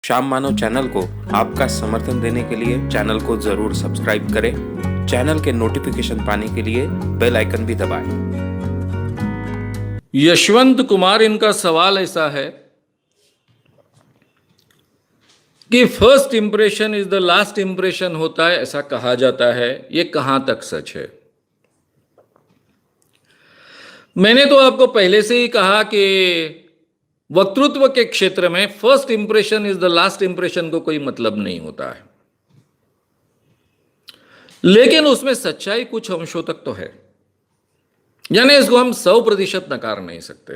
श्याम मानव channel को आपका समर्थन देने के लिए चैनल को जरूर सब्सक्राइब करें। चैनल के नोटिफिकेशन पाने के लिए बेल आइकन भी दबाएं। यशवंत कुमार, इनका सवाल ऐसा है कि first impression is the last impression होता है, ऐसा कहा जाता है, ये कहां तक सच है? मैंने तो आपको पहले से ही कहा कि वक्तृत्व के क्षेत्र में first impression is the last impression को कोई मतलब नहीं होता है, लेकिन उसमें सच्चाई कुछ अंशों तक तो है, यानी इसको हम 100% नकार नहीं सकते।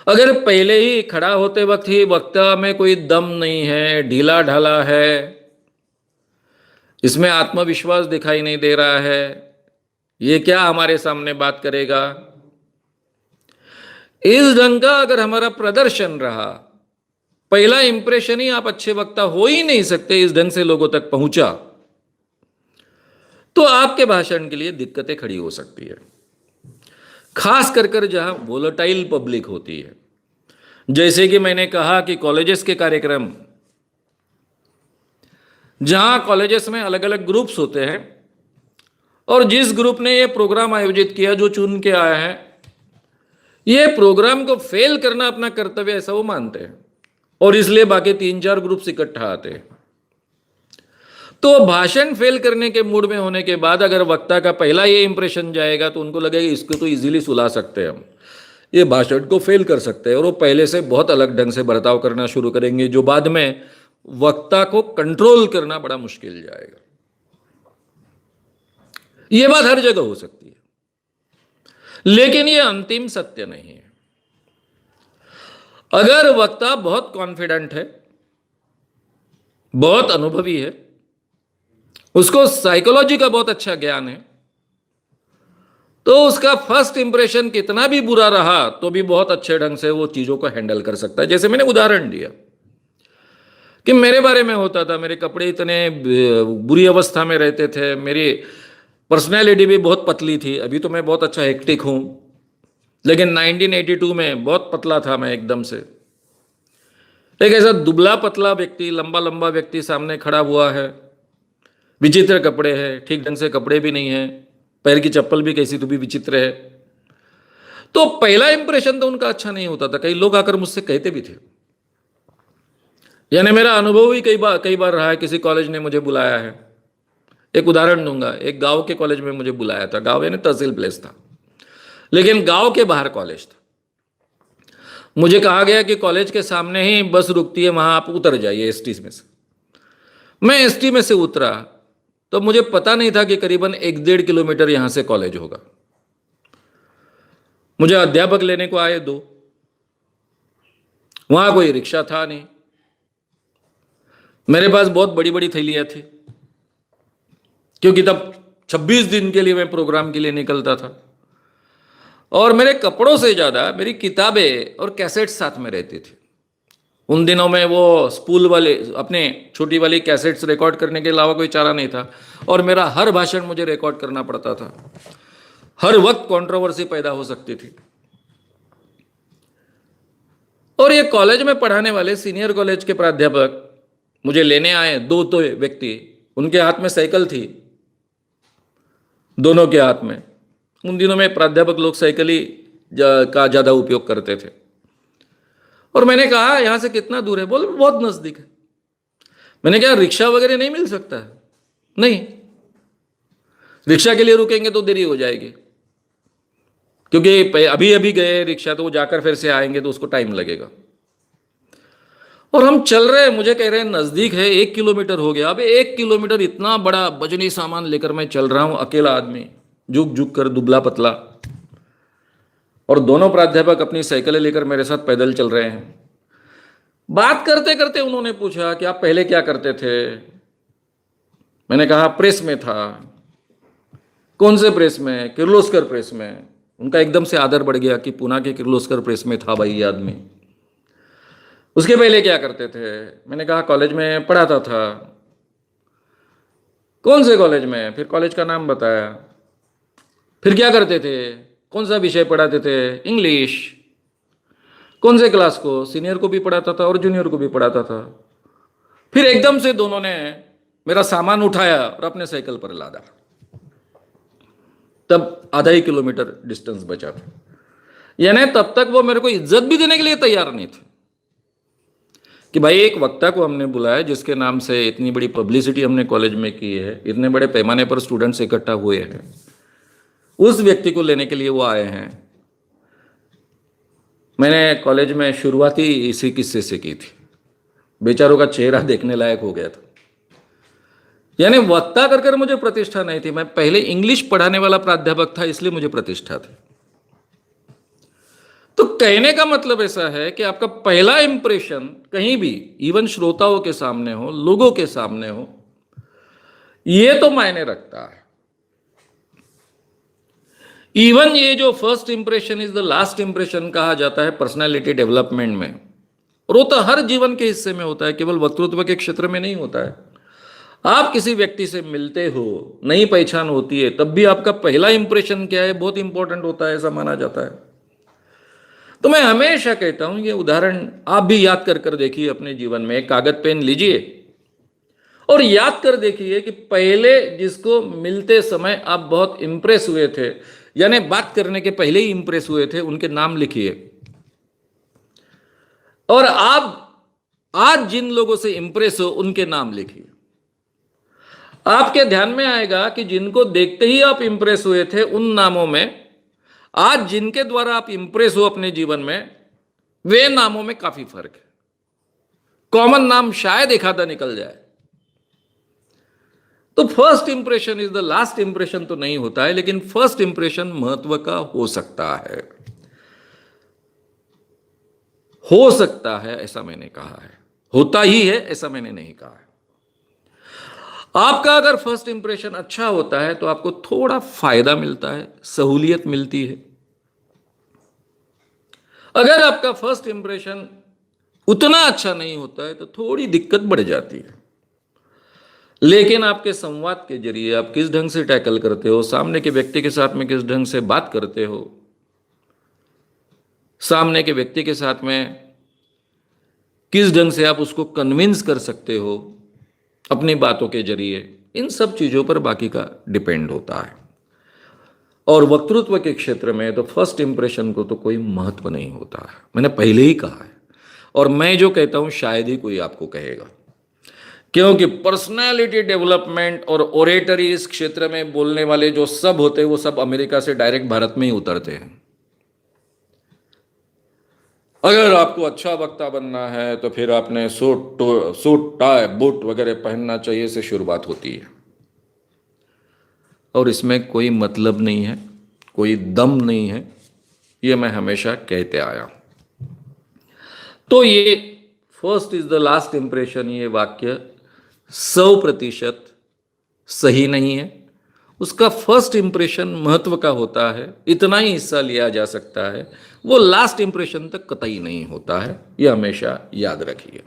अगर पहले ही खड़ा होते वक्त ही वक्ता में कोई दम नहीं है, ढीला ढाला है, इसमें आत्मविश्वास दिखाई नहीं दे रहा है, ये क्या हमारे सामने बात करेगा, इस ढंग का अगर हमारा प्रदर्शन रहा, पहला इंप्रेशन ही आप अच्छे वक्ता हो ही नहीं सकते, इस ढंग से लोगों तक पहुंचा, तो आपके भाषण के लिए दिक्कतें खड़ी हो सकती है, खास कर जहां वोलेटाइल पब्लिक होती है। जैसे कि मैंने कहा कि कॉलेजेस के कार्यक्रम, जहां कॉलेजेस में अलग अलग ग्रुप्स होते हैं, और जिस ग्रुप ने यह प्रोग्राम आयोजित किया, जो चुन के आया है, ये प्रोग्राम को फेल करना अपना कर्तव्य ऐसा वो मानते हैं, और इसलिए बाकी 3-4 ग्रुप्स इकट्ठा आते हैं। तो भाषण फेल करने के मूड में होने के बाद अगर वक्ता का पहला ये इंप्रेशन जाएगा तो उनको लगेगा इसको तो इजीली सुला सकते हैं, हम ये भाषण को फेल कर सकते हैं, और वो पहले से बहुत अलग ढंग से बर्ताव करना शुरू करेंगे, जो बाद में वक्ता को कंट्रोल करना बड़ा मुश्किल जाएगा। ये बात हर जगह हो सकती है, लेकिन ये अंतिम सत्य नहीं है। अगर वक्ता बहुत कॉन्फिडेंट है, बहुत अनुभवी है, उसको साइकोलॉजी का बहुत अच्छा ज्ञान है, तो उसका फर्स्ट इंप्रेशन कितना भी बुरा रहा तो भी बहुत अच्छे ढंग से वो चीजों को हैंडल कर सकता है। जैसे मैंने उदाहरण दिया कि मेरे बारे में होता था, मेरे कपड़े इतने बुरी अवस्था में रहते थे, मेरी पर्सनैलिटी भी बहुत पतली थी। अभी तो मैं बहुत अच्छा हेक्टिक हूं, लेकिन 1982 में बहुत पतला था मैं एकदम से। एक ऐसा दुबला पतला व्यक्ति, लंबा लंबा व्यक्ति सामने खड़ा हुआ है, विचित्र कपड़े हैं, ठीक ढंग से कपड़े भी नहीं है, पैर की चप्पल भी कैसी तो भी विचित्र है। तो पहला इंप्रेशन तो उनका अच्छा नहीं होता था। कई लोग आकर मुझसे कहते भी थे, यानी मेरा अनुभव ही कई बार रहा है। किसी कॉलेज ने मुझे बुलाया है, एक उदाहरण दूंगा, एक गांव के कॉलेज में मुझे बुलाया था। गांव यानी तहसील प्लेस था, लेकिन गांव के बाहर कॉलेज था। मुझे कहा गया कि कॉलेज के सामने ही बस रुकती है, वहां आप उतर जाइए एसटी में से। मैं एसटी में से उतरा तो मुझे पता नहीं था कि करीबन 1-1.5 किलोमीटर यहां से कॉलेज होगा। मुझे अध्यापक लेने को आए 2, वहां कोई रिक्शा था नहीं, मेरे पास बहुत बड़ी बड़ी थैलियां थी, क्योंकि तब 26 दिन के लिए मैं प्रोग्राम के लिए निकलता था, और मेरे कपड़ों से ज्यादा मेरी किताबें और कैसेट साथ में रहती थी। उन दिनों में वो स्पूल वाले, अपने छोटी वाली कैसेट्स रिकॉर्ड करने के अलावा कोई चारा नहीं था, और मेरा हर भाषण मुझे रिकॉर्ड करना पड़ता था। हर वक्त कंट्रोवर्सी पैदा हो सकती थी। और ये कॉलेज में पढ़ाने वाले सीनियर कॉलेज के प्राध्यापक मुझे लेने आए, 2 तो व्यक्ति, उनके हाथ में साइकिल थी, दोनों के हाथ में। उन दिनों में प्राध्यापक लोग साइकिल ही का ज्यादा उपयोग करते थे। और मैंने कहा यहां से कितना दूर है? बोले बहुत नजदीक है। मैंने कहा रिक्शा वगैरह नहीं मिल सकता है? नहीं, रिक्शा के लिए रुकेंगे तो देरी हो जाएगी, क्योंकि अभी अभी गए रिक्शा, तो वो जाकर फिर से आएंगे तो उसको टाइम लगेगा। और हम चल रहे हैं, मुझे कह रहे हैं नजदीक है, 1 किलोमीटर हो गया। अब 1 किलोमीटर इतना बड़ा वजनी सामान लेकर मैं चल रहा हूं, अकेला आदमी, झुक झुक कर, दुबला पतला, और दोनों प्राध्यापक अपनी साइकिलें लेकर मेरे साथ पैदल चल रहे हैं। बात करते करते उन्होंने पूछा कि आप पहले क्या करते थे? मैंने कहा प्रेस में था। कौन से प्रेस में? किर्लोस्कर प्रेस में। उनका एकदम से आदर बढ़ गया कि पुणे के किर्लोस्कर प्रेस में था भाई ये आदमी। उसके पहले क्या करते थे? मैंने कहा कॉलेज में पढ़ाता था। कौन से कॉलेज में? फिर कॉलेज का नाम बताया। फिर क्या करते थे? कौन सा विषय पढ़ाते थे? इंग्लिश। कौन से क्लास को? सीनियर को भी पढ़ाता था और जूनियर को भी पढ़ाता था। फिर एकदम से दोनों ने मेरा सामान उठाया और अपने साइकिल पर लादा। तब आधा ही किलोमीटर डिस्टेंस बचा था, यानी तब तक वो मेरे को इज्जत भी देने के लिए तैयार नहीं थे कि भाई एक वक्ता को हमने बुलाया जिसके नाम से इतनी बड़ी पब्लिसिटी हमने कॉलेज में की है, इतने बड़े पैमाने पर स्टूडेंट्स इकट्ठा हुए हैं, उस व्यक्ति को लेने के लिए वो आए हैं। मैंने कॉलेज में शुरुआती इसी किस्से से की थी। बेचारों का चेहरा देखने लायक हो गया था। यानी वक्ता कर कर मुझे प्रतिष्ठा नहीं थी, मैं पहले इंग्लिश पढ़ाने वाला प्राध्यापक था, इसलिए मुझे प्रतिष्ठा थी। तो कहने का मतलब ऐसा है कि आपका पहला इंप्रेशन कहीं भी, इवन श्रोताओं के सामने हो, लोगों के सामने हो, यह तो मायने रखता है। इवन ये जो first impression is the last impression कहा जाता है पर्सनालिटी डेवलपमेंट में, और वो तो हर जीवन के हिस्से में होता है, केवल वक्तृत्व के क्षेत्र में नहीं होता है। आप किसी व्यक्ति से मिलते हो, नई पहचान होती है, तब भी आपका पहला इंप्रेशन क्या है बहुत इंपॉर्टेंट होता है, ऐसा माना जाता है। तो मैं हमेशा कहता हूं, ये उदाहरण आप भी याद कर कर देखिए अपने जीवन में। एक कागज पेन लीजिए और याद कर देखिए कि पहले जिसको मिलते समय आप बहुत इंप्रेस हुए थे, यानी बात करने के पहले ही इंप्रेस हुए थे, उनके नाम लिखिए। और आप आज जिन लोगों से इंप्रेस हो उनके नाम लिखिए। आपके ध्यान में आएगा कि जिनको देखते ही आप इंप्रेस हुए थे, उन नामों में आज जिनके द्वारा आप इंप्रेस हो अपने जीवन में, वे नामों में काफी फर्क है। कॉमन नाम शायद एक आधा निकल जाए। तो first impression is the last impression तो नहीं होता है, लेकिन फर्स्ट इंप्रेशन महत्व का हो सकता है। हो सकता है ऐसा मैंने कहा है, होता ही है ऐसा मैंने नहीं कहा है। आपका अगर फर्स्ट इंप्रेशन अच्छा होता है तो आपको थोड़ा फायदा मिलता है, सहूलियत मिलती है। अगर आपका फर्स्ट इंप्रेशन उतना अच्छा नहीं होता है तो थोड़ी दिक्कत बढ़ जाती है। लेकिन आपके संवाद के जरिए आप किस ढंग से टैकल करते हो, सामने के व्यक्ति के साथ में किस ढंग से बात करते हो, सामने के व्यक्ति के साथ में किस ढंग से आप उसको कन्विंस कर सकते हो अपनी बातों के जरिए, इन सब चीजों पर बाकी का डिपेंड होता है। और वक्तृत्व के क्षेत्र में तो फर्स्ट इंप्रेशन को तो कोई महत्व नहीं होता है, मैंने पहले ही कहा है। और मैं जो कहता हूं शायद ही कोई आपको कहेगा, क्योंकि पर्सनालिटी डेवलपमेंट और ओरेटरी इस क्षेत्र में बोलने वाले जो सब होते हैं वो सब अमेरिका से डायरेक्ट भारत में ही उतरते हैं। अगर आपको अच्छा वक्ता बनना है तो फिर आपने सूट टाई बूट वगैरह पहनना चाहिए से शुरुआत होती है। और इसमें कोई मतलब नहीं है, कोई दम नहीं है, ये मैं हमेशा कहते आया हूं। तो ये first is the last impression, ये वाक्य 100% सही नहीं है। उसका फर्स्ट इंप्रेशन महत्व का होता है, इतना ही हिस्सा लिया जा सकता है, वो लास्ट इंप्रेशन तक कतई नहीं होता है, ये हमेशा याद रखिए।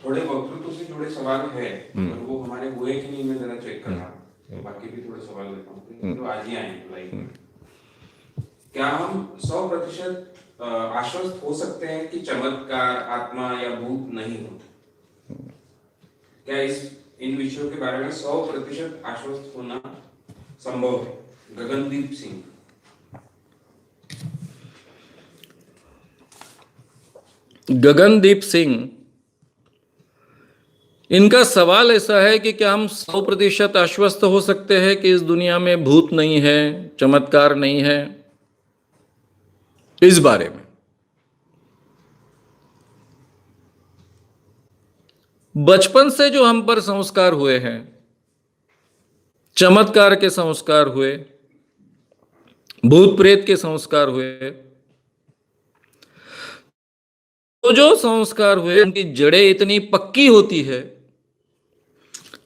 थोड़े वक्तृत्व से जुड़े सवाल है, पर वो हमारे हुए कि नहीं मैं जरा चेक कर रहा हूं। बाकी भी थोड़े सवाल लेता हूं जो आज ही आए हैं। क्या हम 100% आश्वस्त हो सकते हैं कि चमत्कार, आत्मा या भूत नहीं होते? क्या इन विषयों के बारे में 100% आश्वस्त होना संभव है? गगनदीप सिंह। गगनदीप सिंह, इनका सवाल ऐसा है कि क्या हम 100% आश्वस्त हो सकते हैं कि इस दुनिया में भूत नहीं है, चमत्कार नहीं है? इस बारे में बचपन से जो हम पर संस्कार हुए हैं, चमत्कार के संस्कार हुए, भूत प्रेत के संस्कार हुए, तो जो संस्कार हुए उनकी जड़ें इतनी पक्की होती है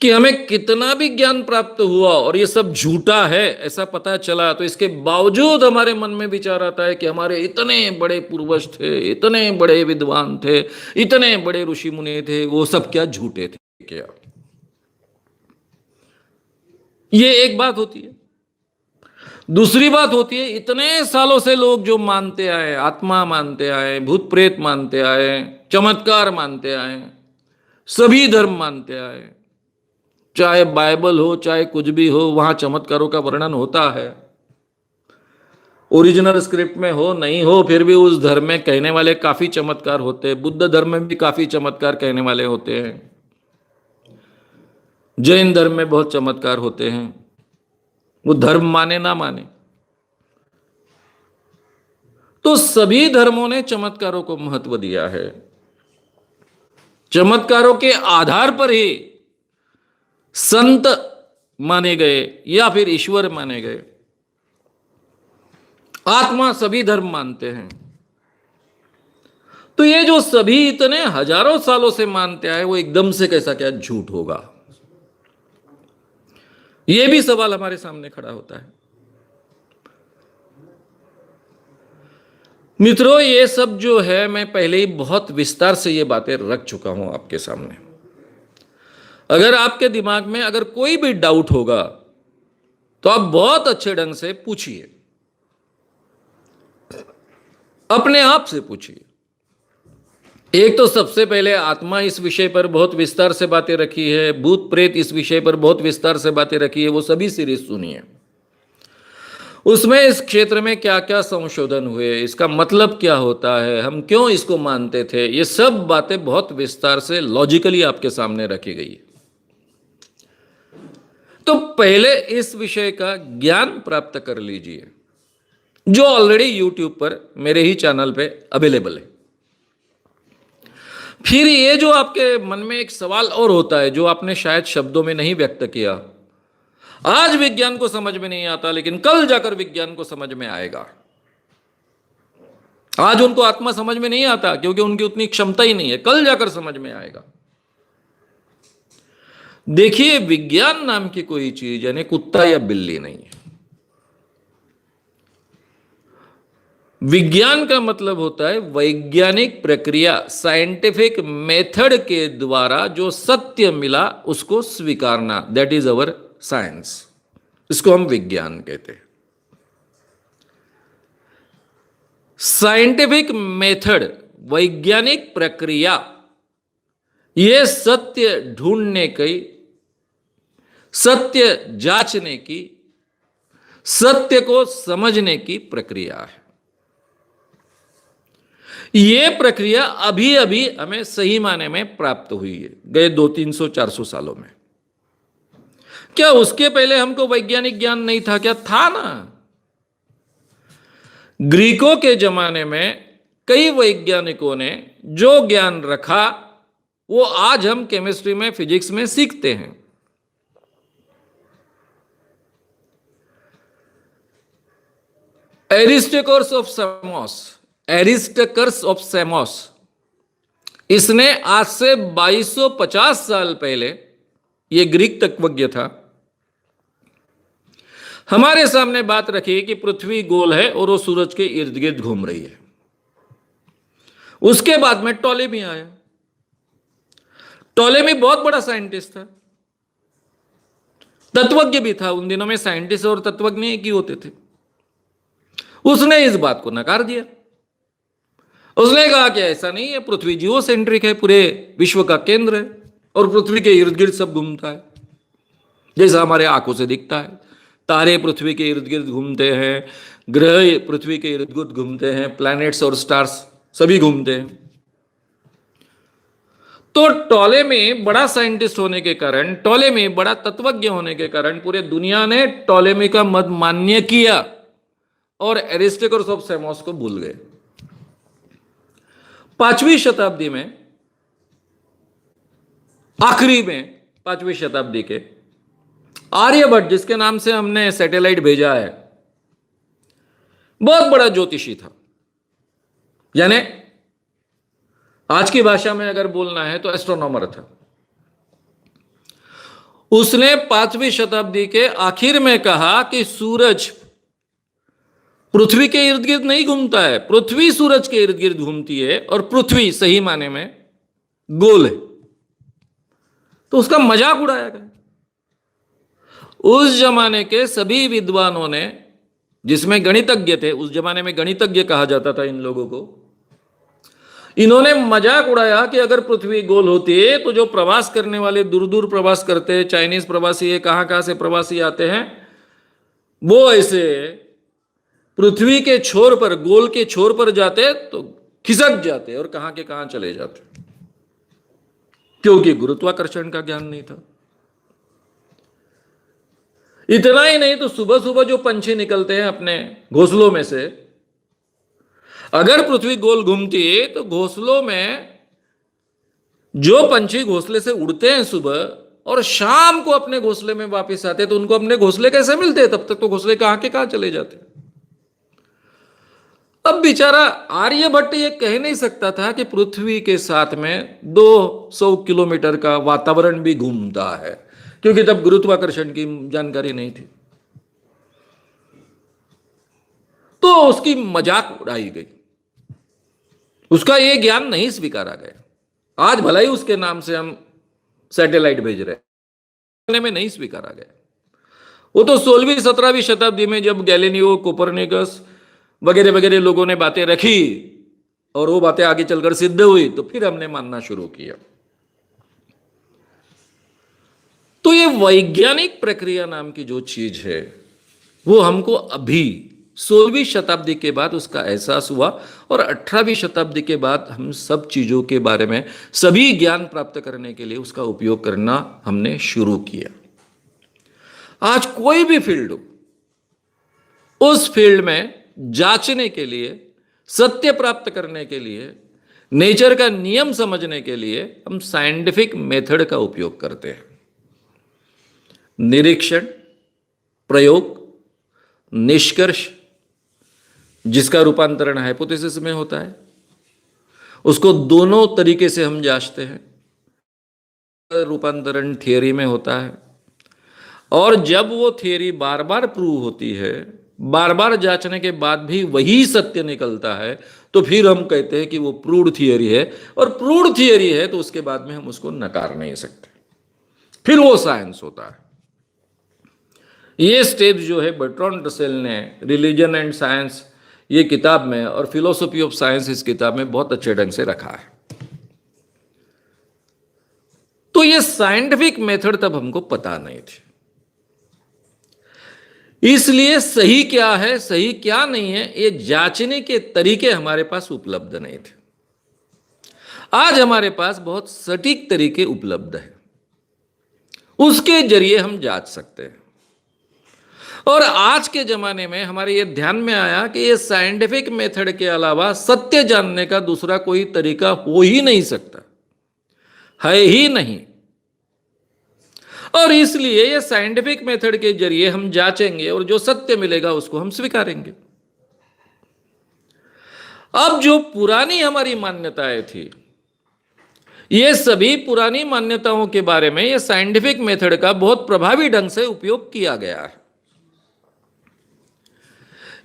कि हमें कितना भी ज्ञान प्राप्त हुआ और ये सब झूठा है ऐसा पता चला, तो इसके बावजूद हमारे मन में विचार आता है कि हमारे इतने बड़े पूर्वज थे, इतने बड़े विद्वान थे, इतने बड़े ऋषि मुनि थे, वो सब क्या झूठे थे क्या? ये एक बात होती है। दूसरी बात होती है, इतने सालों से लोग जो मानते आए, आत्मा मानते आए, भूत प्रेत मानते आए, चमत्कार मानते आए, सभी धर्म मानते आए, चाहे बाइबल हो चाहे कुछ भी हो, वहां चमत्कारों का वर्णन होता है। ओरिजिनल स्क्रिप्ट में हो नहीं हो, फिर भी उस धर्म में कहने वाले काफी चमत्कार होते हैं। बुद्ध धर्म में भी काफी चमत्कार कहने वाले होते हैं, जैन धर्म में बहुत चमत्कार होते हैं, वो धर्म माने ना माने। तो सभी धर्मों ने चमत्कारों को महत्व दिया है। चमत्कारों के आधार पर ही संत माने गए या फिर ईश्वर माने गए। आत्मा सभी धर्म मानते हैं। तो ये जो सभी इतने हजारों सालों से मानते आए, वो एकदम से कैसा क्या झूठ होगा? ये भी सवाल हमारे सामने खड़ा होता है। मित्रों, ये सब जो है, मैं पहले ही बहुत विस्तार से ये बातें रख चुका हूं आपके सामने। अगर आपके दिमाग में अगर कोई भी डाउट होगा तो आप बहुत अच्छे ढंग से पूछिए, अपने आप से पूछिए। एक तो सबसे पहले आत्मा इस विषय पर बहुत विस्तार से बातें रखी है, भूत प्रेत इस विषय पर बहुत विस्तार से बातें रखी है, वो सभी सीरीज सुनिए। उसमें इस क्षेत्र में क्या क्या संशोधन हुए, इसका मतलब क्या होता है, हम क्यों इसको मानते थे, ये सब बातें बहुत विस्तार से लॉजिकली आपके सामने रखी गई है। तो पहले इस विषय का ज्ञान प्राप्त कर लीजिए, जो ऑलरेडी यूट्यूब पर मेरे ही चैनल पे अवेलेबल है। फिर ये जो आपके मन में एक सवाल और होता है, जो आपने शायद शब्दों में नहीं व्यक्त किया, आज विज्ञान को समझ में नहीं आता, लेकिन कल जाकर विज्ञान को समझ में आएगा। आज उनको आत्मा समझ में नहीं आता क्योंकि उनकी उतनी क्षमता ही नहीं है, कल जाकर समझ में आएगा। देखिए, विज्ञान नाम की कोई चीज यानी कुत्ता या बिल्ली नहीं है। विज्ञान का मतलब होता है वैज्ञानिक प्रक्रिया, साइंटिफिक मेथड के द्वारा जो सत्य मिला उसको स्वीकारना, दैट इज अवर साइंस। इसको हम विज्ञान कहते हैं। साइंटिफिक मेथड, वैज्ञानिक प्रक्रिया, यह सत्य ढूंढने की, सत्य जांचने की, सत्य को समझने की प्रक्रिया है। यह प्रक्रिया अभी अभी हमें सही माने में प्राप्त हुई है, गए 200-300-400 सालों में। क्या उसके पहले हमको वैज्ञानिक ज्ञान नहीं था? क्या था ना। ग्रीकों के जमाने में कई वैज्ञानिकों ने जो ज्ञान रखा वो आज हम केमिस्ट्री में, फिजिक्स में सीखते हैं। एरिस्टकर्स ऑफ सेमोस, इसने आज से 2250 साल पहले, यह ग्रीक तत्वज्ञ था, हमारे सामने बात रखी कि पृथ्वी गोल है और वो सूरज के इर्द गिर्द घूम रही है। उसके बाद में टॉलेमी आया। टॉलेमी बहुत बड़ा साइंटिस्ट था, तत्वज्ञ भी था। उन दिनों में साइंटिस्ट और तत्वज्ञ एक ही होते थे। उसने इस बात को नकार दिया। उसने कहा कि ऐसा नहीं है, पृथ्वी जियोसेंट्रिक है, पूरे विश्व का केंद्र है और पृथ्वी के इर्द गिर्द सब घूमता है, जैसा हमारे आंखों से दिखता है। तारे पृथ्वी के इर्द गिर्द घूमते हैं, ग्रह पृथ्वी के इर्द गिर्द घूमते हैं, प्लैनेट्स और स्टार्स सभी घूमते हैं। तो टॉलेमी बड़ा साइंटिस्ट होने के कारण, टॉलेमी बड़ा तत्वज्ञ होने के कारण पूरे दुनिया ने टॉलेमी का मत मान्य किया और एरिस्टकर्स ऑफ सेमोस को भूल गए। 5वीं शताब्दी में, आखिरी में 5वीं शताब्दी के, आर्यभट्ट, जिसके नाम से हमने सैटेलाइट भेजा है, बहुत बड़ा ज्योतिषी था। यानी आज की भाषा में अगर बोलना है तो एस्ट्रोनॉमर था। उसने 5वीं शताब्दी के आखिर में कहा कि सूरज पृथ्वी के इर्द गिर्द नहीं घूमता है, पृथ्वी सूरज के इर्द गिर्द घूमती है और पृथ्वी सही माने में गोल है। तो उसका मजाक उड़ाया गया। उस जमाने के सभी विद्वानों ने, जिसमें गणितज्ञ थे, उस जमाने में गणितज्ञ कहा जाता था इन लोगों को, इन्होंने मजाक उड़ाया कि अगर पृथ्वी गोल होती है तो जो प्रवास करने वाले, दूर दूर प्रवास करते हैं, चाइनीज प्रवासी है, कहां कहां से प्रवासी आते हैं, वो ऐसे पृथ्वी के छोर पर, गोल के छोर पर जाते तो खिसक जाते और कहां के कहां चले जाते, क्योंकि गुरुत्वाकर्षण का ज्ञान नहीं था। इतना ही नहीं तो सुबह सुबह जो पंछी निकलते हैं अपने घोंसलों में से, अगर पृथ्वी गोल घूमती है तो घोंसलों में जो पंछी घोंसले से उड़ते हैं सुबह और शाम को अपने घोंसले में वापस आते, तो उनको अपने घोंसले कैसे मिलते? तब तक तो घोंसले कहां के कहां चले जाते। अब बेचारा आर्यभट्ट ये कह नहीं सकता था कि पृथ्वी के साथ में 200 किलोमीटर का वातावरण भी घूमता है, क्योंकि तब गुरुत्वाकर्षण की जानकारी नहीं थी। तो उसकी मजाक उड़ाई गई, उसका यह ज्ञान नहीं स्वीकारा गया। आज भला ही उसके नाम से हम सैटेलाइट भेज रहे हैं, में नहीं स्वीकारा गया। वो तो 16वीं 17वीं शताब्दी में जब गैलीलियो, कोपरनिकस वगैरह वगैरह लोगों ने बातें रखी और वो बातें आगे चलकर सिद्ध हुई, तो फिर हमने मानना शुरू किया। तो ये वैज्ञानिक प्रक्रिया नाम की जो चीज है, वो हमको अभी 16वीं शताब्दी के बाद उसका एहसास हुआ, और 18वीं शताब्दी के बाद हम सब चीजों के बारे में सभी ज्ञान प्राप्त करने के लिए उसका उपयोग करना हमने शुरू किया। आज कोई भी फील्ड हो, उस फील्ड में जांचने के लिए, सत्य प्राप्त करने के लिए, नेचर का नियम समझने के लिए हम साइंटिफिक मेथड का उपयोग करते हैं। निरीक्षण, प्रयोग, निष्कर्ष, जिसका रूपांतरण हाइपोथेसिस में होता है, उसको दोनों तरीके से हम जांचते हैं। रूपांतरण थियरी में होता है, और जब वो थियरी बार बार प्रूव होती है, बार बार जांचने के बाद भी वही सत्य निकलता है, तो फिर हम कहते हैं कि वो प्रूव्ड थियरी है। और प्रूव्ड थियरी है तो उसके बाद में हम उसको नकार नहीं सकते, फिर वो साइंस होता है। ये स्टेप जो है बर्ट्रांड रसेल ने रिलीजन एंड साइंस ये किताब में, और फिलोसफी ऑफ साइंस इस किताब में बहुत अच्छे ढंग से रखा है। तो ये साइंटिफिक मेथड तब हमको पता नहीं थी, इसलिए सही क्या है, सही क्या नहीं है, ये जांचने के तरीके हमारे पास उपलब्ध नहीं थे। आज हमारे पास बहुत सटीक तरीके उपलब्ध है, उसके जरिए हम जांच सकते हैं। और आज के जमाने में हमारे ये ध्यान में आया कि ये साइंटिफिक मेथड के अलावा सत्य जानने का दूसरा कोई तरीका हो ही नहीं सकता, है ही नहीं। और इसलिए ये साइंटिफिक मेथड के जरिए हम जांचेंगे और जो सत्य मिलेगा उसको हम स्वीकारेंगे। अब जो पुरानी हमारी मान्यताएं थी, ये सभी पुरानी मान्यताओं के बारे में ये साइंटिफिक मेथड का बहुत प्रभावी ढंग से उपयोग किया गया है।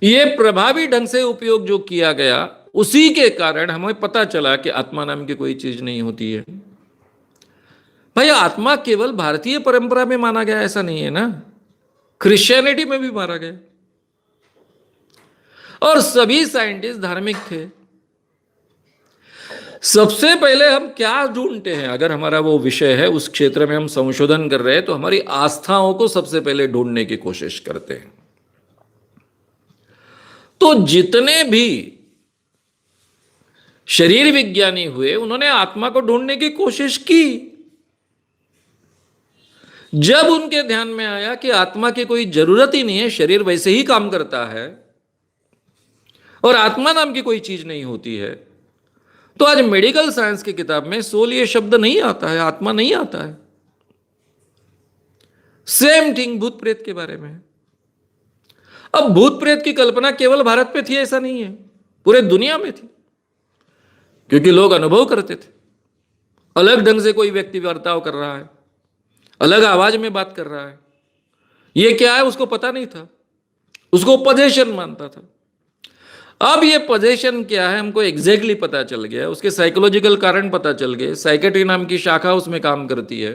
ये प्रभावी ढंग से उपयोग जो किया गया, उसी के कारण हमें पता चला कि आत्मा नाम की कोई चीज नहीं होती है। भाई, आत्मा केवल भारतीय परंपरा में माना गया ऐसा नहीं है ना, क्रिश्चियनिटी में भी माना गया। और सभी साइंटिस्ट धार्मिक थे। सबसे पहले हम क्या ढूंढते हैं, अगर हमारा वो विषय है, उस क्षेत्र में हम संशोधन कर रहे हैं, तो हमारी आस्थाओं को सबसे पहले ढूंढने की कोशिश करते हैं। तो जितने भी शरीर विज्ञानी हुए, उन्होंने आत्मा को ढूंढने की कोशिश की। जब उनके ध्यान में आया कि आत्मा की कोई जरूरत ही नहीं है, शरीर वैसे ही काम करता है और आत्मा नाम की कोई चीज नहीं होती है, तो आज मेडिकल साइंस की किताब में सोल ये शब्द नहीं आता है, आत्मा नहीं आता है। सेम थिंग भूत प्रेत के बारे में। अब भूत प्रेत की कल्पना केवल भारत में थी ऐसा नहीं है, पूरे दुनिया में थी, क्योंकि लोग अनुभव करते थे। अलग ढंग से कोई व्यक्ति बर्ताव कर रहा है, अलग आवाज में बात कर रहा है, ये क्या है उसको पता नहीं था, उसको पोजेशन मानता था। अब ये पोजेशन क्या है हमको एग्जैक्टली पता चल गया, उसके साइकोलॉजिकल कारण पता चल गए, साइकेट्री नाम की शाखा उसमें काम करती है।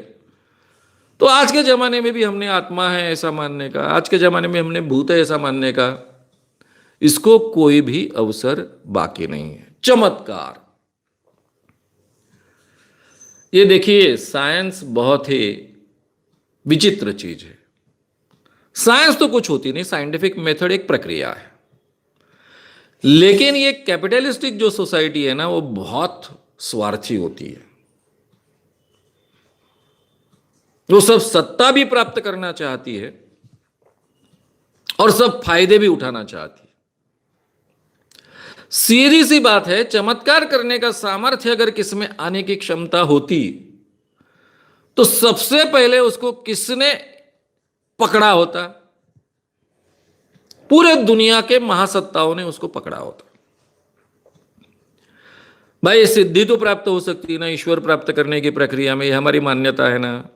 तो आज के जमाने में भी हमने आत्मा है ऐसा मानने का, आज के जमाने में हमने भूत है ऐसा मानने का, इसको कोई भी अवसर बाकी नहीं है। चमत्कार, ये देखिए साइंस बहुत ही विचित्र चीज है। साइंस तो कुछ होती नहीं, साइंटिफिक मेथड एक प्रक्रिया है, लेकिन ये कैपिटलिस्टिक जो सोसाइटी है ना, वो बहुत स्वार्थी होती है। वो सब सत्ता भी प्राप्त करना चाहती है और सब फायदे भी उठाना चाहती है। सीधी सी बात है, चमत्कार करने का सामर्थ्य अगर किसमें आने की क्षमता होती तो सबसे पहले उसको किसने पकड़ा होता? पूरे दुनिया के महासत्ताओं ने उसको पकड़ा होता। भाई सिद्धि तो प्राप्त हो सकती है ना ईश्वर प्राप्त करने की प्रक्रिया में, ये हमारी मान्यता है ना।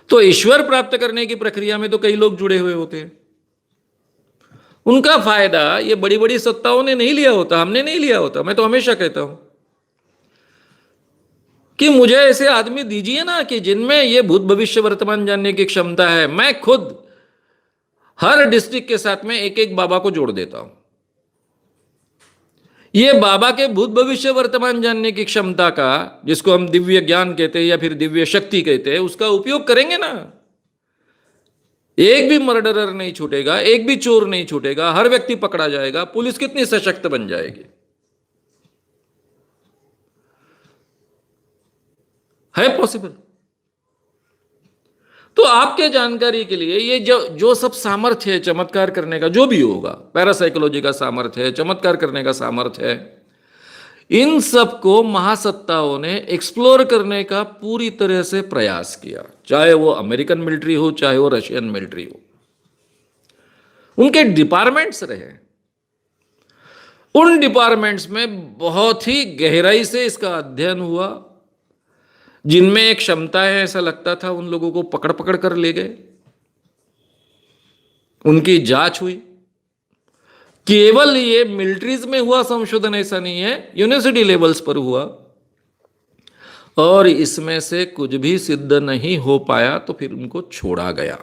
तो ईश्वर प्राप्त करने की प्रक्रिया में तो कई लोग जुड़े हुए होते हैं, उनका फायदा ये बड़ी बड़ी सत्ताओं ने नहीं लिया होता, हमने नहीं लिया होता। मैं तो हमेशा कहता हूं कि मुझे ऐसे आदमी दीजिए ना कि जिनमें ये भूत भविष्य वर्तमान जानने की क्षमता है। मैं खुद हर डिस्ट्रिक्ट के साथ में एक एक बाबा को जोड़ देता हूं। ये बाबा के भूत भविष्य वर्तमान जानने की क्षमता का, जिसको हम दिव्य ज्ञान कहते हैं या फिर दिव्य शक्ति कहते हैं, उसका उपयोग करेंगे ना, एक भी मर्डरर नहीं छूटेगा, एक भी चोर नहीं छूटेगा, हर व्यक्ति पकड़ा जाएगा, पुलिस कितनी सशक्त बन जाएगी। है पॉसिबल। तो आपके जानकारी के लिए ये जो सब सामर्थ्य है चमत्कार करने का, जो भी होगा, पैरासाइकोलॉजी का सामर्थ्य है, चमत्कार करने का सामर्थ्य है, इन सब को महासत्ताओं ने एक्सप्लोर करने का पूरी तरह से प्रयास किया। चाहे वो अमेरिकन मिलिट्री हो, चाहे वो रशियन मिलिट्री हो, उनके डिपार्टमेंट्स रहे। उन डिपार्टमेंट्स में बहुत ही गहराई से इसका अध्ययन हुआ। जिनमें एक क्षमता है ऐसा लगता था, उन लोगों को पकड़ पकड़ कर ले गए, उनकी जांच हुई। केवल ये मिलिट्रीज में हुआ संशोधन ऐसा नहीं है, यूनिवर्सिटी लेवल्स पर हुआ, और इसमें से कुछ भी सिद्ध नहीं हो पाया तो फिर उनको छोड़ा गया।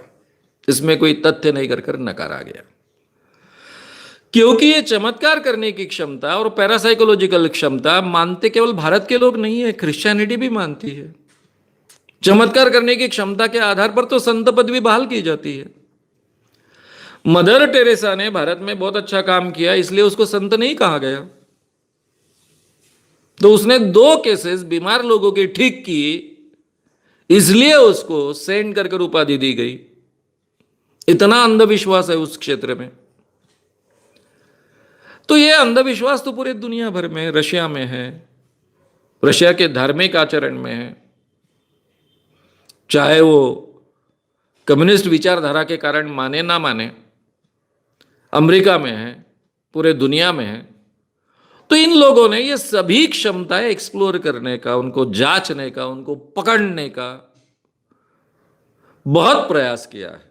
इसमें कोई तथ्य नहीं कर नकारा गया, क्योंकि ये चमत्कार करने की क्षमता और पैरासाइकोलॉजिकल क्षमता मानते केवल भारत के लोग नहीं है, क्रिश्चियनिटी भी मानती है। चमत्कार करने की क्षमता के आधार पर तो संत पदवी बहाल की जाती है। मदर टेरेसा ने भारत में बहुत अच्छा काम किया, इसलिए उसको संत नहीं कहा गया। तो उसने 2 केसेस बीमार लोगों की ठीक की, इसलिए उसको सेंट कर उपाधि दी गई। इतना अंधविश्वास है उस क्षेत्र में। तो यह अंधविश्वास तो पूरे दुनिया भर में, रशिया में है, रशिया के धार्मिक आचरण में है, चाहे वो कम्युनिस्ट विचारधारा के कारण माने ना माने, अमेरिका में है, पूरे दुनिया में है। तो इन लोगों ने ये सभी क्षमताएं एक्सप्लोर करने का, उनको जांचने का, उनको पकड़ने का बहुत प्रयास किया है,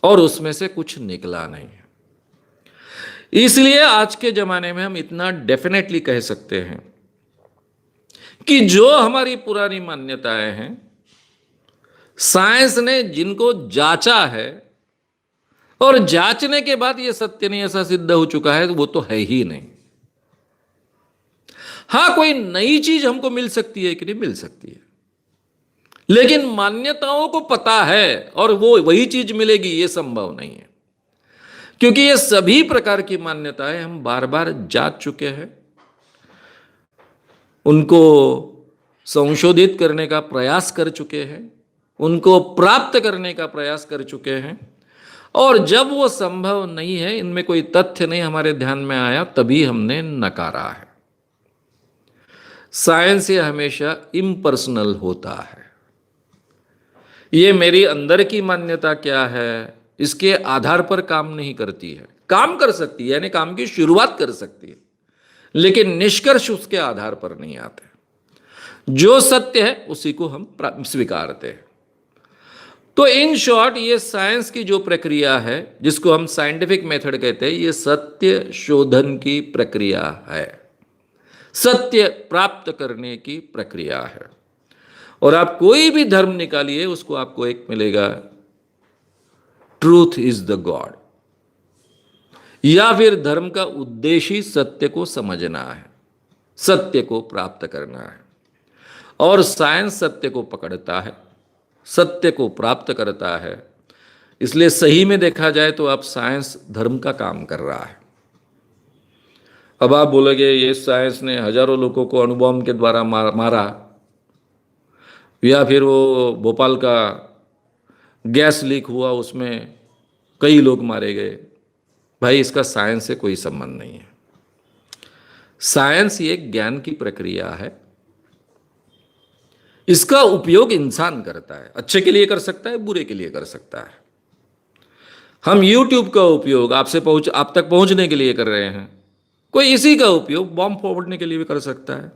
और उसमें से कुछ निकला नहीं है। इसलिए आज के जमाने में हम इतना डेफिनेटली कह सकते हैं कि जो हमारी पुरानी मान्यताएं हैं, साइंस ने जिनको जांचा है और जांचने के बाद यह सत्य नहीं ऐसा सिद्ध हो चुका है, वो तो है ही नहीं। हां, कोई नई चीज हमको मिल सकती है कि नहीं, मिल सकती है, लेकिन मान्यताओं को पता है और वो वही चीज मिलेगी, ये संभव नहीं है। क्योंकि ये सभी प्रकार की मान्यताएं हम बार बार जांच चुके हैं, उनको संशोधित करने का प्रयास कर चुके हैं, उनको प्राप्त करने का प्रयास कर चुके हैं, और जब वो संभव नहीं है, इनमें कोई तथ्य नहीं हमारे ध्यान में आया, तभी हमने नकारा है। साइंस ये हमेशा इम्पर्सनल होता है। ये मेरी अंदर की मान्यता क्या है, इसके आधार पर काम नहीं करती है। काम कर सकती है, यानी काम की शुरुआत कर सकती है, लेकिन निष्कर्ष उसके आधार पर नहीं आते। जो सत्य है उसी को हम स्वीकारते हैं। तो इन शॉर्ट, ये साइंस की जो प्रक्रिया है, जिसको हम साइंटिफिक मेथड कहते हैं, ये सत्य शोधन की प्रक्रिया है, सत्य प्राप्त करने की प्रक्रिया है। और आप कोई भी धर्म निकालिए, उसको आपको एक मिलेगा, ट्रूथ इज द गॉड, या फिर धर्म का उद्देश्य ही सत्य को समझना है, सत्य को प्राप्त करना है। और साइंस सत्य को पकड़ता है, सत्य को प्राप्त करता है। इसलिए सही में देखा जाए तो अब साइंस धर्म का काम कर रहा है। अब आप बोलोगे ये साइंस ने हजारों लोगों को अणुबॉम्ब के द्वारा मारा, या फिर वो भोपाल का गैस लीक हुआ, उसमें कई लोग मारे गए। भाई, इसका साइंस से कोई संबंध नहीं है। साइंस ये ज्ञान की प्रक्रिया है, इसका उपयोग इंसान करता है, अच्छे के लिए कर सकता है, बुरे के लिए कर सकता है। हम YouTube का उपयोग आप तक पहुंचने के लिए कर रहे हैं, कोई इसी का उपयोग बॉम्ब फोड़ने के लिए भी कर सकता है,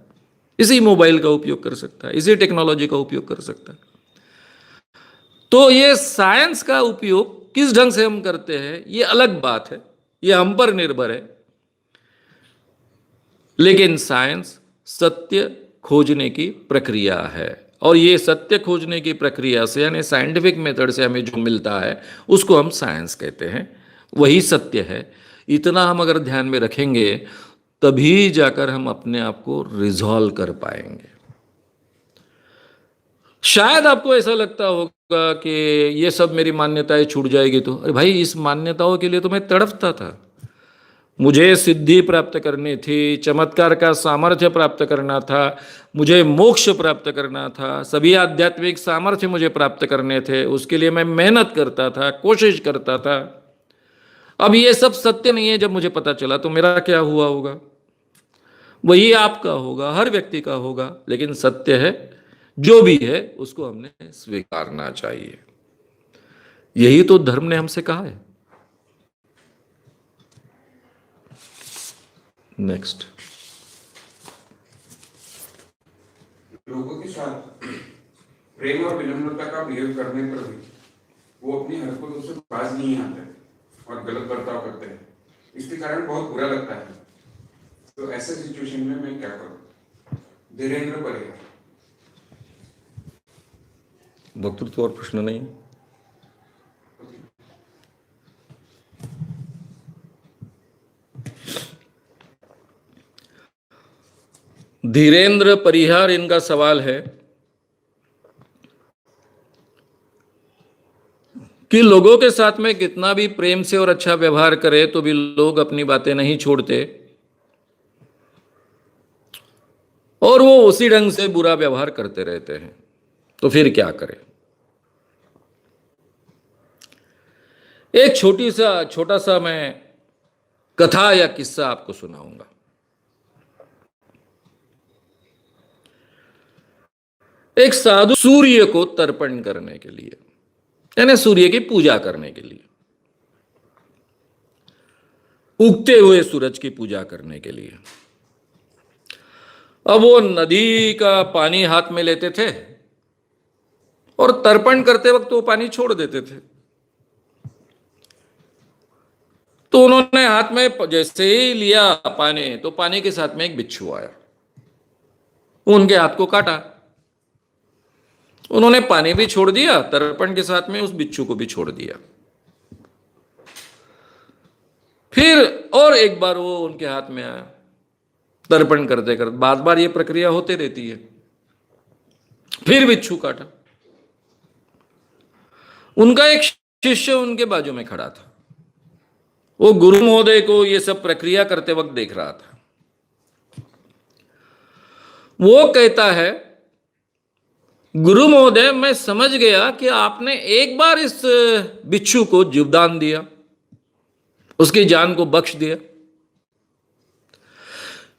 इसी मोबाइल का उपयोग कर सकता है, इसी टेक्नोलॉजी का उपयोग कर सकता है। तो ये साइंस का उपयोग किस ढंग से हम करते हैं ये अलग बात है, ये हम पर निर्भर है। लेकिन साइंस सत्य खोजने की प्रक्रिया है, और ये सत्य खोजने की प्रक्रिया से, यानी साइंटिफिक मेथड से हमें जो मिलता है उसको हम साइंस कहते हैं, वही सत्य है। इतना हम अगर ध्यान में रखेंगे तभी जाकर हम अपने आप को रिजॉल्व कर पाएंगे। शायद आपको ऐसा लगता होगा कि ये सब मेरी मान्यताएं छूट जाएगी तो, अरे भाई, इस मान्यताओं के लिए तो मैं तड़पता था। मुझे सिद्धि प्राप्त करनी थी, चमत्कार का सामर्थ्य प्राप्त करना था, मुझे मोक्ष प्राप्त करना था, सभी आध्यात्मिक सामर्थ्य मुझे प्राप्त करने थे, उसके लिए मैं मेहनत करता था, कोशिश करता था। अब ये सब सत्य नहीं है, जब मुझे पता चला तो मेरा क्या हुआ होगा? वही आपका होगा, हर व्यक्ति का होगा। लेकिन सत्य है, जो भी है उसको हमने स्वीकारना चाहिए। यही तो धर्म ने हमसे कहा है। नेक्स्ट, लोगों के साथ प्रेम और विनम्रता का बिहेव करने पर भी वो अपनी हरकतों से बाज नहीं आते और गलत बर्ताव करते हैं, इसके कारण बहुत बुरा लगता है। तो ऐसे सिचुएशन में मैं क्या करूं? धीरेन्द्र परिहार। वक्तृत्व और प्रश्न नहीं? धीरेन्द्र परिहार, इनका सवाल है कि लोगों के साथ में कितना भी प्रेम से और अच्छा व्यवहार करे तो भी लोग अपनी बातें नहीं छोड़ते, और वो उसी ढंग से बुरा व्यवहार करते रहते हैं, तो फिर क्या करें? एक छोटा सा मैं कथा या किस्सा आपको सुनाऊंगा। एक साधु सूर्य को तर्पण करने के लिए, यानी सूर्य की पूजा करने के लिए, उगते हुए सूरज की पूजा करने के लिए, अब वो नदी का पानी हाथ में लेते थे और तर्पण करते वक्त वो पानी छोड़ देते थे। तो उन्होंने हाथ में जैसे ही लिया पानी, तो पानी के साथ में एक बिच्छू आया, उनके हाथ को काटा। उन्होंने पानी भी छोड़ दिया, तर्पण के साथ में उस बिच्छू को भी छोड़ दिया। फिर और एक बार वो उनके हाथ में आया, तर्पण करते करते बार बार ये प्रक्रिया होती रहती है। फिर बिच्छू काटा। उनका एक शिष्य उनके बाजू में खड़ा था, वो गुरु महोदय को ये सब प्रक्रिया करते वक्त देख रहा था। वो कहता है, गुरु महोदय, मैं समझ गया कि आपने एक बार इस बिच्छू को जीवदान दिया, उसकी जान को बख्श दिया,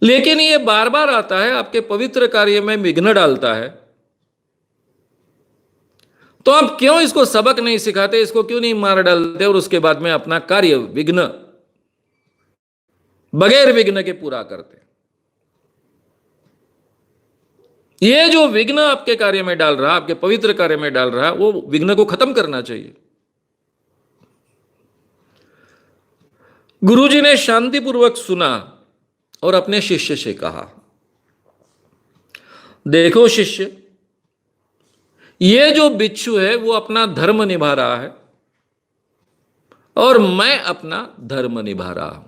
लेकिन ये बार बार आता है, आपके पवित्र कार्य में विघ्न डालता है। तो आप क्यों इसको सबक नहीं सिखाते, इसको क्यों नहीं मार डालते और उसके बाद में अपना कार्य विघ्न बगैर विघ्न के पूरा करते? ये जो विघ्न आपके कार्य में डाल रहा, आपके पवित्र कार्य में डाल रहा, वो विघ्न को खत्म करना चाहिए। गुरुजी ने शांतिपूर्वक सुना और अपने शिष्य से कहा, देखो शिष्य, ये जो बिच्छू है वो अपना धर्म निभा रहा है और मैं अपना धर्म निभा रहा हूं।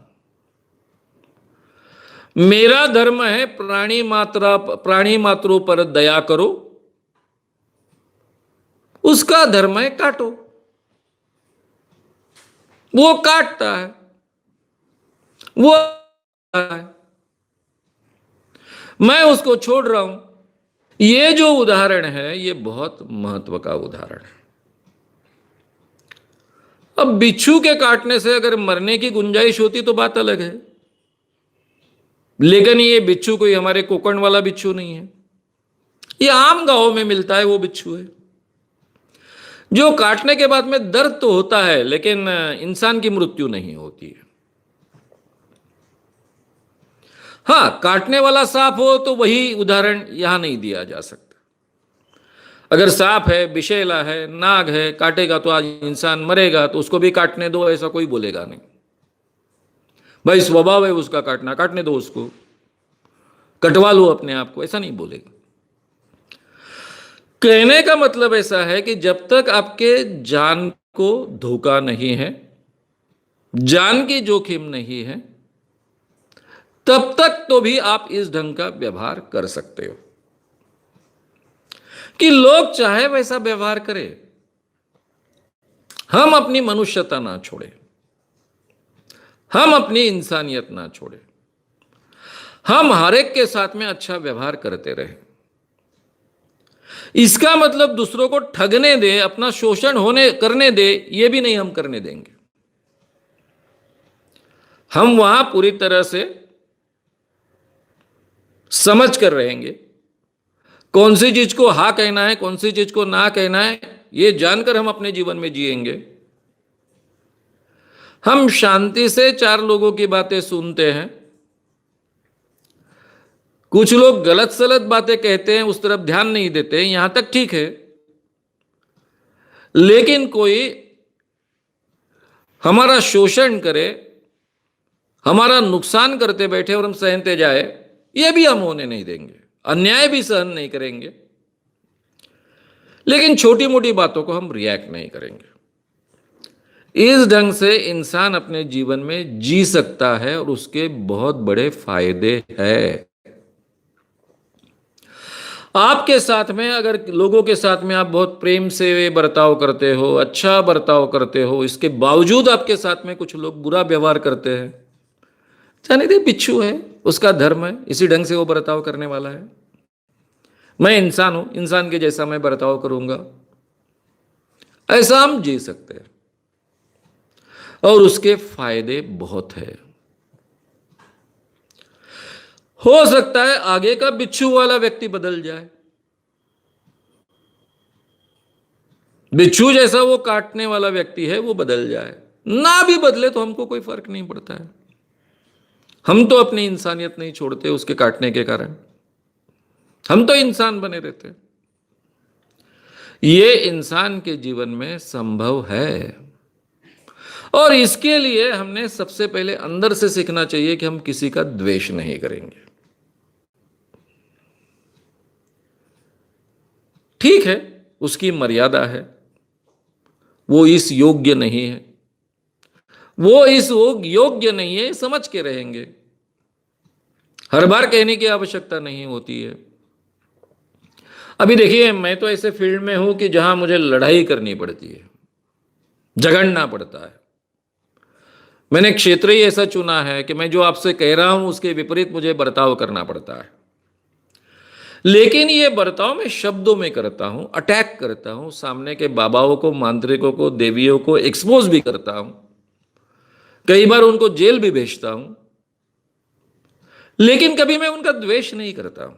मेरा धर्म है प्राणी मात्रों पर दया करो, उसका धर्म है काटो। वो काटता है, वो है, मैं उसको छोड़ रहा हूं। ये जो उदाहरण है ये बहुत महत्व का उदाहरण है। अब बिच्छू के काटने से अगर मरने की गुंजाइश होती तो बात अलग है, लेकिन ये बिच्छू कोई हमारे कोकण वाला बिच्छू नहीं है, ये आम गांव में मिलता है वो बिच्छू है जो काटने के बाद में दर्द तो होता है लेकिन इंसान की मृत्यु नहीं होती है। हां, काटने वाला सांप हो तो वही उदाहरण यहां नहीं दिया जा सकता। अगर सांप है, विषैला है, नाग है, काटेगा तो आज इंसान मरेगा तो उसको भी काटने दो, ऐसा कोई बोलेगा नहीं। भाई स्वभाव है उसका काटना, काटने दो उसको, कटवा लो अपने आप को, ऐसा नहीं बोलेगा। कहने का मतलब ऐसा है कि जब तक आपके जान को धोखा नहीं है, जान की जोखिम नहीं है, तब तक तो भी आप इस ढंग का व्यवहार कर सकते हो कि लोग चाहे वैसा व्यवहार करें, हम अपनी मनुष्यता ना छोड़े, हम अपनी इंसानियत ना छोड़े, हम हर एक के साथ में अच्छा व्यवहार करते रहे। इसका मतलब दूसरों को ठगने दे, अपना शोषण होने करने दे, यह भी नहीं हम करने देंगे। हम वहां पूरी तरह से समझ कर रहेंगे, कौन सी चीज को हाँ कहना है, कौन सी चीज को ना कहना है, यह जानकर हम अपने जीवन में जिएंगे। हम शांति से चार लोगों की बातें सुनते हैं, कुछ लोग गलत सलत बातें कहते हैं, उस तरफ ध्यान नहीं देते, यहां तक ठीक है। लेकिन कोई हमारा शोषण करे, हमारा नुकसान करते बैठे और हम सहते जाए, यह भी हम होने नहीं देंगे। अन्याय भी सहन नहीं करेंगे, लेकिन छोटी मोटी बातों को हम रिएक्ट नहीं करेंगे। इस ढंग से इंसान अपने जीवन में जी सकता है और उसके बहुत बड़े फायदे हैं। आपके साथ में अगर लोगों के साथ में आप बहुत प्रेम से बर्ताव करते हो, अच्छा बर्ताव करते हो, इसके बावजूद आपके साथ में कुछ लोग बुरा व्यवहार करते हैं, जाने दे, बिच्छू है, उसका धर्म है, इसी ढंग से वो बर्ताव करने वाला है। मैं इंसान हूं, इंसान के जैसा मैं बर्ताव करूंगा, ऐसा हम जी सकते हैं और उसके फायदे बहुत है। हो सकता है आगे का बिच्छू वाला व्यक्ति बदल जाए, बिच्छू जैसा वो काटने वाला व्यक्ति है वो बदल जाए, ना भी बदले तो हमको कोई फर्क नहीं पड़ता है। हम तो अपनी इंसानियत नहीं छोड़ते उसके काटने के कारण, हम तो इंसान बने रहते। ये इंसान के जीवन में संभव है और इसके लिए हमने सबसे पहले अंदर से सीखना चाहिए कि हम किसी का द्वेष नहीं करेंगे। ठीक है, उसकी मर्यादा है, वो इस योग्य नहीं है, वो इस योग्य नहीं है, समझ के रहेंगे। हर बार कहने की आवश्यकता नहीं होती है। अभी देखिए, मैं तो ऐसे फील्ड में हूं कि जहां मुझे लड़ाई करनी पड़ती है, झगड़ना पड़ता है। मैंने क्षेत्र ही ऐसा चुना है कि मैं जो आपसे कह रहा हूं उसके विपरीत मुझे बर्ताव करना पड़ता है। लेकिन ये बर्ताव मैं शब्दों में करता हूं, अटैक करता हूं, सामने के बाबाओं को, मांत्रिकों को, देवियों को एक्सपोज भी करता हूं, कई बार उनको जेल भी भेजता हूं, लेकिन कभी मैं उनका द्वेष नहीं करता हूं।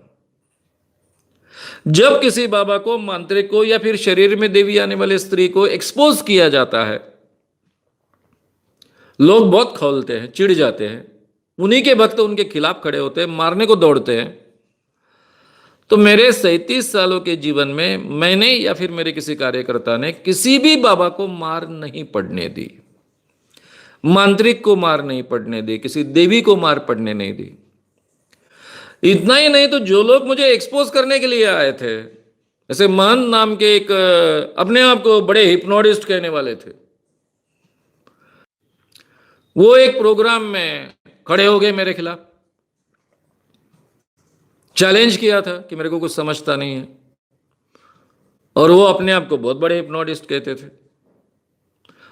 जब किसी बाबा को, मांत्रिक को या फिर शरीर में देवी आने वाले स्त्री को एक्सपोज किया जाता है, लोग बहुत खौलते हैं, चिढ़ जाते हैं, उन्हीं के भक्त उनके खिलाफ खड़े होते हैं, मारने को दौड़ते हैं। तो मेरे 37 सालों के जीवन में मैंने या फिर मेरे किसी कार्यकर्ता ने किसी भी बाबा को मार नहीं पड़ने दी, मांत्रिक को मार नहीं पड़ने दी, किसी देवी को मार पड़ने नहीं दी। इतना ही नहीं तो जो लोग मुझे एक्सपोज करने के लिए आए थे, ऐसे महंत नाम के एक अपने आप को बड़े हिप्नोटिस्ट कहने वाले थे, वो एक प्रोग्राम में खड़े हो गए मेरे खिलाफ, चैलेंज किया था कि मेरे को कुछ समझता नहीं है, और वो अपने आप को बहुत बड़े हिप्नोटिस्ट कहते थे,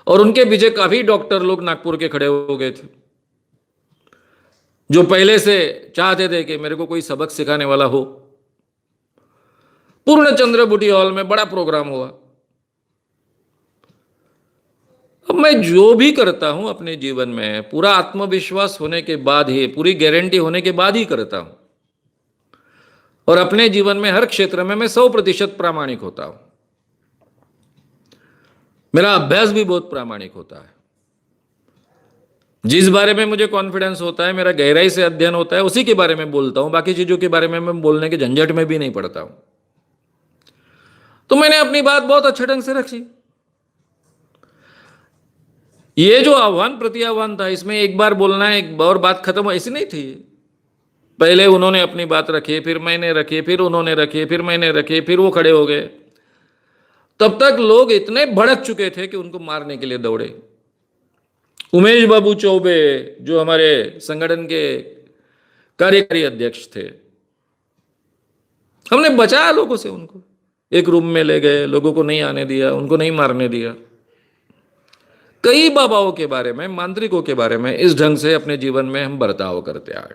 और उनके पीछे काफी डॉक्टर लोग नागपुर के खड़े हो गए थे जो पहले से चाहते थे कि मेरे को कोई सबक सिखाने वाला हो। पूर्णचंद्र बुटी हॉल में बड़ा प्रोग्राम हुआ। अब मैं जो भी करता हूं अपने जीवन में पूरा आत्मविश्वास होने के बाद ही, पूरी गारंटी होने के बाद ही करता हूं, और अपने जीवन में हर क्षेत्र में मैं 100% प्रामाणिक होता हूं। मेरा अभ्यास भी बहुत प्रामाणिक होता है। जिस बारे में मुझे कॉन्फिडेंस होता है, मेरा गहराई से अध्ययन होता है, उसी के बारे में बोलता हूं। बाकी चीजों के बारे में मैं बोलने के झंझट में भी नहीं पड़ता हूं। तो मैंने अपनी बात बहुत अच्छे ढंग से रखी। ये जो आह्वान प्रति आह्वान था, इसमें एक बार बोलना है एक और बात खत्म हो, ऐसी नहीं थी। पहले उन्होंने अपनी बात रखी, फिर मैंने रखी, फिर उन्होंने रखी, फिर मैंने रखी, फिर वो खड़े हो गए। तब तक लोग इतने भड़क चुके थे कि उनको मारने के लिए दौड़े। उमेश बाबू चौबे जो हमारे संगठन के कार्यकारी अध्यक्ष थे, हमने बचाया लोगों से, उनको एक रूम में ले गए, लोगों को नहीं आने दिया, उनको नहीं मारने दिया। कई बाबाओं के बारे में, मांत्रिकों के बारे में इस ढंग से अपने जीवन में हम बर्ताव करते आए।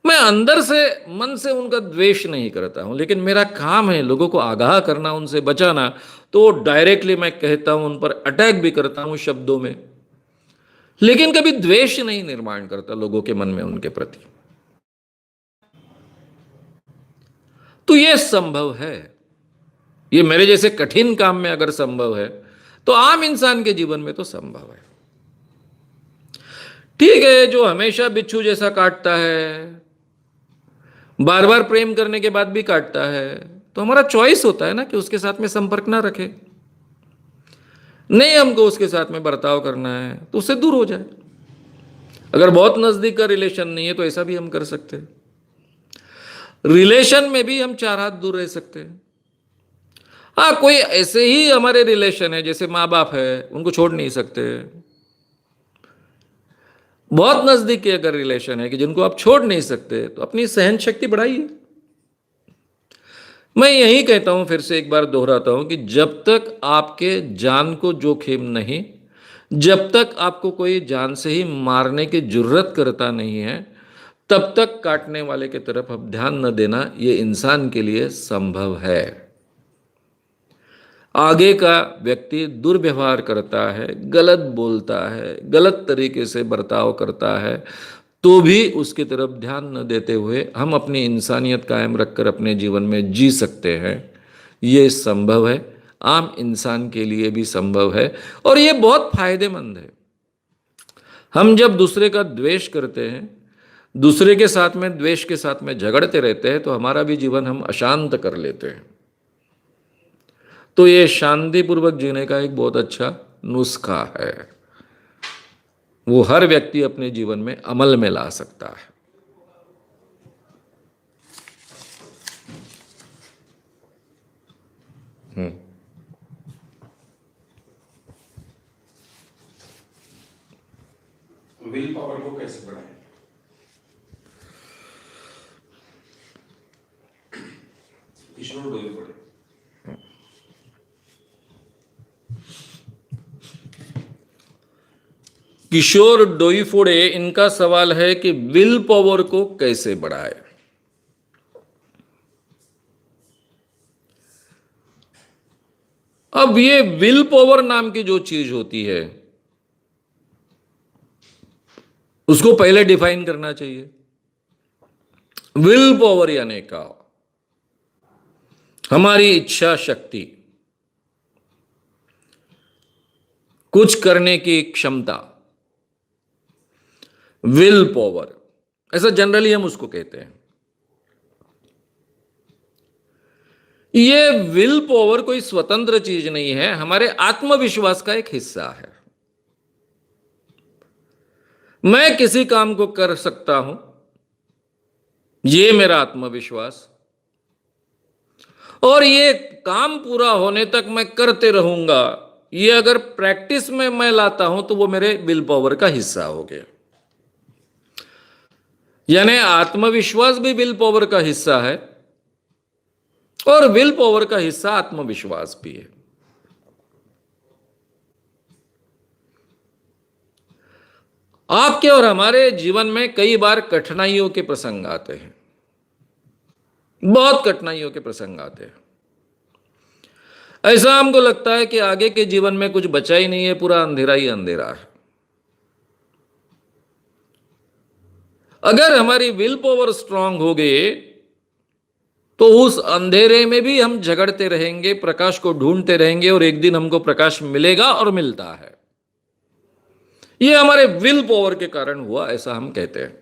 मैं अंदर से, मन से उनका द्वेष नहीं करता हूं, लेकिन मेरा काम है लोगों को आगाह करना, उनसे बचाना। तो डायरेक्टली मैं कहता हूं, उन पर अटैक भी करता हूं शब्दों में, लेकिन कभी द्वेष नहीं निर्माण करता लोगों के मन में उनके प्रति। तो यह संभव है। ये मेरे जैसे कठिन काम में अगर संभव है, तो आम इंसान के जीवन में तो संभव है। ठीक है, जो हमेशा बिच्छू जैसा काटता है, बार बार प्रेम करने के बाद भी काटता है, तो हमारा चॉइस होता है ना कि उसके साथ में संपर्क ना रखे। नहीं हमको उसके साथ में बर्ताव करना है तो उससे दूर हो जाए। अगर बहुत नजदीक का रिलेशन नहीं है तो ऐसा भी हम कर सकते हैं। रिलेशन में भी हम 4 हाथ दूर रह सकते हैं। हाँ, कोई ऐसे ही हमारे रिलेशन है, जैसे माँ बाप है, उनको छोड़ नहीं सकते। बहुत नजदीक के अगर रिलेशन है कि जिनको आप छोड़ नहीं सकते, तो अपनी सहन शक्ति बढ़ाइए। मैं यही कहता हूं, फिर से एक बार दोहराता हूं कि जब तक आपके जान को जोखिम नहीं, जब तक आपको कोई जान से ही मारने की जरूरत करता नहीं है, तब तक काटने वाले की तरफ अब ध्यान न देना, यह इंसान के लिए संभव है। आगे का व्यक्ति दुर्व्यवहार करता है, गलत बोलता है, गलत तरीके से बर्ताव करता है, तो भी उसकी तरफ ध्यान न देते हुए हम अपनी इंसानियत कायम रखकर अपने जीवन में जी सकते हैं। ये संभव है, आम इंसान के लिए भी संभव है, और ये बहुत फायदेमंद है। हम जब दूसरे का द्वेष करते हैं, दूसरे के साथ में द्वेष के साथ में झगड़ते रहते हैं, तो हमारा भी जीवन हम अशांत कर लेते हैं। तो ये शांतिपूर्वक जीने का एक बहुत अच्छा नुस्खा है, वो हर व्यक्ति अपने जीवन में अमल में ला सकता है। विल पावर को कैसे बढ़ाएं? किशोर डोईफोड़े। किशोर डोईफोड़े, इनका सवाल है कि विल पावर को कैसे बढ़ाए। अब ये विल पावर नाम की जो चीज होती है, उसको पहले डिफाइन करना चाहिए। विल पावर यानी क्या? हमारी इच्छा शक्ति, कुछ करने की क्षमता, विल पावर, ऐसा जनरली हम उसको कहते हैं। ये विल पावर कोई स्वतंत्र चीज नहीं है, हमारे आत्मविश्वास का एक हिस्सा है। मैं किसी काम को कर सकता हूं, ये मेरा आत्मविश्वास, और ये काम पूरा होने तक मैं करते रहूंगा, ये अगर प्रैक्टिस में मैं लाता हूं तो वो मेरे विल पावर का हिस्सा हो गया। यानी आत्मविश्वास भी विल पावर का हिस्सा है और विल पावर का हिस्सा आत्मविश्वास भी है। आपके और हमारे जीवन में कई बार कठिनाइयों के प्रसंग आते हैं, बहुत कठिनाइयों के प्रसंग आते हैं। ऐसा हमको लगता है कि आगे के जीवन में कुछ बचा ही नहीं है, पूरा अंधेरा ही अंधेरा है। अगर हमारी विल पावर स्ट्रांग हो गई तो उस अंधेरे में भी हम झगड़ते रहेंगे, प्रकाश को ढूंढते रहेंगे और एक दिन हमको प्रकाश मिलेगा और मिलता है। यह हमारे विल पावर के कारण हुआ, ऐसा हम कहते हैं।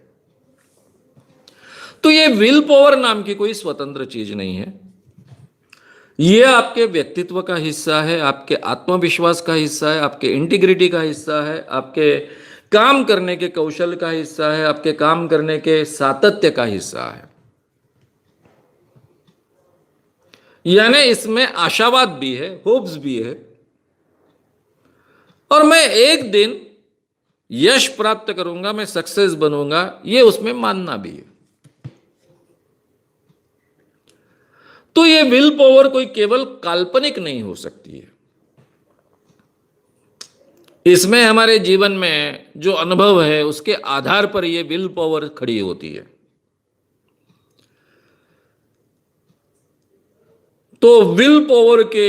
तो यह विल पावर नाम की कोई स्वतंत्र चीज नहीं है। यह आपके व्यक्तित्व का हिस्सा है, आपके आत्मविश्वास का हिस्सा है, आपके इंटीग्रिटी का हिस्सा है, आपके काम करने के कौशल का हिस्सा है, आपके काम करने के सातत्य का हिस्सा है। यानी इसमें आशावाद भी है, होप्स भी है, और मैं एक दिन यश प्राप्त करूंगा, मैं सक्सेस बनूंगा, यह उसमें मानना भी है। तो यह विल पावर कोई केवल काल्पनिक नहीं हो सकती है। इसमें हमारे जीवन में जो अनुभव है उसके आधार पर यह विल पावर खड़ी होती है। तो विल पावर के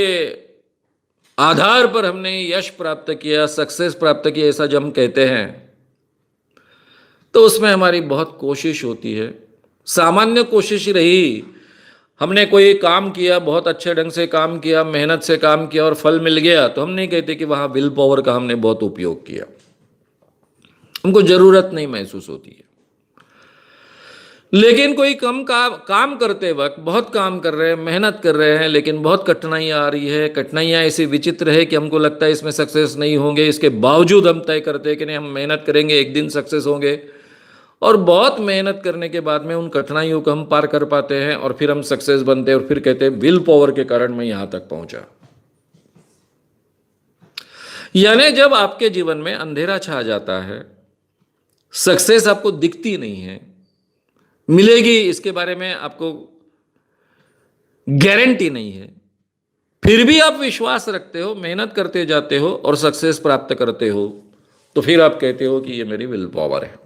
आधार पर हमने यश प्राप्त किया, सक्सेस प्राप्त किया, ऐसा जब हम कहते हैं तो उसमें हमारी बहुत कोशिश होती है। सामान्य कोशिश रही, हमने कोई काम किया, बहुत अच्छे ढंग से काम किया, मेहनत से काम किया और फल मिल गया, तो हम नहीं कहते कि वहां विल पावर का हमने बहुत उपयोग किया। हमको जरूरत नहीं महसूस होती है। लेकिन कोई काम करते वक्त बहुत काम कर रहे हैं, मेहनत कर रहे हैं, लेकिन बहुत कठिनाइयां आ रही है, कठिनाइयां ऐसी विचित्र है कि हमको लगता है इसमें सक्सेस नहीं होंगे, इसके बावजूद हम तय करते हैं कि नहीं, हम मेहनत करेंगे, एक दिन सक्सेस होंगे। और बहुत मेहनत करने के बाद में उन कठिनाइयों को हम पार कर पाते हैं और फिर हम सक्सेस बनते हैं और फिर कहते हैं विल पावर के कारण मैं यहां तक पहुंचा। यानी जब आपके जीवन में अंधेरा छा जाता है, सक्सेस आपको दिखती नहीं है, मिलेगी इसके बारे में आपको गारंटी नहीं है, फिर भी आप विश्वास रखते हो, मेहनत करते जाते हो और सक्सेस प्राप्त करते हो, तो फिर आप कहते हो कि ये मेरी विल पावर है।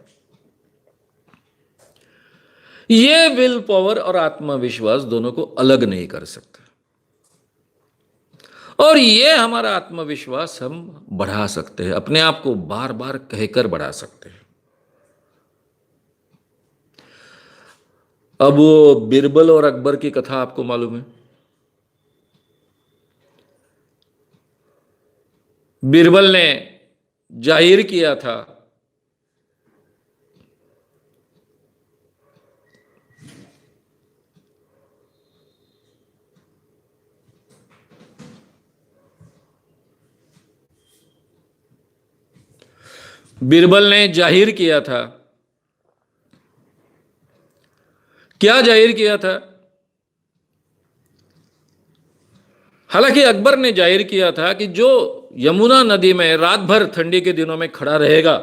ये विल पावर और आत्मविश्वास दोनों को अलग नहीं कर सकते, और ये हमारा आत्मविश्वास हम बढ़ा सकते हैं, अपने आप को बार बार कहकर बढ़ा सकते हैं। अब वो बिरबल और अकबर की कथा आपको मालूम है। बिरबल ने जाहिर किया था क्या जाहिर किया था? हालांकि अकबर ने जाहिर किया था कि जो यमुना नदी में रात भर ठंडी के दिनों में खड़ा रहेगा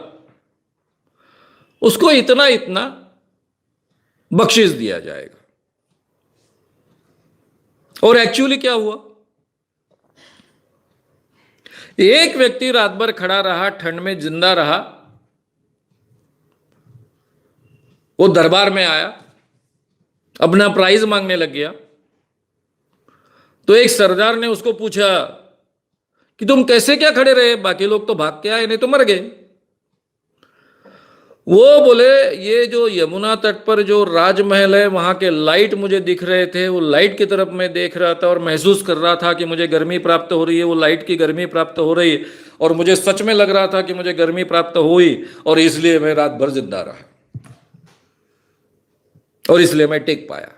उसको इतना इतना बख्शिश दिया जाएगा। और एक्चुअली क्या हुआ? एक व्यक्ति रात भर खड़ा रहा, ठंड में जिंदा रहा, वो दरबार में आया, अपना प्राइज मांगने लग गया। तो एक सरदार ने उसको पूछा कि तुम कैसे क्या खड़े रहे, बाकी लोग तो भाग के आए, नहीं तो मर गए। वो बोले ये जो यमुना तट पर जो राजमहल है वहां के लाइट मुझे दिख रहे थे, वो लाइट की तरफ मैं देख रहा था और महसूस कर रहा था कि मुझे गर्मी प्राप्त हो रही है, वो लाइट की गर्मी प्राप्त हो रही है, और मुझे सच में लग रहा था कि मुझे गर्मी प्राप्त हुई, और इसलिए मैं रात भर जिंदा रहा और इसलिए मैं टिक पाया।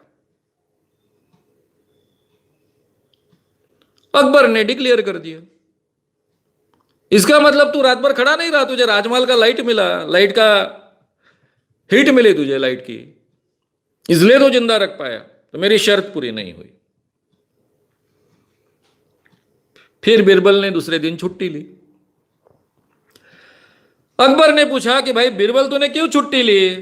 अकबर ने डिक्लेयर कर दिया, इसका मतलब तू रात भर खड़ा नहीं रहा, तुझे राजमहल का लाइट मिला, लाइट का हीट मिली तुझे लाइट की, इसलिए तो जिंदा रख पाया, तो मेरी शर्त पूरी नहीं हुई। फिर बीरबल ने दूसरे दिन छुट्टी ली। अकबर ने पूछा कि भाई बीरबल तूने क्यों छुट्टी ली?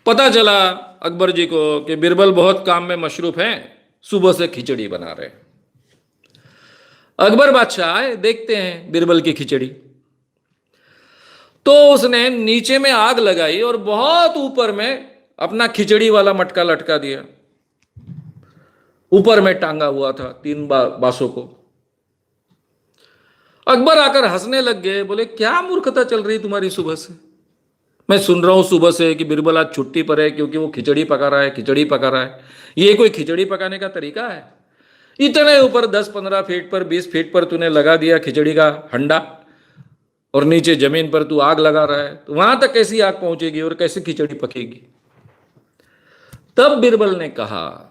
पता चला अकबर जी को कि बीरबल बहुत काम में मशरूफ हैं, सुबह से खिचड़ी बना रहे। अकबर बादशाह आए, देखते हैं बीरबल की खिचड़ी, तो उसने नीचे में आग लगाई और बहुत ऊपर में अपना खिचड़ी वाला मटका लटका दिया। ऊपर में टांगा हुआ था 3 बांसों को। अकबर आकर हंसने लग गए, बोले क्या मूर्खता चल रही तुम्हारी सुबह से? मैं सुन रहा हूं सुबह से कि बीरबल आज छुट्टी पर है क्योंकि वो खिचड़ी पका रहा है, खिचड़ी पका रहा है। ये कोई खिचड़ी पकाने का तरीका है? इतने ऊपर 10-15 फीट पर, 20 फीट पर तूने लगा दिया खिचड़ी का हंडा, और नीचे जमीन पर तू आग लगा रहा है, तो वहां तक कैसी आग पहुंचेगी और कैसे खिचड़ी पकेगी? तब बीरबल ने कहा,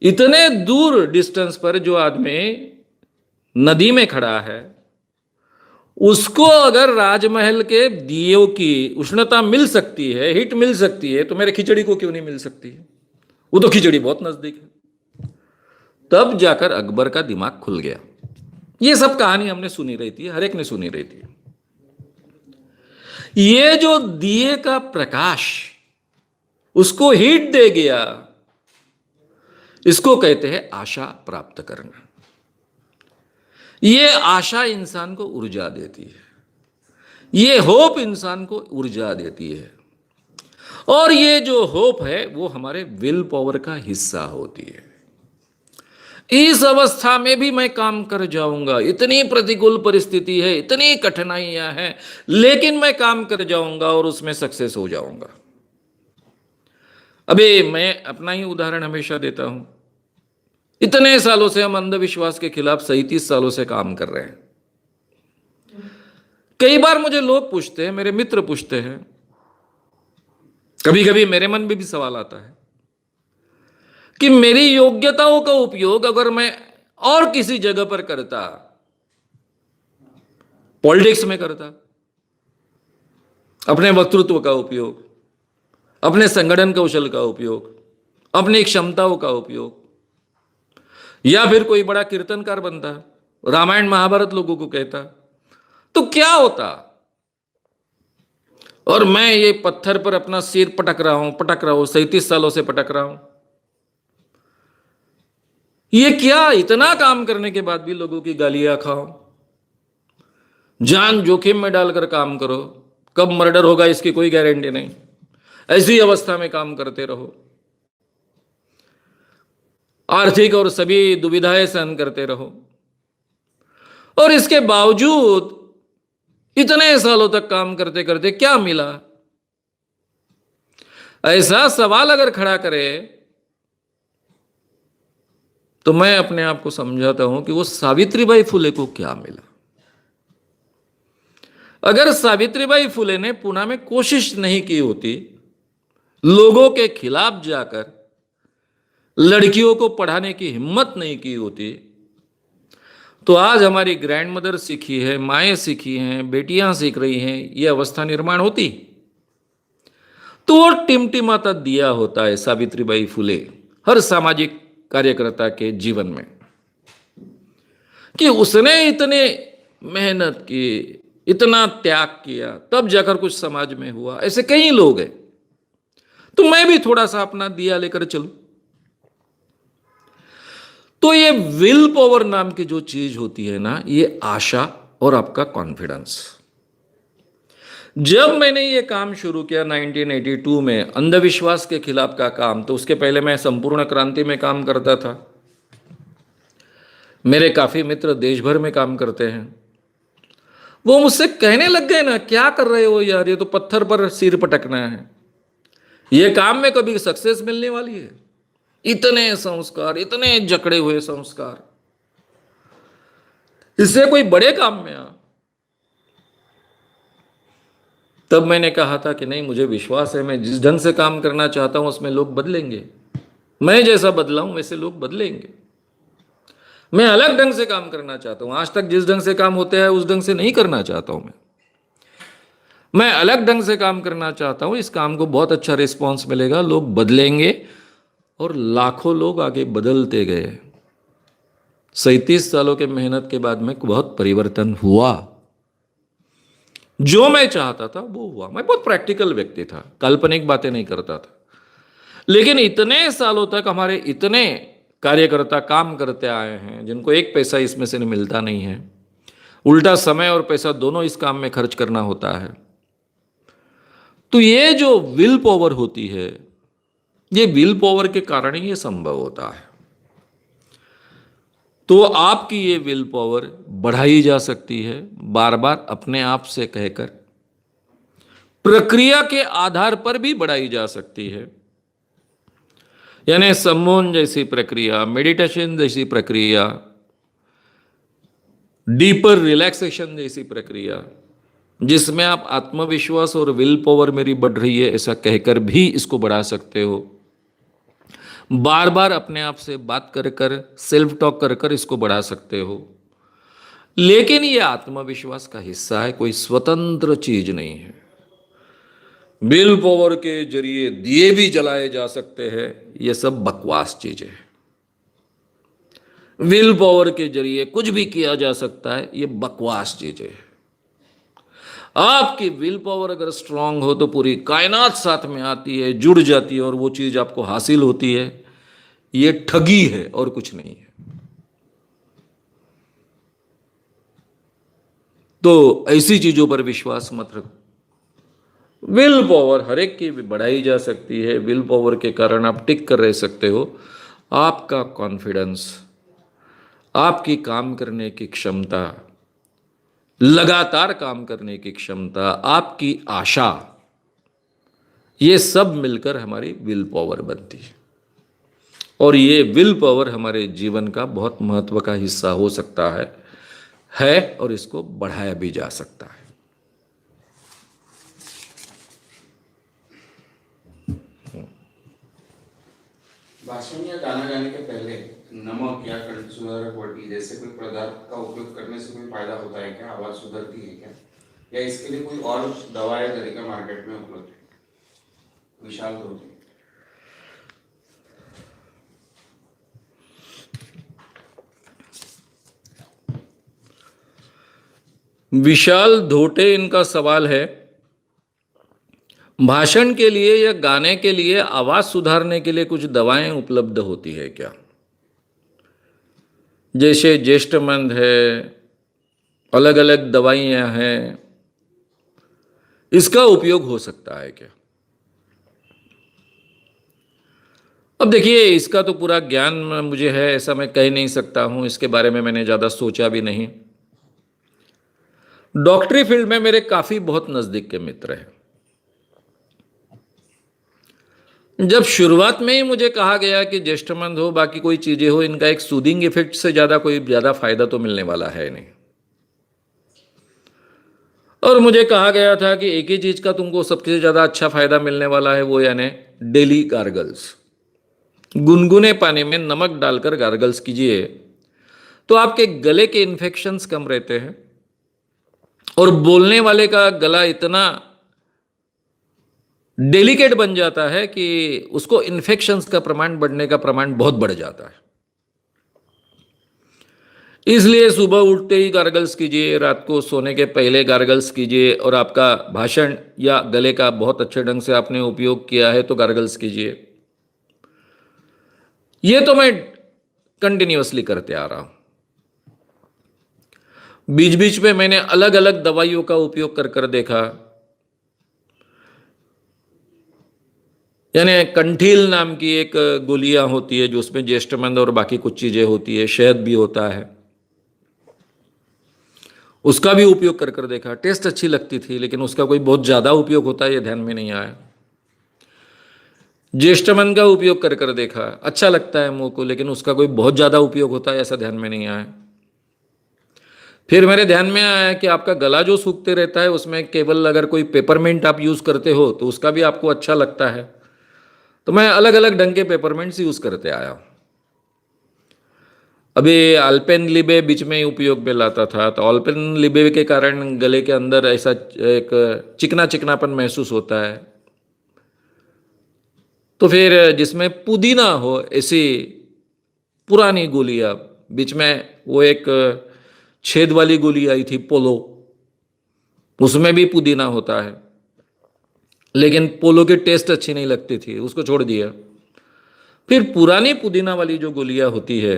इतने दूर डिस्टेंस पर जो आदमी नदी में खड़ा है, उसको अगर राजमहल के दियों की उष्णता मिल सकती है, हीट मिल सकती है, तो मेरे खिचड़ी को क्यों नहीं मिल सकती है? वो तो खिचड़ी बहुत नजदीक है। तब जाकर अकबर का दिमाग खुल गया। ये सब कहानी हमने सुनी रही थी, हर एक ने सुनी रही थी। ये जो दिए का प्रकाश उसको हीट दे गया, इसको कहते हैं आशा प्राप्त करना। ये आशा इंसान को ऊर्जा देती है, ये होप इंसान को ऊर्जा देती है, और ये जो होप है वो हमारे विल पावर का हिस्सा होती है। इस अवस्था में भी मैं काम कर जाऊंगा, इतनी प्रतिकूल परिस्थिति है, इतनी कठिनाइयां हैं, लेकिन मैं काम कर जाऊंगा और उसमें सक्सेस हो जाऊंगा। अबे मैं अपना ही उदाहरण हमेशा देता हूं। इतने सालों से हम अंधविश्वास के खिलाफ 37 सालों से काम कर रहे हैं। कई बार मुझे लोग पूछते हैं, मेरे मित्र पूछते हैं, कभी कभी मेरे मन में भी सवाल आता है कि मेरी योग्यताओं का उपयोग अगर मैं और किसी जगह पर करता, पॉलिटिक्स में करता, अपने वक्तृत्व का उपयोग, अपने संगठन कौशल का उपयोग, अपनी क्षमताओं का उपयोग, या फिर कोई बड़ा कीर्तनकार बनता, रामायण महाभारत लोगों को कहता, तो क्या होता? और मैं ये पत्थर पर अपना सिर पटक रहा हूं 37 सालों से पटक रहा हूं। ये क्या, इतना काम करने के बाद भी लोगों की गालियां खाओ, जान जोखिम में डालकर काम करो, कब मर्डर होगा इसकी कोई गारंटी नहीं, ऐसी अवस्था में काम करते रहो, आर्थिक और सभी दुविधाएं सहन करते रहो, और इसके बावजूद इतने सालों तक काम करते करते क्या मिला? ऐसा सवाल अगर खड़ा करे तो मैं अपने आप को समझाता हूं कि वो सावित्रीबाई फुले को क्या मिला। अगर सावित्रीबाई फुले ने पुणे में कोशिश नहीं की होती, लोगों के खिलाफ जाकर लड़कियों को पढ़ाने की हिम्मत नहीं की होती, तो आज हमारी ग्रैंड मदर सीखी है, माएँ सीखी हैं, बेटियां सीख रही हैं, ये अवस्था निर्माण होती तो वो टिमटिमाता दिया होता है सावित्रीबाई फुले हर सामाजिक कार्यकर्ता के जीवन में, कि उसने इतने मेहनत की, इतना त्याग किया, तब जाकर कुछ समाज में हुआ। ऐसे कई लोग हैं, तो मैं भी थोड़ा सा अपना दिया लेकर चलूं। तो ये विल पावर नाम की जो चीज होती है ना, ये आशा और आपका कॉन्फिडेंस। जब मैंने ये काम शुरू किया 1982 में, अंधविश्वास के खिलाफ का काम, तो उसके पहले मैं संपूर्ण क्रांति में काम करता था। मेरे काफी मित्र देश भर में काम करते हैं। वो मुझसे कहने लग गए ना, क्या कर रहे हो यार, ये तो पत्थर पर सिर पटकना है, ये काम में कभी सक्सेस मिलने वाली है? इतने संस्कार, इतने जकड़े हुए संस्कार, इससे कोई बड़े काम में आ। तब मैंने कहा था कि नहीं, मुझे विश्वास है, मैं जिस ढंग से काम करना चाहता हूं उसमें लोग बदलेंगे। मैं जैसा बदला हूं वैसे लोग बदलेंगे। मैं अलग ढंग से काम करना चाहता हूं, आज तक जिस ढंग से काम होते हैं उस ढंग से नहीं करना चाहता हूं। मैं अलग ढंग से काम करना चाहता हूं, इस काम को बहुत अच्छा रिस्पॉन्स मिलेगा, लोग बदलेंगे, और लाखों लोग आगे बदलते गए। 37 सालों के मेहनत के बाद में बहुत परिवर्तन हुआ। जो मैं चाहता था वो हुआ। मैं बहुत प्रैक्टिकल व्यक्ति था, काल्पनिक बातें नहीं करता था। लेकिन इतने सालों तक हमारे इतने कार्यकर्ता काम करते आए हैं जिनको एक पैसा इसमें से मिलता नहीं है, उल्टा समय और पैसा दोनों इस काम में खर्च करना होता है। तो ये जो विल पावर होती है, ये विल पावर के कारण ही ये संभव होता है। तो आपकी ये विल पावर बढ़ाई जा सकती है बार बार अपने आप से कहकर, प्रक्रिया के आधार पर भी बढ़ाई जा सकती है। यानी सम्मोहन जैसी प्रक्रिया, मेडिटेशन जैसी प्रक्रिया, डीपर रिलैक्सेशन जैसी प्रक्रिया, जिसमें आप आत्मविश्वास और विल पावर मेरी बढ़ रही है ऐसा कहकर भी इसको बढ़ा सकते हो। बार बार अपने आप से बात कर कर, सेल्फ टॉक कर कर इसको बढ़ा सकते हो। लेकिन ये आत्मविश्वास का हिस्सा है, कोई स्वतंत्र चीज नहीं है। विल पावर के जरिए दिए भी जलाए जा सकते हैं, ये सब बकवास चीजें हैं। विल पावर के जरिए कुछ भी किया जा सकता है, ये बकवास चीजें हैं। आपकी विल पावर अगर स्ट्रांग हो तो पूरी कायनात साथ में आती है, जुड़ जाती है और वो चीज आपको हासिल होती है। ये ठगी है और कुछ नहीं है। तो ऐसी चीजों पर विश्वास मत रखो। विल पावर हर एक की बढ़ाई जा सकती है। विल पावर के कारण आप टिक कर रह सकते हो। आपका कॉन्फिडेंस, आपकी काम करने की क्षमता, लगातार काम करने की क्षमता, आपकी आशा, ये सब मिलकर हमारी विल पावर बनती है। और ये विल पावर हमारे जीवन का बहुत महत्व का हिस्सा हो सकता है और इसको बढ़ाया भी जा सकता है। भाषण या गाना गाने के पहले नमक या कंठ सुधारक वटी जैसे कोई पदार्थ का उपयोग करने से कोई फायदा होता है क्या? आवाज सुधरती है क्या? या इसके लिए कोई और दवा या तरीका मार्केट में उपलब्ध है? विशाल धोते। विशाल धोटे इनका सवाल है, भाषण के लिए या गाने के लिए आवाज सुधारने के लिए कुछ दवाएं उपलब्ध होती है क्या? जैसे ज्येष्ठ मंद है, अलग अलग दवाइयां हैं, इसका उपयोग हो सकता है क्या? अब देखिए, इसका तो पूरा ज्ञान मुझे है ऐसा मैं कह नहीं सकता हूं। इसके बारे में मैंने ज्यादा सोचा भी नहीं। डॉक्टरी फील्ड में मेरे काफी बहुत नजदीक के मित्र हैं। जब शुरुआत में ही मुझे कहा गया कि ज्येष्ठमंद हो, बाकी कोई चीजें हो, इनका एक सूदिंग इफेक्ट से कोई ज्यादा फायदा तो मिलने वाला है नहीं। और मुझे कहा गया था कि एक ही चीज का तुमको सबसे ज्यादा अच्छा फायदा मिलने वाला है, वो यानी डेली गार्गल्स। गुनगुने पानी में नमक डालकर गार्गल्स कीजिए तो आपके गले के इन्फेक्शंस कम रहते हैं और बोलने वाले का गला इतना डेलिकेट बन जाता है कि उसको इन्फेक्शंस का प्रमाण बढ़ने का प्रमाण बहुत बढ़ जाता है। इसलिए सुबह उठते ही गार्गल्स कीजिए, रात को सोने के पहले गार्गल्स कीजिए, और आपका भाषण या गले का बहुत अच्छे ढंग से आपने उपयोग किया है तो गार्गल्स कीजिए। ये तो मैं कंटिन्यूअसली करते आ रहा हूं। बीच बीच में मैंने अलग अलग दवाइयों का उपयोग कर कर देखा। यानी कंठील नाम की एक गोलियां होती है जो उसमें ज्येष्ठमंद और बाकी कुछ चीजें होती है, शहद भी होता है, उसका भी उपयोग कर कर देखा। टेस्ट अच्छी लगती थी, लेकिन उसका कोई बहुत ज्यादा उपयोग होता है ये ध्यान में नहीं आया। ज्येष्ठमंद का उपयोग कर कर देखा, अच्छा लगता है मुंह को, लेकिन उसका कोई बहुत ज्यादा उपयोग होता है ऐसा ध्यान में नहीं आया। फिर मेरे ध्यान में आया कि आपका गला जो सूखते रहता है उसमें केवल अगर कोई पेपरमिंट आप यूज करते हो तो उसका भी आपको अच्छा लगता है। तो मैं अलग अलग ढंग के पेपरमिंट्स यूज करते आया हूं। अभी अल्पेनलिबे बीच में उपयोग में लाता था, तो अल्पेनलिबे के कारण गले के अंदर ऐसा एक चिकना चिकनापन महसूस होता है। तो फिर जिसमें पुदीना हो ऐसी पुरानी गोलियां बीच में वो एक छेद वाली गोली आई थी पोलो, उसमें भी पुदीना होता है, लेकिन पोलो की टेस्ट अच्छी नहीं लगती थी, उसको छोड़ दिया। फिर पुरानी पुदीना वाली जो गोलियां होती है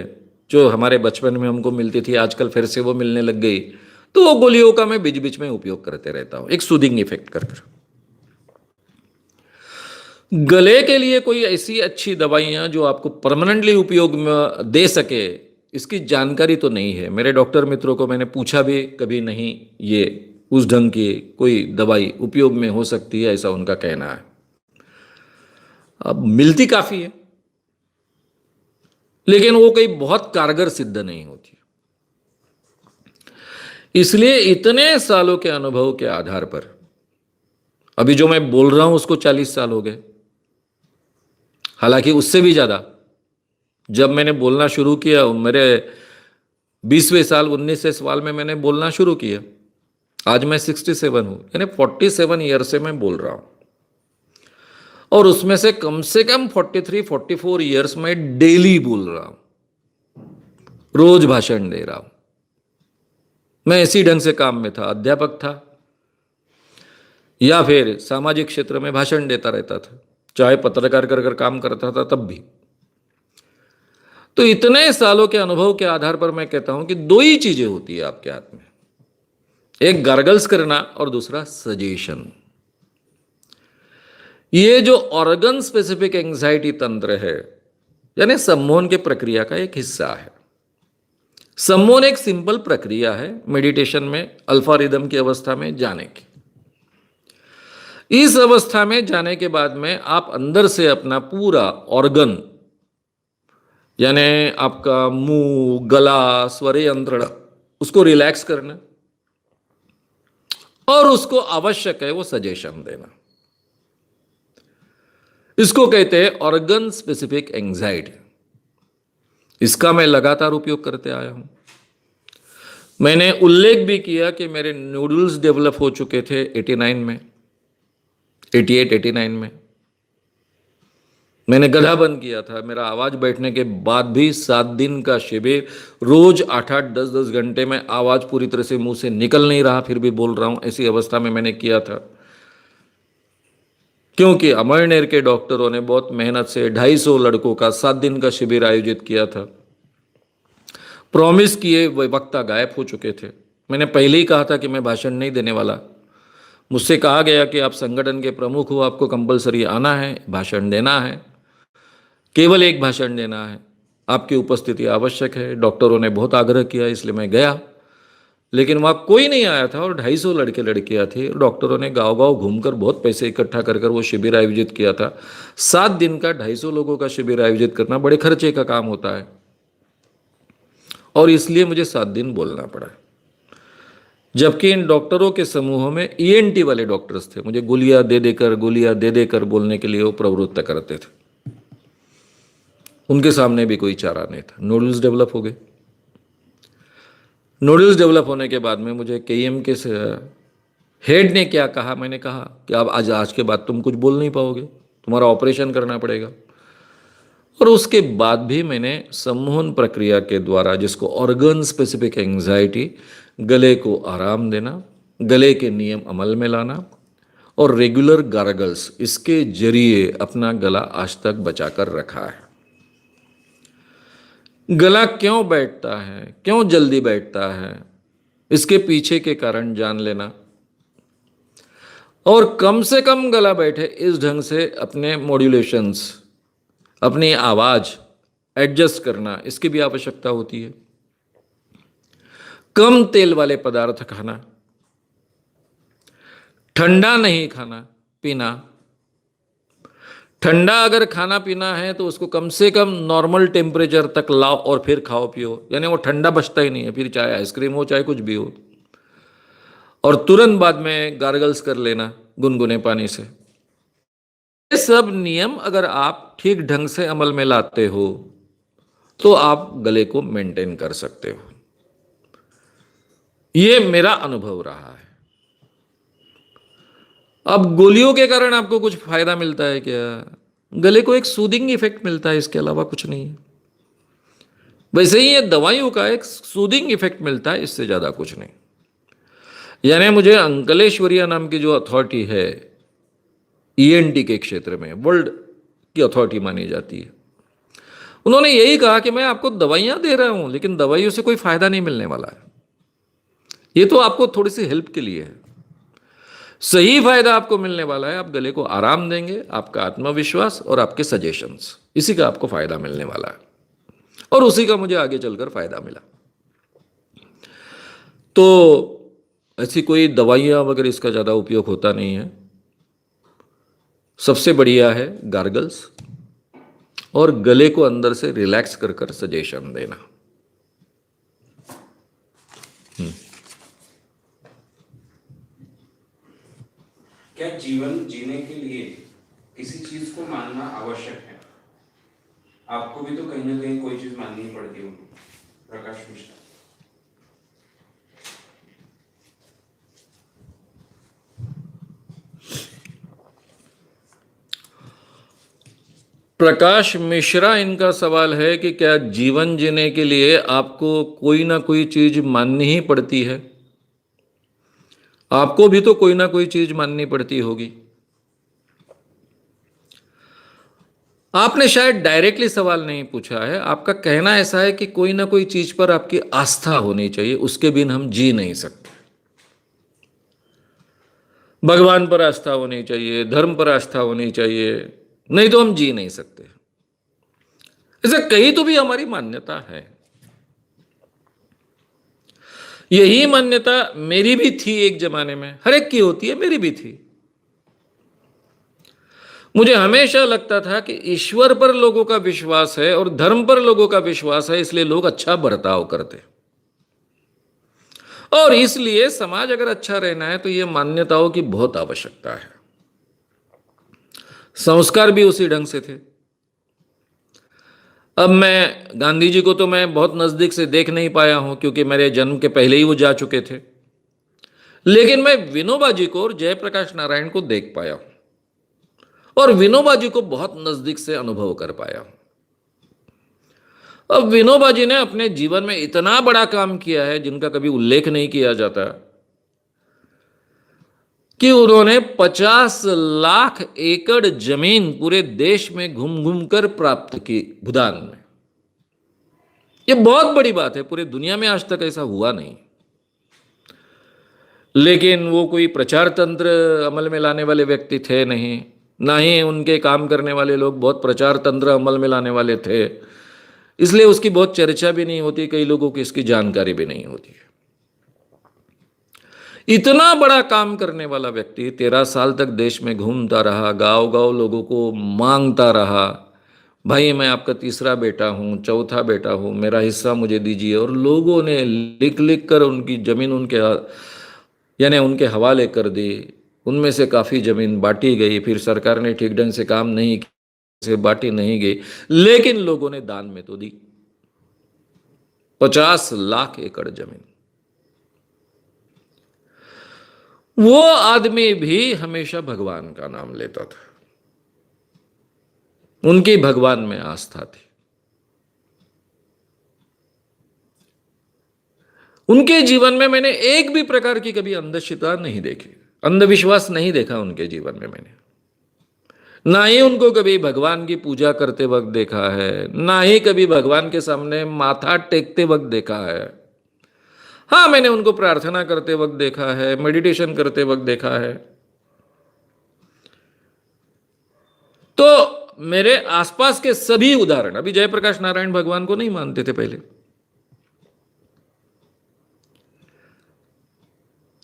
जो हमारे बचपन में हमको मिलती थी, आजकल फिर से वो मिलने लग गई, तो वो गोलियों का मैं बीच बीच में उपयोग करते रहता हूं, एक सूदिंग इफेक्ट कर। गले के लिए कोई ऐसी अच्छी दवाइयां जो आपको परमानेंटली उपयोग में दे सके, इसकी जानकारी तो नहीं है। मेरे डॉक्टर मित्रों को मैंने पूछा भी, कभी नहीं ये उस ढंग की कोई दवाई उपयोग में हो सकती है, ऐसा उनका कहना है। अब मिलती काफी है, लेकिन वो कोई बहुत कारगर सिद्ध नहीं होती। इसलिए इतने सालों के अनुभव के आधार पर, अभी जो मैं बोल रहा हूं उसको 40 साल हो गए, हालांकि उससे भी ज्यादा। जब मैंने बोलना शुरू किया मेरे 20वें साल 19वें साल में मैंने बोलना शुरू किया, आज मैं 67 हूं, यानी 47 ईयर से मैं बोल रहा हूं, और उसमें से कम 43-44 ईयर्स में डेली बोल रहा हूं, रोज भाषण दे रहा हूं। मैं इसी ढंग से काम में था, अध्यापक था या फिर सामाजिक क्षेत्र में भाषण देता रहता था, चाहे पत्रकार कर काम करता था तब भी। तो इतने सालों के अनुभव के आधार पर मैं कहता हूं कि दो ही चीजें होती है आपके हाथ में, एक गार्गल्स करना और दूसरा सजेशन। ये जो ऑर्गन स्पेसिफिक एंजाइटी तंत्र है, यानी सम्मोहन की प्रक्रिया का एक हिस्सा है। सम्मोहन एक सिंपल प्रक्रिया है मेडिटेशन में अल्फा रिदम की अवस्था में जाने की। इस अवस्था में जाने के बाद में आप अंदर से अपना पूरा ऑर्गन, यानी आपका मुंह, गला, स्वरयंत्रणा, उसको रिलैक्स करना, और उसको आवश्यक है वो सजेशन देना। इसको कहते हैं ऑर्गन स्पेसिफिक एंजाइटी। इसका मैं लगातार उपयोग करते आया हूं। मैंने उल्लेख भी किया कि मेरे नूडल्स डेवलप हो चुके थे 89 में, 88-89 में। मैंने गधा बंद किया था, मेरा आवाज बैठने के बाद भी 7 दिन का शिविर, रोज 8-8, 10-10 घंटे में आवाज पूरी तरह से मुंह से निकल नहीं रहा, फिर भी बोल रहा हूं, ऐसी अवस्था में मैंने किया था। क्योंकि अमरनेर के डॉक्टरों ने बहुत मेहनत से 250 लड़कों का 7 दिन का शिविर आयोजित किया था। प्रॉमिस किए वह वक्ता गायब हो चुके थे। मैंने पहले ही कहा था कि मैं भाषण नहीं देने वाला। मुझसे कहा गया कि आप संगठन के प्रमुख हो, आपको कंपलसरी आना है, भाषण देना है, केवल एक भाषण देना है, आपकी उपस्थिति आवश्यक है। डॉक्टरों ने बहुत आग्रह किया, इसलिए मैं गया, लेकिन वहाँ कोई नहीं आया था और 250 लड़के लड़कियाँ थे। डॉक्टरों ने गांव गांव घूमकर बहुत पैसे इकट्ठा कर वो शिविर आयोजित किया था। 7 दिन का 250 लोगों का शिविर आयोजित करना बड़े खर्चे का काम होता है, और इसलिए मुझे 7 दिन बोलना पड़ा। जबकि इन डॉक्टरों के समूहों में ईएनटी वाले डॉक्टर्स थे, मुझे गोलियां दे देकर बोलने के लिए वो प्रवृत्त करते थे। उनके सामने भी कोई चारा नहीं था। नूडल्स डेवलप हो गए। नूडल्स डेवलप होने के बाद में मुझे केईएम के हेड ने क्या कहा, मैंने कहा कि अब आज के बाद तुम कुछ बोल नहीं पाओगे, तुम्हारा ऑपरेशन करना पड़ेगा। और उसके बाद भी मैंने सम्मोहन प्रक्रिया के द्वारा, जिसको ऑर्गन स्पेसिफिक एंजाइटी, गले को आराम देना, गले के नियम अमल में लाना और रेगुलर गार्गल्स, इसके जरिए अपना गला आज तक बचाकर रखा है। गला क्यों बैठता है, क्यों जल्दी बैठता है, इसके पीछे के कारण जान लेना, और कम से कम गला बैठे इस ढंग से अपने मॉड्यूलेशंस, अपनी आवाज एडजस्ट करना, इसकी भी आवश्यकता होती है। कम तेल वाले पदार्थ खाना, ठंडा नहीं खाना पीना। ठंडा अगर खाना पीना है तो उसको कम से कम नॉर्मल टेम्परेचर तक लाओ और फिर खाओ पियो, यानी वो ठंडा बचता ही नहीं है, फिर चाहे आइसक्रीम हो चाहे कुछ भी हो। और तुरंत बाद में गार्गल्स कर लेना गुनगुने पानी से। ये सब नियम अगर आप ठीक ढंग से अमल में लाते हो तो आप गले को मेंटेन कर सकते हो। ये मेरा अनुभव रहा है। अब गोलियों के कारण आपको कुछ फायदा मिलता है क्या? गले को एक सूदिंग इफेक्ट मिलता है, इसके अलावा कुछ नहीं है। वैसे ही ये दवाइयों का एक सूदिंग इफेक्ट मिलता है, इससे ज़्यादा कुछ नहीं। यानी मुझे अंकलेश्वरिया नाम की जो अथॉरिटी है ईएनटी के क्षेत्र में, वर्ल्ड की अथॉरिटी मानी जाती है, उन्होंने यही कहा कि मैं आपको दवाइयां दे रहा हूं, लेकिन दवाइयों से कोई फायदा नहीं मिलने वाला है। ये तो आपको थोड़ी सी हेल्प के लिए है। सही फायदा आपको मिलने वाला है, आप गले को आराम देंगे, आपका आत्मविश्वास और आपके सजेशंस, इसी का आपको फायदा मिलने वाला है। और उसी का मुझे आगे चलकर फायदा मिला। तो ऐसी कोई दवाइयां वगैरह इसका ज़्यादा उपयोग होता नहीं है। सबसे बढ़िया है गार्गल्स और गले को अंदर से रिलैक्स कर कर सजेशन देना। क्या जीवन जीने के लिए किसी चीज को मानना आवश्यक है? आपको भी तो कहीं ना कहीं कोई चीज माननी ही पड़ती होगी, प्रकाश मिश्रा। प्रकाश मिश्रा, इनका सवाल है कि क्या जीवन जीने के लिए आपको कोई ना कोई चीज माननी ही पड़ती है? आपको भी तो कोई ना कोई चीज माननी पड़ती होगी। आपने शायद डायरेक्टली सवाल नहीं पूछा है, आपका कहना ऐसा है कि कोई ना कोई चीज पर आपकी आस्था होनी चाहिए, उसके बिन हम जी नहीं सकते। भगवान पर आस्था होनी चाहिए, धर्म पर आस्था होनी चाहिए, नहीं तो हम जी नहीं सकते। ऐसा कहीं तो भी हमारी मान्यता है। यही मान्यता मेरी भी थी एक जमाने में, हर एक की होती है, मेरी भी थी। मुझे हमेशा लगता था कि ईश्वर पर लोगों का विश्वास है और धर्म पर लोगों का विश्वास है, इसलिए लोग अच्छा बर्ताव करते, और इसलिए समाज अगर अच्छा रहना है तो ये मान्यताओं की बहुत आवश्यकता है। संस्कार भी उसी ढंग से थे। अब मैं गांधी जी को तो मैं बहुत नजदीक से देख नहीं पाया हूं, क्योंकि मेरे जन्म के पहले ही वो जा चुके थे, लेकिन मैं विनोबा जी को और जयप्रकाश नारायण को देख पाया हूं, और विनोबा जी को बहुत नजदीक से अनुभव कर पाया हूं। अब विनोबा जी ने अपने जीवन में इतना बड़ा काम किया है जिनका कभी उल्लेख नहीं किया जाता, कि उन्होंने 50 लाख एकड़ जमीन पूरे देश में घूम घूम कर प्राप्त की, भूदान में। यह बहुत बड़ी बात है, पूरी दुनिया में आज तक ऐसा हुआ नहीं। लेकिन वो कोई प्रचार तंत्र अमल में लाने वाले व्यक्ति थे नहीं, ना ही उनके काम करने वाले लोग बहुत प्रचार तंत्र अमल में लाने वाले थे, इसलिए उसकी बहुत चर्चा भी नहीं होती, कई लोगों की इसकी जानकारी भी नहीं होती है। इतना बड़ा काम करने वाला व्यक्ति 13 साल तक देश में घूमता रहा, गांव गांव लोगों को मांगता रहा, भाई मैं आपका तीसरा बेटा हूं, चौथा बेटा हूं, मेरा हिस्सा मुझे दीजिए। और लोगों ने लिख लिख कर उनकी जमीन यानी उनके हवाले कर दी। उनमें से काफ़ी ज़मीन बांटी गई, फिर सरकार ने ठीक ढंग से काम नहीं किया, से बांटी नहीं गई, लेकिन लोगों ने दान में तो दी 50 लाख एकड़ जमीन। वो आदमी भी हमेशा भगवान का नाम लेता था, उनकी भगवान में आस्था थी। उनके जीवन में मैंने एक भी प्रकार की कभी अंधश्रद्धा नहीं देखी, अंधविश्वास नहीं देखा उनके जीवन में मैंने। ना ही उनको कभी भगवान की पूजा करते वक्त देखा है, ना ही कभी भगवान के सामने माथा टेकते वक्त देखा है। हाँ, मैंने उनको प्रार्थना करते वक्त देखा है, मेडिटेशन करते वक्त देखा है। तो मेरे आसपास के सभी उदाहरण, अभी जयप्रकाश नारायण भगवान को नहीं मानते थे पहले,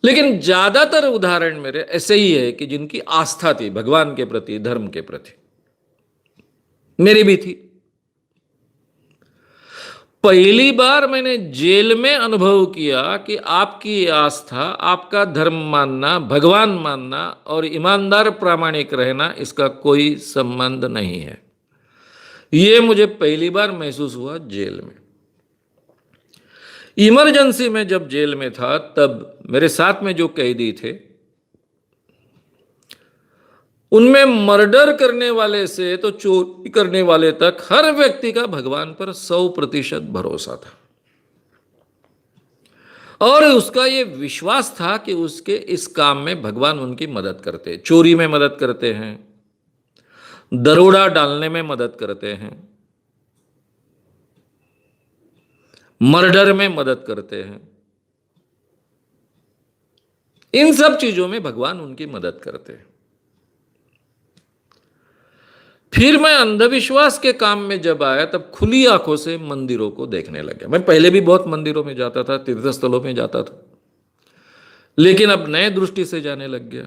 लेकिन ज्यादातर उदाहरण मेरे ऐसे ही है कि जिनकी आस्था थी भगवान के प्रति, धर्म के प्रति। मेरी भी थी। पहली बार मैंने जेल में अनुभव किया कि आपकी आस्था, आपका धर्म मानना, भगवान मानना और ईमानदार प्रामाणिक रहना, इसका कोई संबंध नहीं है। यह मुझे पहली बार महसूस हुआ जेल में। इमरजेंसी में जब जेल में था, तब मेरे साथ में जो कैदी थे, उनमें मर्डर करने वाले से तो चोरी करने वाले तक हर व्यक्ति का भगवान पर 100% भरोसा था, और उसका ये विश्वास था कि उसके इस काम में भगवान उनकी मदद करते हैं। चोरी में मदद करते हैं, दरोड़ा डालने में मदद करते हैं, मर्डर में मदद करते हैं, इन सब चीजों में भगवान उनकी मदद करते हैं। फिर मैं अंधविश्वास के काम में जब आया तब खुली आंखों से मंदिरों को देखने लगा। मैं पहले भी बहुत मंदिरों में जाता था, तीर्थ स्थलों में जाता था, लेकिन अब नए दृष्टि से जाने लग गया।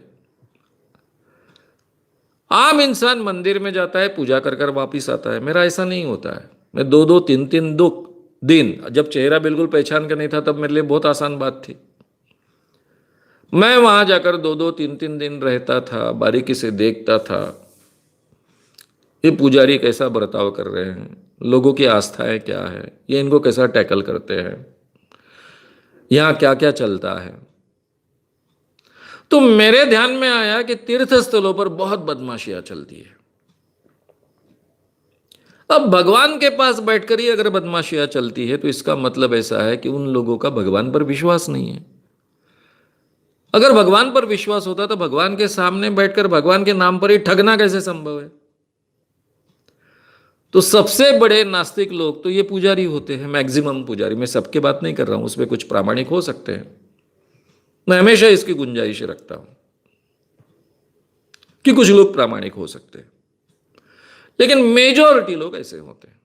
आम इंसान मंदिर में जाता है, पूजा कर कर वापिस आता है। मेरा ऐसा नहीं होता है। मैं 2-2, 3-3 दिन, जब चेहरा बिल्कुल पहचान का नहीं था तब मेरे लिए बहुत आसान बात थी। मैं वहां जाकर 2-2, 3-3 दिन रहता था, बारीकी से देखता था ये पुजारी कैसा बर्ताव कर रहे हैं, लोगों की आस्थाएं क्या है, ये इनको कैसा टैकल करते हैं, यहां क्या क्या चलता है। तो मेरे ध्यान में आया कि तीर्थ स्थलों पर बहुत बदमाशियां चलती है। अब भगवान के पास बैठकर ही अगर बदमाशियां चलती है तो इसका मतलब ऐसा है कि उन लोगों का भगवान पर विश्वास नहीं है। अगर भगवान पर विश्वास होता तो भगवान के सामने बैठकर भगवान के नाम पर ही ठगना कैसे संभव है। तो सबसे बड़े नास्तिक लोग तो ये पुजारी होते हैं, मैक्सिमम पुजारी। मैं सबके बात नहीं कर रहा हूं, उसमें कुछ प्रामाणिक हो सकते हैं, मैं हमेशा इसकी गुंजाइश रखता हूं कि कुछ लोग प्रामाणिक हो सकते हैं, लेकिन मेजॉरिटी लोग ऐसे होते हैं।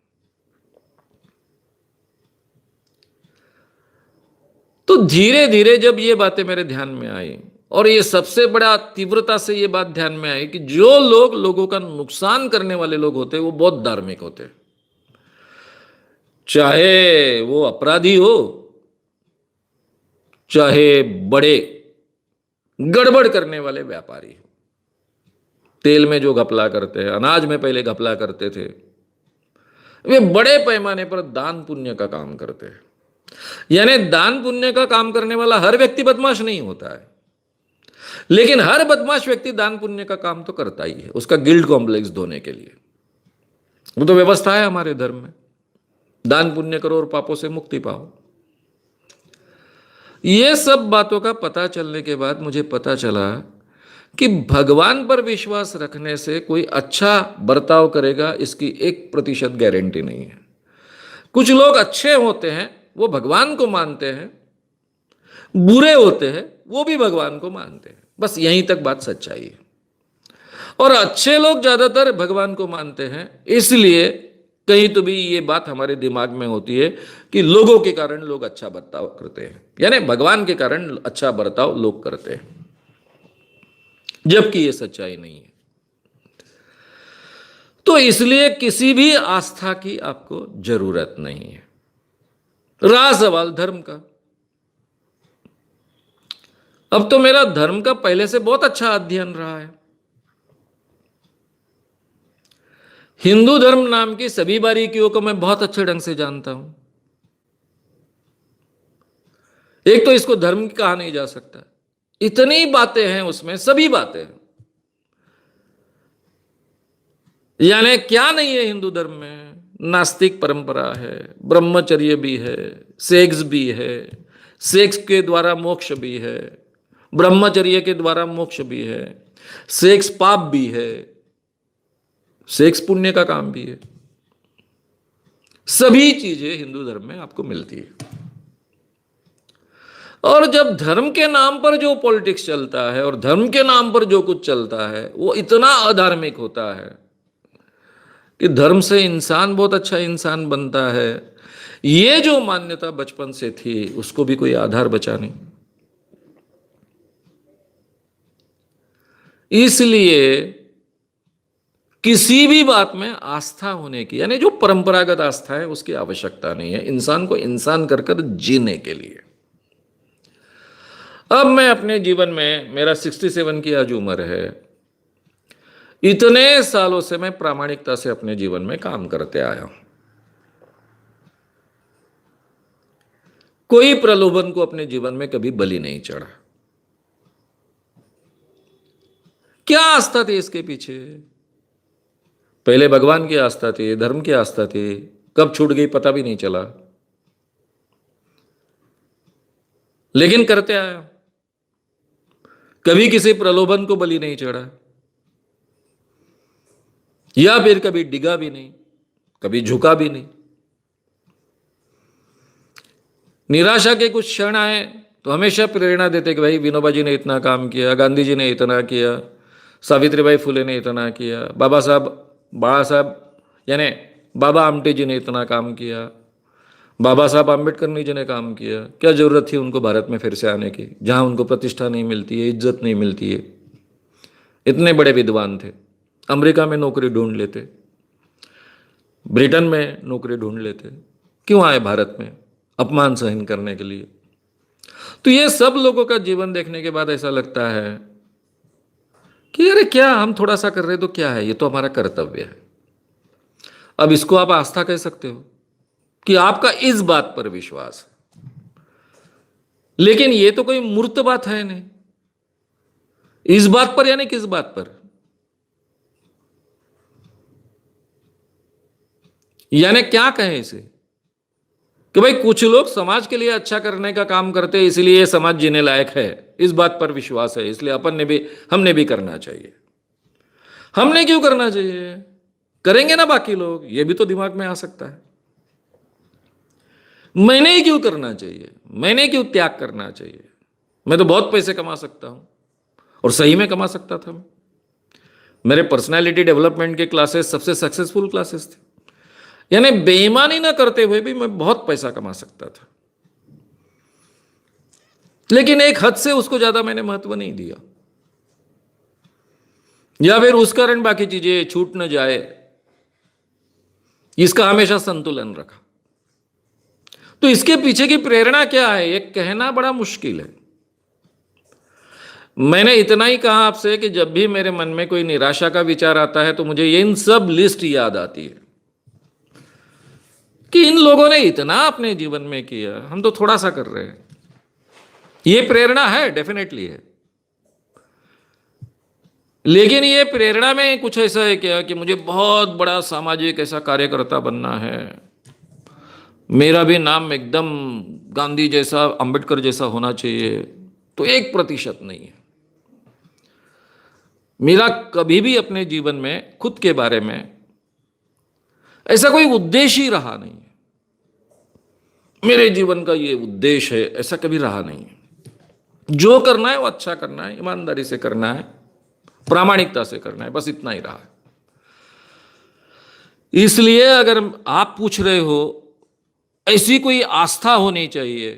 तो धीरे धीरे जब ये बातें मेरे ध्यान में आई, और ये सबसे बड़ा तीव्रता से ये बात ध्यान में आई कि जो लोग लोगों का नुकसान करने वाले लोग होते हैं वो बहुत धार्मिक होते हैं, चाहे वो अपराधी हो, चाहे बड़े गड़बड़ करने वाले व्यापारी हो। तेल में जो घपला करते हैं, अनाज में पहले घपला करते थे, वे बड़े पैमाने पर दान पुण्य का काम करते हैं। यानी दान पुण्य का काम करने वाला हर व्यक्ति बदमाश नहीं होता है, लेकिन हर बदमाश व्यक्ति दान पुण्य का काम तो करता ही है, उसका गिल्ट कॉम्प्लेक्स धोने के लिए। वो तो व्यवस्था है हमारे धर्म में, दान पुण्य करो और पापों से मुक्ति पाओ। ये सब बातों का पता चलने के बाद मुझे पता चला कि भगवान पर विश्वास रखने से कोई अच्छा बर्ताव करेगा इसकी 1% गारंटी नहीं है। कुछ लोग अच्छे होते हैं, वो भगवान को मानते हैं, बुरे होते हैं, वो भी भगवान को मानते हैं। बस यहीं तक बात सच्चाई है। और अच्छे लोग ज्यादातर भगवान को मानते हैं, इसलिए कहीं तो भी ये बात हमारे दिमाग में होती है कि लोगों के कारण लोग अच्छा बर्ताव करते हैं, यानी भगवान के कारण अच्छा बर्ताव लोग करते हैं, जबकि ये सच्चाई नहीं है। तो इसलिए किसी भी आस्था की आपको जरूरत नहीं है। रहा सवाल धर्म का, अब तो मेरा धर्म का पहले से बहुत अच्छा अध्ययन रहा है। हिंदू धर्म नाम की सभी बारीकियों को मैं बहुत अच्छे ढंग से जानता हूं। एक तो इसको धर्म कहा नहीं जा सकता, इतनी बातें हैं उसमें, सभी बातें हैं। यानी क्या नहीं है हिंदू धर्म में? नास्तिक परंपरा है, ब्रह्मचर्य भी है, सेक्स भी है, सेक्स के द्वारा मोक्ष भी है, ब्रह्मचर्य के द्वारा मोक्ष भी है, सेक्स पाप भी है, सेक्स पुण्य का काम भी है। सभी चीजें हिंदू धर्म में आपको मिलती है। और जब धर्म के नाम पर जो पॉलिटिक्स चलता है और धर्म के नाम पर जो कुछ चलता है वो इतना अधार्मिक होता है कि धर्म से इंसान बहुत अच्छा इंसान बनता है, ये जो मान्यता बचपन से थी उसको भी कोई आधार बचा नहीं। इसलिए किसी भी बात में आस्था होने की, यानी जो परंपरागत आस्था है, उसकी आवश्यकता नहीं है इंसान को इंसान कर कर जीने के लिए। अब मैं अपने जीवन में, मेरा 67 की आज उम्र है, इतने सालों से मैं प्रामाणिकता से अपने जीवन में काम करते आया हूं। कोई प्रलोभन को अपने जीवन में कभी बलि नहीं चढ़ा, क्या आस्था थी इसके पीछे? पहले भगवान की आस्था थी, धर्म की आस्था थी, कब छूट गई पता भी नहीं चला, लेकिन करते आया। कभी किसी प्रलोभन को बलि नहीं चढ़ा, या फिर कभी डिगा भी नहीं, कभी झुका भी नहीं। निराशा के कुछ क्षण आए तो हमेशा प्रेरणा देते कि भाई विनोबा जी ने इतना काम किया, गांधी जी ने इतना किया, सावित्रीबाई फुले ने इतना किया, बाबा साहब यानी बाबा आमटे जी ने इतना काम किया, बाबा साहब आम्बेडकर जी ने काम किया। क्या जरूरत थी उनको भारत में फिर से आने की, जहां उनको प्रतिष्ठा नहीं मिलती है, इज्जत नहीं मिलती है। इतने बड़े विद्वान थे, अमेरिका में नौकरी ढूंढ लेते, ब्रिटेन में नौकरी ढूंढ लेते, क्यों आए भारत में अपमान सहन करने के लिए? तो ये सब लोगों का जीवन देखने के बाद ऐसा लगता है कि अरे क्या हम थोड़ा सा कर रहे तो क्या है, ये तो हमारा कर्तव्य है। अब इसको आप आस्था कह सकते हो कि आपका इस बात पर विश्वास है, लेकिन ये तो कोई मूर्त बात है नहीं। इस बात पर यानी किस बात पर? यानी क्या कहें इसे कि भाई कुछ लोग समाज के लिए अच्छा करने का काम करते हैं, इसलिए ये समाज जीने लायक है, इस बात पर विश्वास है, इसलिए हमने भी करना चाहिए। हमने क्यों करना चाहिए? करेंगे ना बाकी लोग, ये भी तो दिमाग में आ सकता है। मैंने ही क्यों करना चाहिए, मैंने क्यों त्याग करना चाहिए? मैं तो बहुत पैसे कमा सकता हूं, और सही में कमा सकता था। मेरे पर्सनालिटी डेवलपमेंट के क्लासेस सबसे सक्सेसफुल क्लासेस थे, यानी बेईमानी ना करते हुए भी मैं बहुत पैसा कमा सकता था, लेकिन एक हद से उसको ज्यादा मैंने महत्व नहीं दिया, या फिर उस कारण बाकी चीजें छूट न जाए, इसका हमेशा संतुलन रखा। तो इसके पीछे की प्रेरणा क्या है, ये कहना बड़ा मुश्किल है। मैंने इतना ही कहा आपसे कि जब भी मेरे मन में कोई निराशा का विचार आता है तो मुझे इन सब लिस्ट याद आती है कि इन लोगों ने इतना अपने जीवन में किया, हम तो थोड़ा सा कर रहे हैं। ये प्रेरणा है, डेफिनेटली है, लेकिन ये प्रेरणा में कुछ ऐसा है क्या कि मुझे बहुत बड़ा सामाजिक ऐसा कार्यकर्ता बनना है, मेरा भी नाम एकदम गांधी जैसा, अंबेडकर जैसा होना चाहिए, तो 1% नहीं है। मेरा कभी भी अपने जीवन में खुद के बारे में ऐसा कोई उद्देश्य ही रहा नहीं है, मेरे जीवन का ये उद्देश्य है, ऐसा कभी रहा नहीं है। जो करना है वो अच्छा करना है, ईमानदारी से करना है, प्रामाणिकता से करना है, बस इतना ही रहा है। इसलिए अगर आप पूछ रहे हो ऐसी कोई आस्था होनी चाहिए,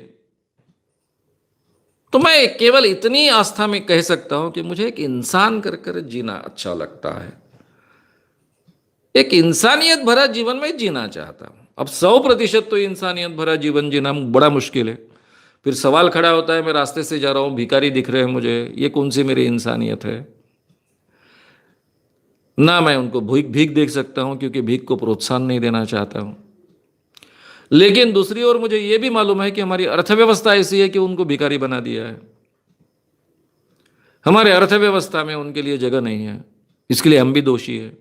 तो मैं केवल इतनी आस्था में कह सकता हूं कि मुझे एक इंसान कर कर जीना अच्छा लगता है, एक इंसानियत भरा जीवन में जीना चाहता हूं। अब 100% तो इंसानियत भरा जीवन जीना बड़ा मुश्किल है। फिर सवाल खड़ा होता है, मैं रास्ते से जा रहा हूं, भिखारी दिख रहे हैं मुझे, ये कौन सी मेरी इंसानियत है? ना मैं उनको भीख देख सकता हूं, क्योंकि भीख को प्रोत्साहन नहीं देना चाहता हूं। लेकिन दूसरी ओर मुझे यह भी मालूम है कि हमारी अर्थव्यवस्था ऐसी है कि उनको भिखारी बना दिया है। हमारे अर्थव्यवस्था में उनके लिए जगह नहीं है, इसके लिए हम भी दोषी है।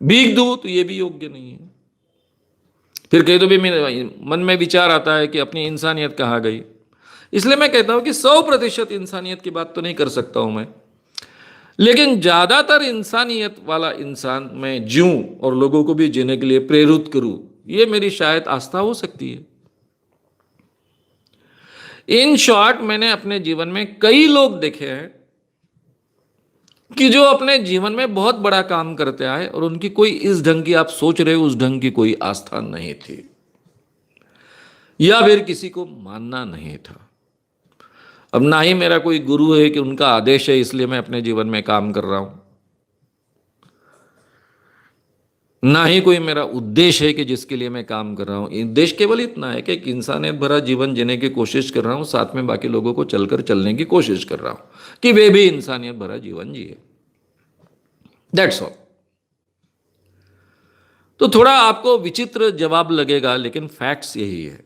भीख दूं तो ये भी योग्य नहीं है। फिर कहीं तो भी मेरे मन में विचार आता है कि अपनी इंसानियत कहाँ गई। इसलिए मैं कहता हूं कि 100% इंसानियत की बात तो नहीं कर सकता हूं मैं, लेकिन ज्यादातर इंसानियत वाला इंसान मैं जीऊं और लोगों को भी जीने के लिए प्रेरित करूं, ये मेरी शायद आस्था हो सकती है। इन शॉर्ट, मैंने अपने जीवन में कई लोग देखे हैं कि जो अपने जीवन में बहुत बड़ा काम करते आए और उनकी कोई इस ढंग की, आप सोच रहे हो उस ढंग की कोई आस्था नहीं थी, या फिर किसी को मानना नहीं था। अब ना ही मेरा कोई गुरु है कि उनका आदेश है इसलिए मैं अपने जीवन में काम कर रहा हूं, ना ही कोई मेरा उद्देश्य है कि जिसके लिए मैं काम कर रहा हूं। उद्देश्य केवल इतना है कि एक इंसानियत भरा जीवन जीने की कोशिश कर रहा हूं, साथ में बाकी लोगों को चलने की कोशिश कर रहा हूं कि वे भी इंसानियत भरा जीवन जिए। That's all. तो थोड़ा आपको विचित्र जवाब लगेगा, लेकिन फैक्ट्स यही है।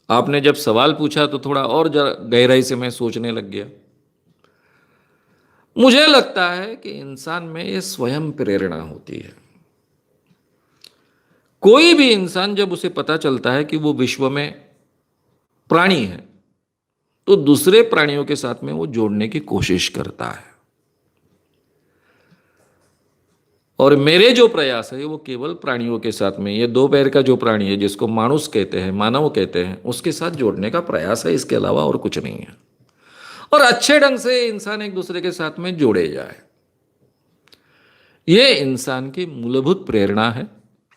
आपने जब सवाल पूछा तो थोड़ा और गहराई से मैं सोचने लग गया। मुझे लगता है कि इंसान में ये स्वयं प्रेरणा होती है। कोई भी इंसान जब उसे पता चलता है कि वो विश्व में प्राणी है, तो दूसरे प्राणियों के साथ में वो जोड़ने की कोशिश करता है। और मेरे जो प्रयास है वो केवल प्राणियों के साथ में, ये दो पैर का जो प्राणी है जिसको मानुष कहते हैं, मानव कहते हैं, उसके साथ जोड़ने का प्रयास है, इसके अलावा और कुछ नहीं है। और अच्छे ढंग से इंसान एक दूसरे के साथ में जोड़े जाए, ये इंसान की मूलभूत प्रेरणा है,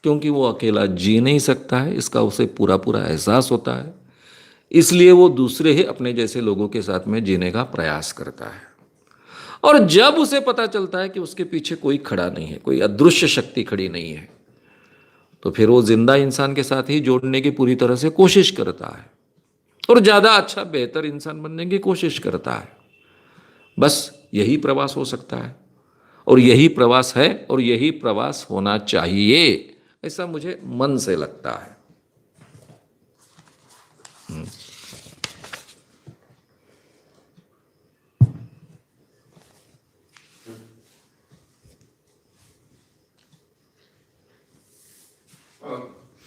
क्योंकि वो अकेला जी नहीं सकता है, इसका उसे पूरा पूरा एहसास होता है। इसलिए वो दूसरे ही अपने जैसे लोगों के साथ में जीने का प्रयास करता है। और जब उसे पता चलता है कि उसके पीछे कोई खड़ा नहीं है, कोई अदृश्य शक्ति खड़ी नहीं है, तो फिर वो जिंदा इंसान के साथ ही जोड़ने की पूरी तरह से कोशिश करता है और ज्यादा अच्छा बेहतर इंसान बनने की कोशिश करता है। बस यही प्रवास हो सकता है, और यही प्रवास है, और यही प्रवास होना चाहिए, ऐसा मुझे मन से लगता है।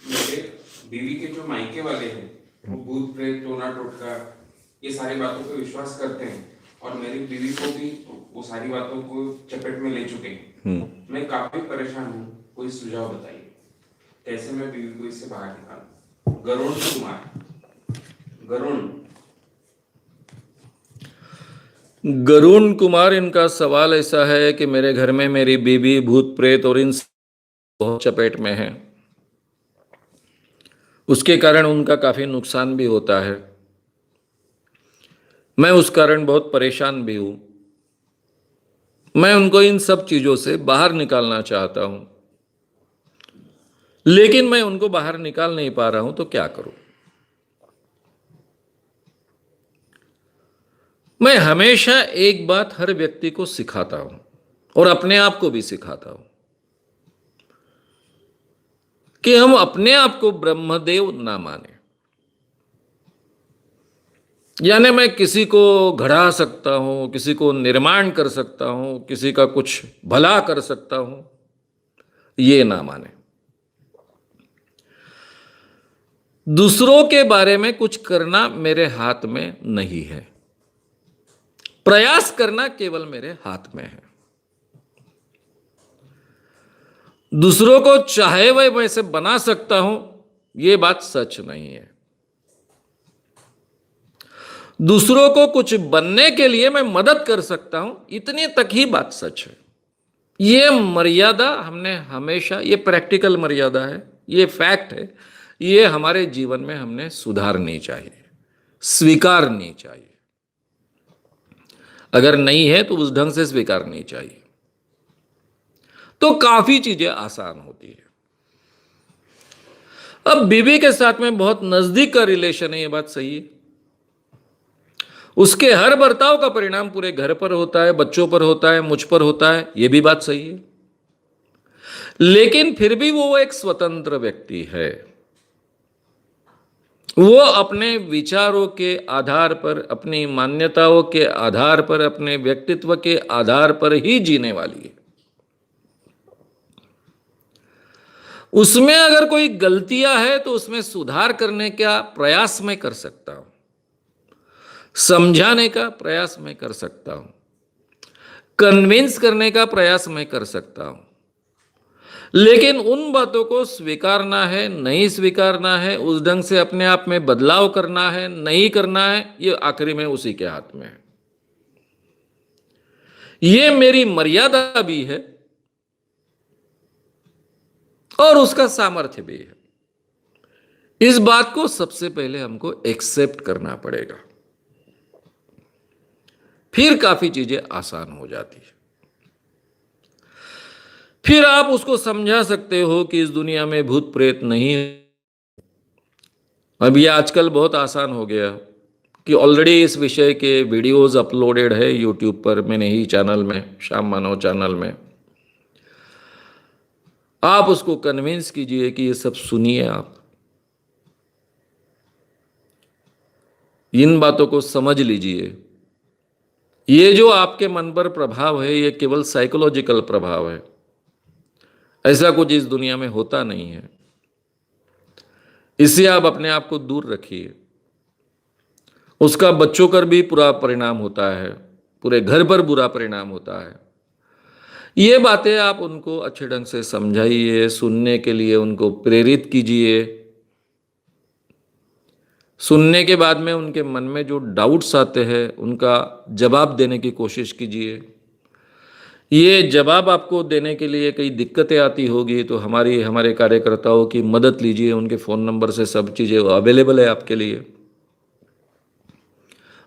मेरे बीवी के जो मायके वाले हैं वो भूत प्रेत टोना टोटका ये सारी बातों पे विश्वास करते हैं, और मेरी बीवी को भी वो सारी बातों को चपेट में ले चुके हैं। मैं काफी परेशान हूँ, कोई सुझाव बताइए कैसे मैं बीवी को इससे बाहर निकालूं। गरुण कुमार, गरुण कुमार, इनका सवाल ऐसा है कि मेरे घर में मेरी बीबी भूत प्रेत और इन बहुत चपेट में है, उसके कारण उनका काफी नुकसान भी होता है। मैं उस कारण बहुत परेशान भी हूं। मैं उनको इन सब चीजों से बाहर निकालना चाहता हूं, लेकिन मैं उनको बाहर निकाल नहीं पा रहा हूं, तो क्या करूं? मैं हमेशा एक बात हर व्यक्ति को सिखाता हूं और अपने आप को भी सिखाता हूं कि हम अपने आप को ब्रह्मदेव ना माने। यानी मैं किसी को घड़ा सकता हूं, किसी को निर्माण कर सकता हूं, किसी का कुछ भला कर सकता हूं, ये ना माने। दूसरों के बारे में कुछ करना मेरे हाथ में नहीं है, प्रयास करना केवल मेरे हाथ में है। दूसरों को चाहे वह वैसे बना सकता हूं, यह बात सच नहीं है। दूसरों को कुछ बनने के लिए मैं मदद कर सकता हूं, इतने तक ही बात सच है। ये मर्यादा हमने हमेशा, ये प्रैक्टिकल मर्यादा है, ये फैक्ट है, ये हमारे जीवन में हमने सुधारनी चाहिए, स्वीकारनी चाहिए। अगर नहीं है तो उस ढंग से स्वीकारनी चाहिए, तो काफी चीजें आसान होती है। अब बीवी के साथ में बहुत नजदीक का रिलेशन है, ये बात सही है। उसके हर बर्ताव का परिणाम पूरे घर पर होता है, बच्चों पर होता है, मुझ पर होता है, यह भी बात सही है। लेकिन फिर भी वो एक स्वतंत्र व्यक्ति है। वो अपने विचारों के आधार पर, अपनी मान्यताओं के आधार पर, अपने व्यक्तित्व के आधार पर ही जीने वाली है। उसमें अगर कोई गलतियां है तो उसमें सुधार करने का प्रयास मैं कर सकता हूं, समझाने का प्रयास मैं कर सकता हूं, कन्विंस करने का प्रयास मैं कर सकता हूं। लेकिन उन बातों को स्वीकारना है, नहीं स्वीकारना है, उस ढंग से अपने आप में बदलाव करना है, नहीं करना है, ये आखिरी में उसी के हाथ में है। ये मेरी मर्यादा भी है और उसका सामर्थ्य भी है। इस बात को सबसे पहले हमको एक्सेप्ट करना पड़ेगा, फिर काफी चीजें आसान हो जाती है। फिर आप उसको समझा सकते हो कि इस दुनिया में भूत प्रेत नहीं है। अब ये आजकल बहुत आसान हो गया कि ऑलरेडी इस विषय के वीडियोस अपलोडेड है यूट्यूब पर, मैंने ही चैनल में, श्याम मानव चैनल में। आप उसको कन्विंस कीजिए कि ये सब सुनिए, आप इन बातों को समझ लीजिए ये जो आपके मन पर प्रभाव है ये केवल साइकोलॉजिकल प्रभाव है, ऐसा कुछ इस दुनिया में होता नहीं है। इससे आप अपने आप को दूर रखिए। उसका बच्चों पर भी बुरा परिणाम होता है, पूरे घर पर बुरा परिणाम होता है। ये बातें आप उनको अच्छे ढंग से समझाइए, सुनने के लिए उनको प्रेरित कीजिए। सुनने के बाद में उनके मन में जो डाउट्स आते हैं उनका जवाब देने की कोशिश कीजिए। ये जवाब आपको देने के लिए कई दिक्कतें आती होगी तो हमारे कार्यकर्ताओं की मदद लीजिए, उनके फ़ोन नंबर से सब चीज़ें अवेलेबल है आपके लिए।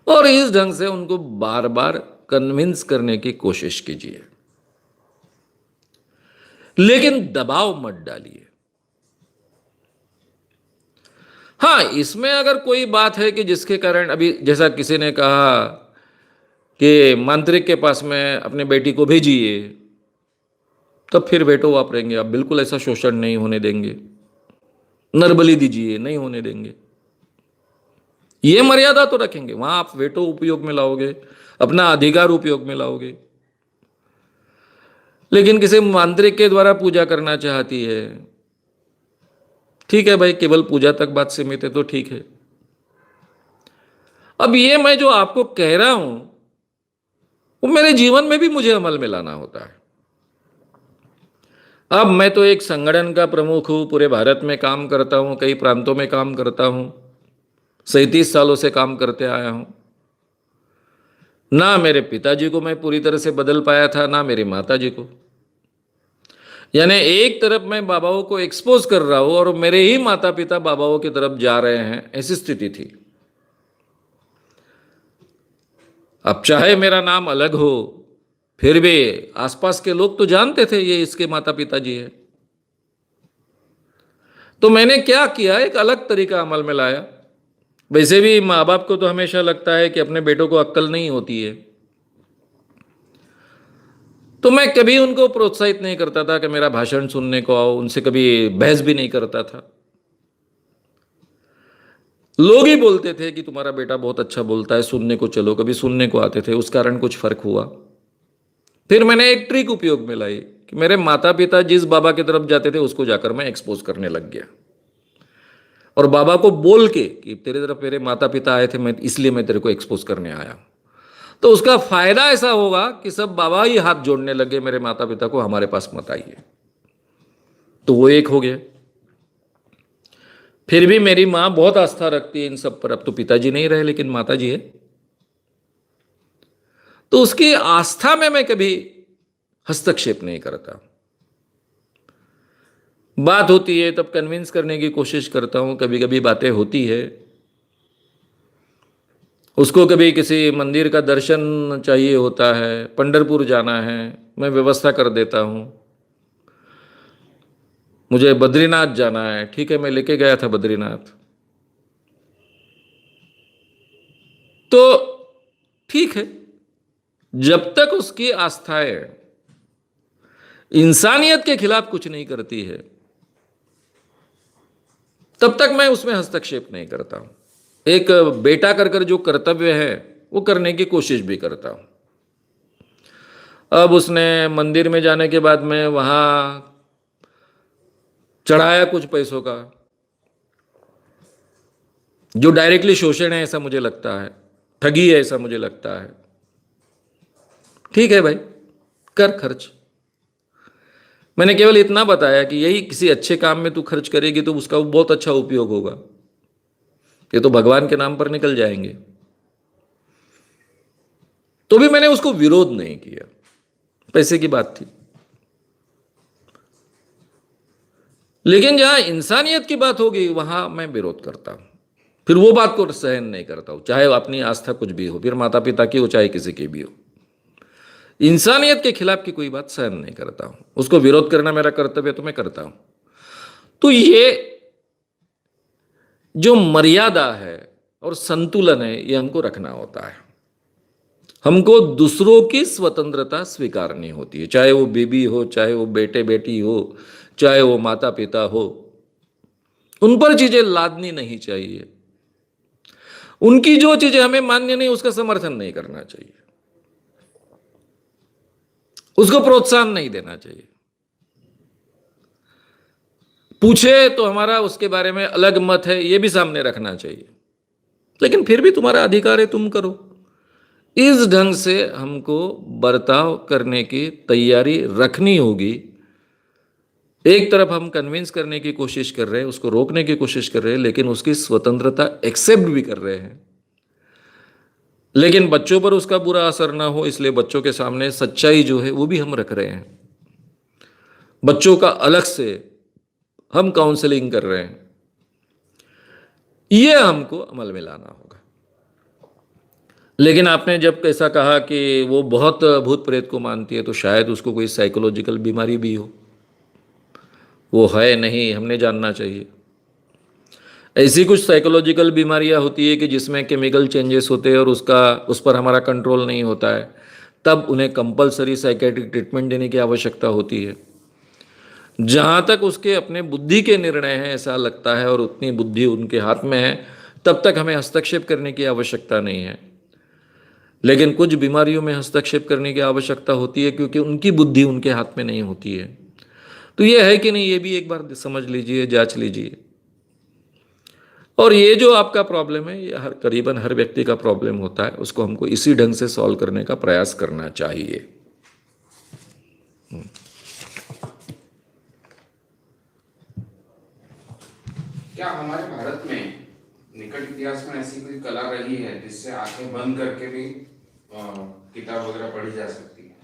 और इस ढंग से उनको बार बार कन्विंस करने की कोशिश कीजिए, लेकिन दबाव मत डालिए। हाँ, इसमें अगर कोई बात है कि जिसके कारण, अभी जैसा किसी ने कहा कि मांत्रिक के पास में अपने बेटी को भेजिए, तब फिर वेटो वापरेंगे आप, बिल्कुल ऐसा शोषण नहीं होने देंगे। नरबली दीजिए, नहीं होने देंगे। ये मर्यादा तो रखेंगे, वहां आप वेटो उपयोग में लाओगे, अपना अधिकार उपयोग में लाओगे। लेकिन किसी मांत्रिक के द्वारा पूजा करना चाहती है, ठीक है भाई, केवल पूजा तक बात सीमित है तो ठीक है। अब ये मैं जो आपको कह रहा हूं वो मेरे जीवन में भी मुझे अमल में लाना होता है। अब मैं तो एक संगठन का प्रमुख हूं, पूरे भारत में काम करता हूं, कई प्रांतों में काम करता हूं, 37 सालों से काम करते आया हूं। ना मेरे पिताजी को मैं पूरी तरह से बदल पाया था, ना मेरी माताजी को। यानी एक तरफ मैं बाबाओं को एक्सपोज कर रहा हूं और मेरे ही माता पिता बाबाओं की तरफ जा रहे हैं, ऐसी स्थिति थी। अब चाहे मेरा नाम अलग हो, फिर भी आसपास के लोग तो जानते थे ये इसके माता पिताजी है। तो मैंने क्या किया, एक अलग तरीका अमल में लाया। वैसे भी माँ बाप को तो हमेशा लगता है कि अपने बेटों को अक्ल नहीं होती है, तो मैं कभी उनको प्रोत्साहित नहीं करता था कि मेरा भाषण सुनने को आओ, उनसे कभी बहस भी नहीं करता था। लोग ही बोलते थे कि तुम्हारा बेटा बहुत अच्छा बोलता है, सुनने को चलो, कभी सुनने को आते थे, उस कारण कुछ फर्क हुआ। फिर मैंने एक ट्रिक उपयोग में लाई कि मेरे माता पिता जिस बाबा की तरफ जाते थे उसको जाकर मैं एक्सपोज करने लग गया, और बाबा को बोल के कि तेरे तरफ मेरे माता पिता आए थे, मैं इसलिए मैं तेरे को एक्सपोज करने आया। तो उसका फायदा ऐसा होगा कि सब बाबा ही हाथ जोड़ने लगे मेरे माता पिता को, हमारे पास मत आइए। तो वो एक हो गया। फिर भी मेरी माँ बहुत आस्था रखती है इन सब पर, अब तो पिताजी नहीं रहे लेकिन माताजी है, तो उसकी आस्था में मैं कभी हस्तक्षेप नहीं करता। बात होती है तब कन्विंस करने की कोशिश करता हूं, कभी कभी बातें होती है, उसको कभी किसी मंदिर का दर्शन चाहिए होता है, पंढरपुर जाना है, मैं व्यवस्था कर देता हूं। मुझे बद्रीनाथ जाना है, ठीक है, मैं लेके गया था बद्रीनाथ, तो ठीक है, जब तक उसकी आस्थाएं इंसानियत के खिलाफ कुछ नहीं करती है तब तक मैं उसमें हस्तक्षेप नहीं करता हूं। एक बेटा कर कर जो कर्तव्य है वो करने की कोशिश भी करता हूं। अब उसने मंदिर में जाने के बाद में वहां चढ़ाया कुछ पैसों का, जो डायरेक्टली शोषण है ऐसा मुझे लगता है, ठगी है ऐसा मुझे लगता है। ठीक है भाई, कर खर्च। मैंने केवल इतना बताया कि यही किसी अच्छे काम में तू खर्च करेगी तो उसका बहुत अच्छा उपयोग होगा, ये तो भगवान के नाम पर निकल जाएंगे। तो भी मैंने उसको विरोध नहीं किया, पैसे की बात थी। लेकिन जहां इंसानियत की बात होगी वहां मैं विरोध करता हूं, फिर वो बात को सहन नहीं करता हूं, चाहे अपनी आस्था कुछ भी हो, फिर माता पिता की हो चाहे किसी की भी हो। इंसानियत के खिलाफ की कोई बात सहन नहीं करता हूं, उसको विरोध करना मेरा कर्तव्य तो मैं करता हूं। तो ये जो मर्यादा है और संतुलन है ये हमको रखना होता है। हमको दूसरों की स्वतंत्रता स्वीकारनी होती है, चाहे वो बीबी हो, चाहे वो बेटे बेटी हो, चाहे वो माता पिता हो, उन पर चीजें लादनी नहीं चाहिए। उनकी जो चीजें हमें मान्य नहीं उसका समर्थन नहीं करना चाहिए। उसको प्रोत्साहन नहीं देना चाहिए। पूछे तो हमारा उसके बारे में अलग मत है, ये भी सामने रखना चाहिए, लेकिन फिर भी तुम्हारा अधिकार है, तुम करो। इस ढंग से हमको बर्ताव करने की तैयारी रखनी होगी। एक तरफ हम कन्विंस करने की कोशिश कर रहे हैं, उसको रोकने की कोशिश कर रहे हैं, लेकिन उसकी स्वतंत्रता एक्सेप्ट भी कर रहे हैं, लेकिन बच्चों पर उसका बुरा असर ना हो इसलिए बच्चों के सामने सच्चाई जो है वो भी हम रख रहे हैं। बच्चों का अलग से हम काउंसलिंग कर रहे हैं, ये हमको अमल में लाना होगा। लेकिन आपने जब ऐसा कहा कि वो बहुत भूत प्रेत को मानती है, तो शायद उसको कोई साइकोलॉजिकल बीमारी भी हो, वो है नहीं, हमने जानना चाहिए। ऐसी कुछ साइकोलॉजिकल बीमारियां होती है कि जिसमें केमिकल चेंजेस होते हैं और उस पर हमारा कंट्रोल नहीं होता है, तब उन्हें कंपलसरी साइकेट्रिक ट्रीटमेंट देने की आवश्यकता होती है। जहाँ तक उसके अपने बुद्धि के निर्णय हैं ऐसा लगता है और उतनी बुद्धि उनके हाथ में है, तब तक हमें हस्तक्षेप करने की आवश्यकता नहीं है। लेकिन कुछ बीमारियों में हस्तक्षेप करने की आवश्यकता होती है क्योंकि उनकी बुद्धि उनके हाथ में नहीं होती है। तो ये है कि नहीं, ये भी एक बार समझ लीजिए, जांच लीजिए। और ये जो आपका प्रॉब्लम है, ये करीबन हर व्यक्ति का प्रॉब्लम होता है, उसको हमको इसी ढंग से सॉल्व करने का प्रयास करना चाहिए। क्या हमारे भारत में निकट इतिहास में ऐसी कोई कला रही है जिससे आंखें बंद करके भी किताब वगैरह पढ़ी जा सकती है?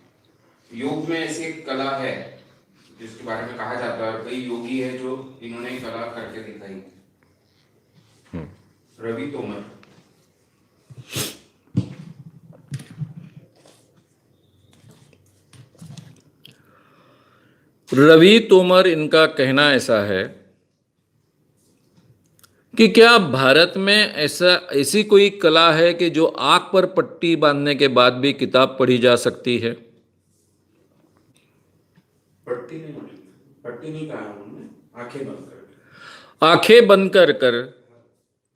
योग में ऐसी एक कला है जिसके बारे में कहा जाता है, और कई योगी है जो इन्होंने कला करके दिखाई। रवि तोमर। रवि तोमर, इनका कहना ऐसा है कि क्या भारत में ऐसी कोई कला है कि जो आंख पर पट्टी बांधने के बाद भी किताब पढ़ी जा सकती है? पट्टी नहीं कहा उन्होंने, आंखें बंद कर, आंखें बंद कर कर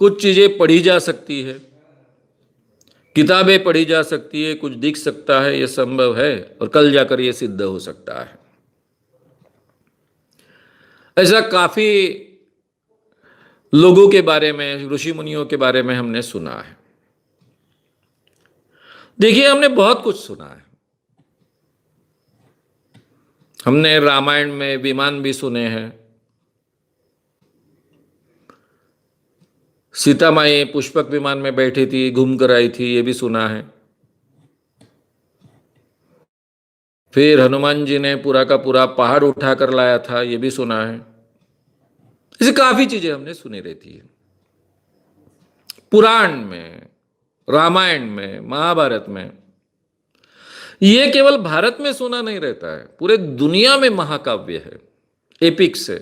कुछ चीजें पढ़ी जा सकती है, किताबें पढ़ी जा सकती है, कुछ दिख सकता है, यह संभव है और कल जाकर यह सिद्ध हो सकता है। ऐसा काफी लोगों के बारे में, ऋषि मुनियों के बारे में हमने सुना है। देखिए, हमने बहुत कुछ सुना है। हमने रामायण में विमान भी सुने हैं, सीता माई पुष्पक विमान में बैठी थी, घूम कर आई थी, ये भी सुना है। फिर हनुमान जी ने पूरा का पूरा पहाड़ उठा कर लाया था, ये भी सुना है। ऐसी काफी चीजें हमने सुनी रहती है। पुराण में, रामायण में, महाभारत में। ये केवल भारत में सुना नहीं रहता है, पूरे दुनिया में महाकाव्य है, एपिक्स है।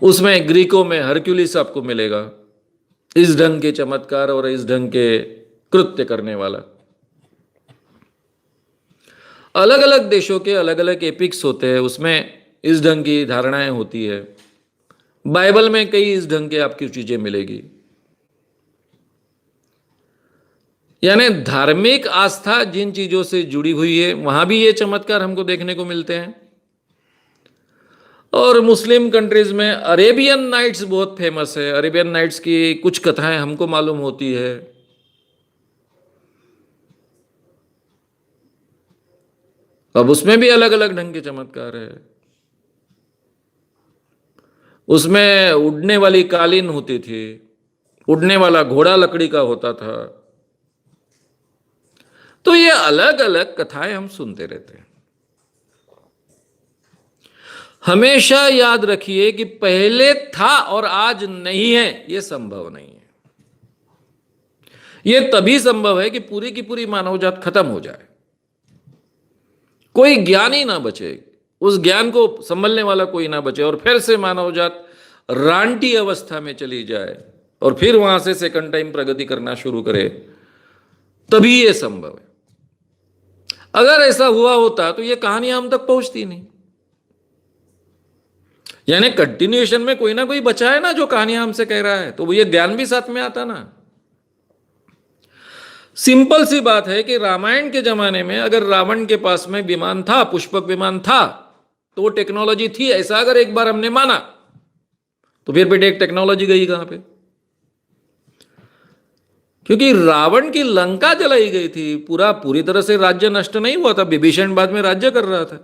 उसमें ग्रीकों में हरक्यूलिस आपको मिलेगा, इस ढंग के चमत्कार और इस ढंग के कृत्य करने वाला। अलग अलग देशों के अलग अलग एपिक्स होते हैं, उसमें इस ढंग की धारणाएं होती है। बाइबल में कई इस ढंग के आपकी चीजें मिलेगी। यानी धार्मिक आस्था जिन चीजों से जुड़ी हुई है, वहां भी ये चमत्कार हमको देखने को मिलते हैं। और मुस्लिम कंट्रीज में अरेबियन नाइट्स बहुत फेमस है। अरेबियन नाइट्स की कुछ कथाएं हमको मालूम होती है। अब उसमें भी अलग अलग ढंग के चमत्कार है। उसमें उड़ने वाली कालीन होती थी, उड़ने वाला घोड़ा लकड़ी का होता था। तो ये अलग अलग कथाएं हम सुनते रहते हैं। हमेशा याद रखिए कि पहले था और आज नहीं है, यह संभव नहीं है। यह तभी संभव है कि पूरी की पूरी मानवजात खत्म हो जाए, कोई ज्ञान ही ना बचे, उस ज्ञान को संभलने वाला कोई ना बचे, और फिर से मानवजात रांटी अवस्था में चली जाए और फिर वहां से सेकंड टाइम प्रगति करना शुरू करे, तभी यह संभव है। अगर ऐसा हुआ होता तो यह कहानी हम तक पहुंचती नहीं। यानी कंटिन्यूएशन में कोई ना कोई बचा है ना जो कहानियां हमसे कह रहा है, तो वो ये ज्ञान भी साथ में आता ना। सिंपल सी बात है कि रामायण के जमाने में अगर रावण के पास में विमान था, पुष्पक विमान था, तो वो टेक्नोलॉजी थी, ऐसा अगर एक बार हमने माना, तो फिर बेटे एक टेक्नोलॉजी गई कहां पे? क्योंकि रावण की लंका जलाई गई थी, पूरी तरह से राज्य नष्ट नहीं हुआ था, विभीषण बाद में राज्य कर रहा था,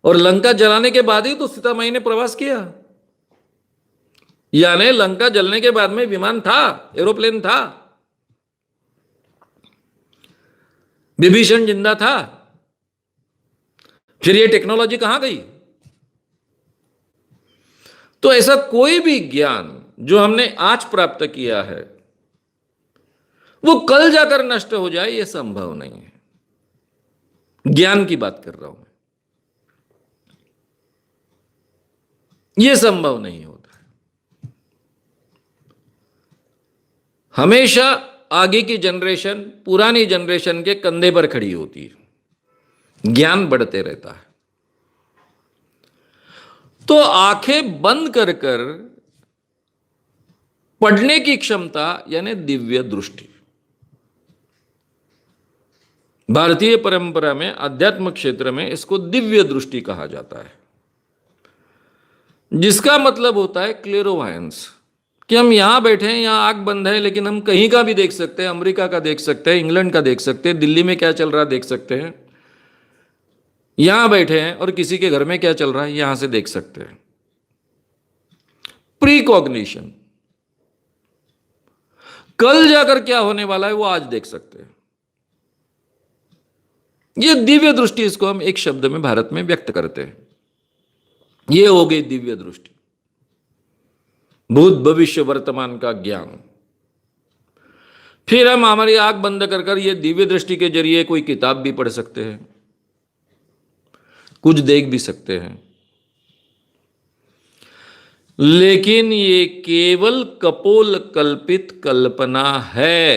और लंका जलाने के बाद ही तो सीता माई ने प्रवास किया। यानी लंका जलने के बाद में विमान था, एरोप्लेन था, विभीषण जिंदा था, फिर ये टेक्नोलॉजी कहां गई? तो ऐसा कोई भी ज्ञान जो हमने आज प्राप्त किया है वो कल जाकर नष्ट हो जाए, यह संभव नहीं है। ज्ञान की बात कर रहा हूं मैं, यह संभव नहीं होता। हमेशा आगे की जनरेशन पुरानी जनरेशन के कंधे पर खड़ी होती है, ज्ञान बढ़ते रहता है। तो आंखें बंद कर कर पढ़ने की क्षमता यानी दिव्य दृष्टि, भारतीय परंपरा में आध्यात्म क्षेत्र में इसको दिव्य दृष्टि कहा जाता है, जिसका मतलब होता है क्लेरोवायंस, कि हम यहां बैठे हैं, यहां आंख बंद है, लेकिन हम कहीं का भी देख सकते हैं, अमेरिका का देख सकते हैं, इंग्लैंड का देख सकते हैं, दिल्ली में क्या चल रहा है देख सकते हैं, यहां बैठे हैं और किसी के घर में क्या चल रहा है यहां से देख सकते हैं। प्रीकॉग्निशन, कल जाकर क्या होने वाला है वो आज देख सकते हैं। ये दिव्य दृष्टि, इसको हम एक शब्द में भारत में व्यक्त करते हैं, ये हो गई दिव्य दृष्टि, भूत भविष्य वर्तमान का ज्ञान। फिर हम हमारी आंख बंद कर कर ये दिव्य दृष्टि के जरिए कोई किताब भी पढ़ सकते हैं, कुछ देख भी सकते हैं, लेकिन ये केवल कपोल कल्पित कल्पना है,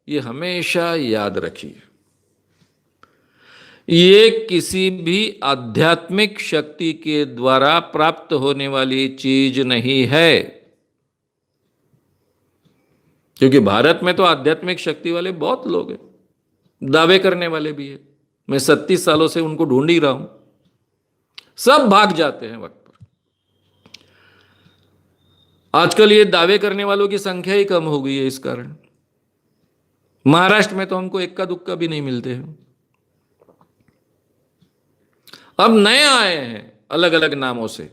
ये हमेशा याद रखिए। ये किसी भी आध्यात्मिक शक्ति के द्वारा प्राप्त होने वाली चीज नहीं है, क्योंकि भारत में तो आध्यात्मिक शक्ति वाले बहुत लोग हैं, दावे करने वाले भी हैं। मैं 37 सालों से उनको ढूंढ ही रहा हूं, सब भाग जाते हैं वक्त पर। आजकल ये दावे करने वालों की संख्या ही कम हो गई है, इस कारण महाराष्ट्र में तो हमको इक्का दुक्का भी नहीं मिलते हैं। अब नए आए हैं अलग अलग नामों से,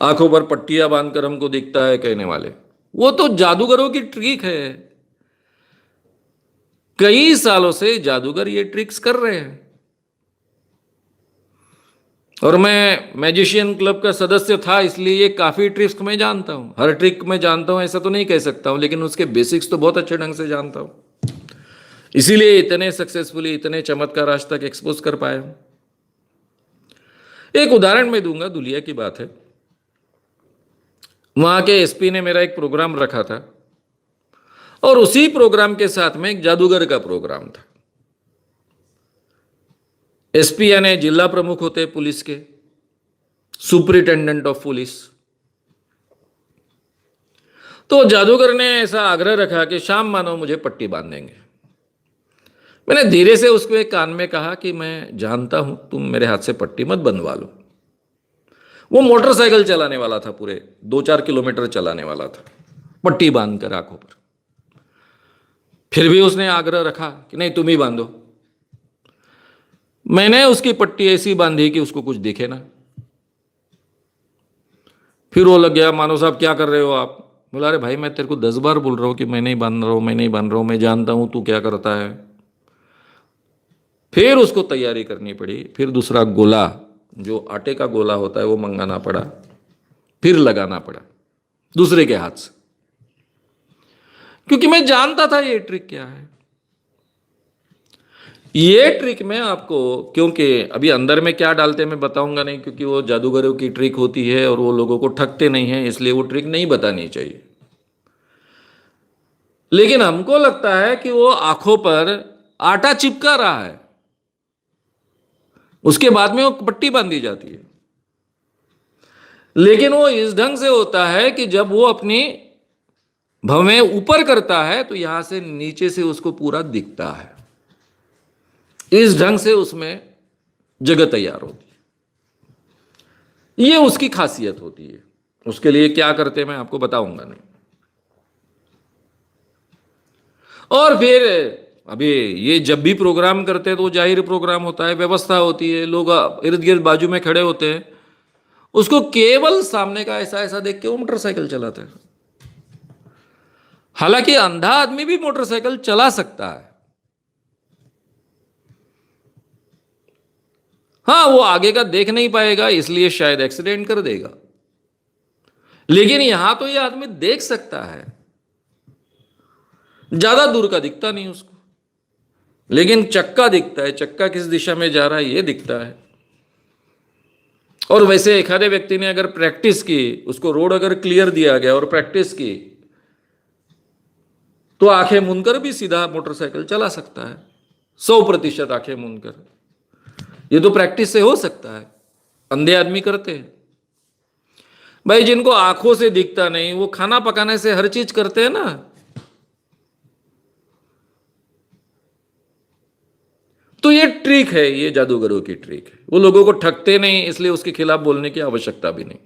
आंखों पर पट्टियां बांधकर हमको दिखता है कहने वाले, वो तो जादूगरों की ट्रिक है। कई सालों से जादूगर ये ट्रिक्स कर रहे हैं, और मैं मैजिशियन क्लब का सदस्य था, इसलिए ये काफी ट्रिक्स मैं जानता हूं। हर ट्रिक मैं जानता हूं ऐसा तो नहीं कह सकता हूं, लेकिन उसके बेसिक्स तो बहुत अच्छे ढंग से जानता हूं, इसीलिए इतने सक्सेसफुली इतने चमत्कार आज तक एक्सपोज कर पाया हूं। एक उदाहरण मैं दूंगा, दुलिया की बात है। वहां के एसपी ने मेरा एक प्रोग्राम रखा था, और उसी प्रोग्राम के साथ में एक जादूगर का प्रोग्राम था। एसपी यानी जिला प्रमुख होते पुलिस के, सुपरिटेंडेंट ऑफ पुलिस। तो जादूगर ने ऐसा आग्रह रखा कि शाम मानो मुझे पट्टी बांध देंगे। मैंने धीरे से उसको एक कान में कहा कि मैं जानता हूं तुम मेरे हाथ से पट्टी मत बंधवा लो। वो मोटरसाइकिल चलाने वाला था, पूरे 2-4 किलोमीटर चलाने वाला था, पट्टी बांधकर आंखों पर। फिर भी उसने आग्रह रखा कि नहीं तुम ही बांधो। मैंने उसकी पट्टी ऐसी बांधी कि उसको कुछ दिखे ना। फिर वो लग गया, मानो साहब क्या कर रहे हो आप? बोला अरे भाई मैं तेरे को 10 बार बोल रहा हूं कि मैं नहीं बांध रहा हूं, मैं नहीं बांध रहा हूं, मैं जानता हूं तू क्या करता है। फिर उसको तैयारी करनी पड़ी, फिर दूसरा गोला, जो आटे का गोला होता है वो मंगाना पड़ा, फिर लगाना पड़ा दूसरे के हाथ से, क्योंकि मैं जानता था ये ट्रिक क्या है। ये ट्रिक मैं आपको, क्योंकि अभी अंदर में क्या डालते हैं मैं बताऊंगा नहीं, क्योंकि वो जादूगरों की ट्रिक होती है और वो लोगों को ठगते नहीं है, इसलिए वो ट्रिक नहीं बतानी चाहिए। लेकिन हमको लगता है कि वो आंखों पर आटा चिपका रहा है, उसके बाद में वो पट्टी बांधी जाती है। लेकिन वो इस ढंग से होता है कि जब वो अपनी भवें ऊपर करता है तो यहां से नीचे से उसको पूरा दिखता है। इस ढंग से उसमें जगह तैयार होती है। ये उसकी खासियत होती है। उसके लिए क्या करते हैं मैं आपको बताऊंगा नहीं। और फिर अभी ये जब भी प्रोग्राम करते हैं तो जाहिर प्रोग्राम होता है, व्यवस्था होती है, लोग इर्द गिर्द बाजू में खड़े होते हैं। उसको केवल सामने का ऐसा ऐसा देख के वो मोटरसाइकिल चलाते हैं। हालांकि अंधा आदमी भी मोटरसाइकिल चला सकता है। हाँ, वो आगे का देख नहीं पाएगा इसलिए शायद एक्सीडेंट कर देगा, लेकिन यहां तो ये आदमी देख सकता है। ज्यादा दूर का दिखता नहीं उसको, लेकिन चक्का दिखता है, चक्का किस दिशा में जा रहा है ये दिखता है। और वैसे एक आधे व्यक्ति ने अगर प्रैक्टिस की, उसको रोड अगर क्लियर दिया गया और प्रैक्टिस की, तो आंखें मूंदकर भी सीधा मोटरसाइकिल चला सकता है। 100% आंखें मूंदकर। ये तो प्रैक्टिस से हो सकता है, अंधे आदमी करते हैं। भाई जिनको आंखों से दिखता नहीं, वो खाना पकाने से हर चीज करते हैं ना। तो ये ट्रिक है, ये जादूगरों की ट्रिक है। वो लोगों को ठगते नहीं, इसलिए उसके खिलाफ बोलने की आवश्यकता भी नहीं।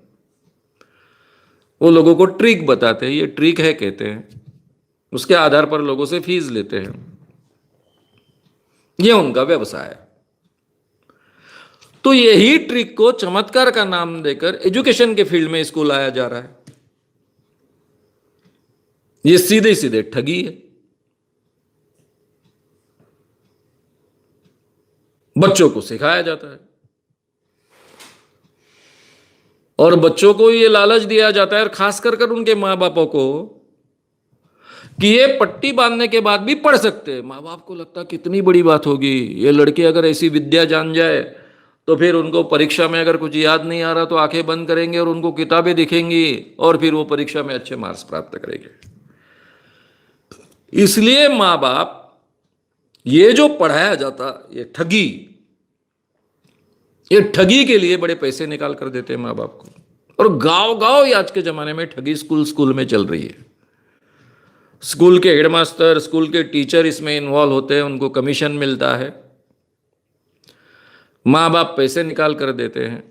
वो लोगों को ट्रिक बताते हैं, ये ट्रिक है कहते हैं, उसके आधार पर लोगों से फीस लेते हैं। ये उनका व्यवसाय है। तो यही ट्रिक को चमत्कार का नाम देकर एजुकेशन के फील्ड में इसको लाया जा रहा है। ये सीधे सीधे ठगी है। बच्चों को सिखाया जाता है और बच्चों को ये लालच दिया जाता है, और खास कर उनके मां बापों को, कि ये पट्टी बांधने के बाद भी पढ़ सकते हैं। माँ बाप को लगता कितनी बड़ी बात होगी, ये लड़के अगर ऐसी विद्या जान जाए तो फिर उनको परीक्षा में अगर कुछ याद नहीं आ रहा तो आंखें बंद करेंगे और उनको किताबें दिखेंगी और फिर वो परीक्षा में अच्छे मार्क्स प्राप्त करेंगे। इसलिए माँ बाप, ये जो पढ़ाया जाता, ये ठगी के लिए बड़े पैसे निकाल कर देते हैं माँ बाप को। और गांव गांव आज के जमाने में ठगी स्कूल स्कूल में चल रही है। स्कूल के हेडमास्टर, स्कूल के टीचर इसमें इन्वॉल्व होते हैं, उनको कमीशन मिलता है, माँ बाप पैसे निकाल कर देते हैं,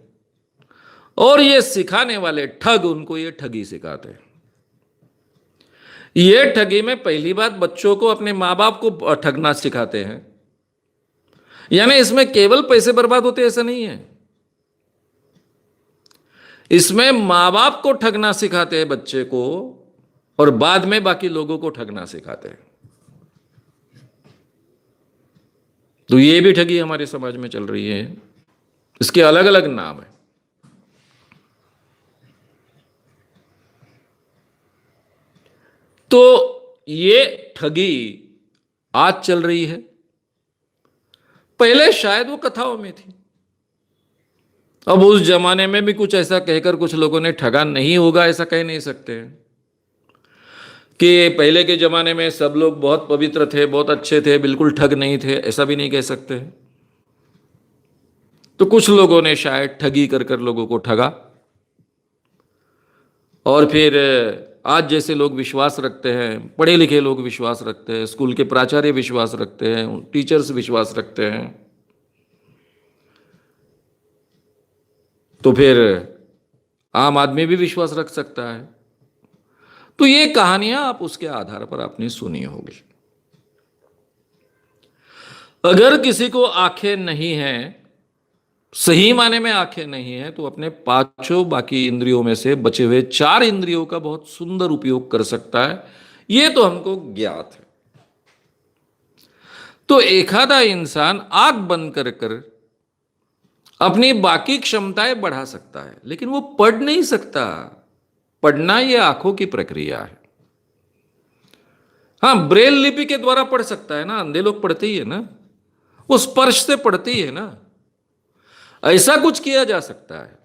और ये सिखाने वाले ठग उनको ये ठगी सिखाते हैं। ये ठगी में पहली बात बच्चों को अपने माँ बाप को ठगना सिखाते हैं, यानी इसमें केवल पैसे बर्बाद होते ऐसा नहीं है। इसमें माँ बाप को ठगना सिखाते हैं बच्चे को, और बाद में बाकी लोगों को ठगना सिखाते हैं। तो ये भी ठगी हमारे समाज में चल रही है। इसके अलग अलग नाम है। तो ये ठगी आज चल रही है, पहले शायद वो कथाओं में थी। अब उस जमाने में भी कुछ ऐसा कहकर कुछ लोगों ने ठगा नहीं होगा ऐसा कह नहीं सकते कि पहले के जमाने में सब लोग बहुत पवित्र थे, बहुत अच्छे थे, बिल्कुल ठग नहीं थे, ऐसा भी नहीं कह सकते। तो कुछ लोगों ने शायद ठगी कर कर लोगों को ठगा, और फिर आज जैसे लोग विश्वास रखते हैं, पढ़े लिखे लोग विश्वास रखते हैं, स्कूल के प्राचार्य विश्वास रखते हैं, टीचर्स विश्वास रखते हैं, तो फिर आम आदमी भी विश्वास रख सकता है। तो ये कहानियां आप उसके आधार पर आपने सुनी होगी। अगर किसी को आंखें नहीं हैं, सही माने में आंखें नहीं है, तो अपने पांचों बाकी इंद्रियों में से बचे हुए 4 इंद्रियों का बहुत सुंदर उपयोग कर सकता है। ये तो हमको ज्ञात है। तो एखादा इंसान आंख बंद कर कर अपनी बाकी क्षमताएं बढ़ा सकता है, लेकिन वो पढ़ नहीं सकता। पढ़ना ये आंखों की प्रक्रिया है। हाँ, ब्रेल लिपि के द्वारा पढ़ सकता है ना, अंधे लोग पढ़ते ही है ना, वो स्पर्श से पढ़ते ही है ना, ऐसा कुछ किया जा सकता है।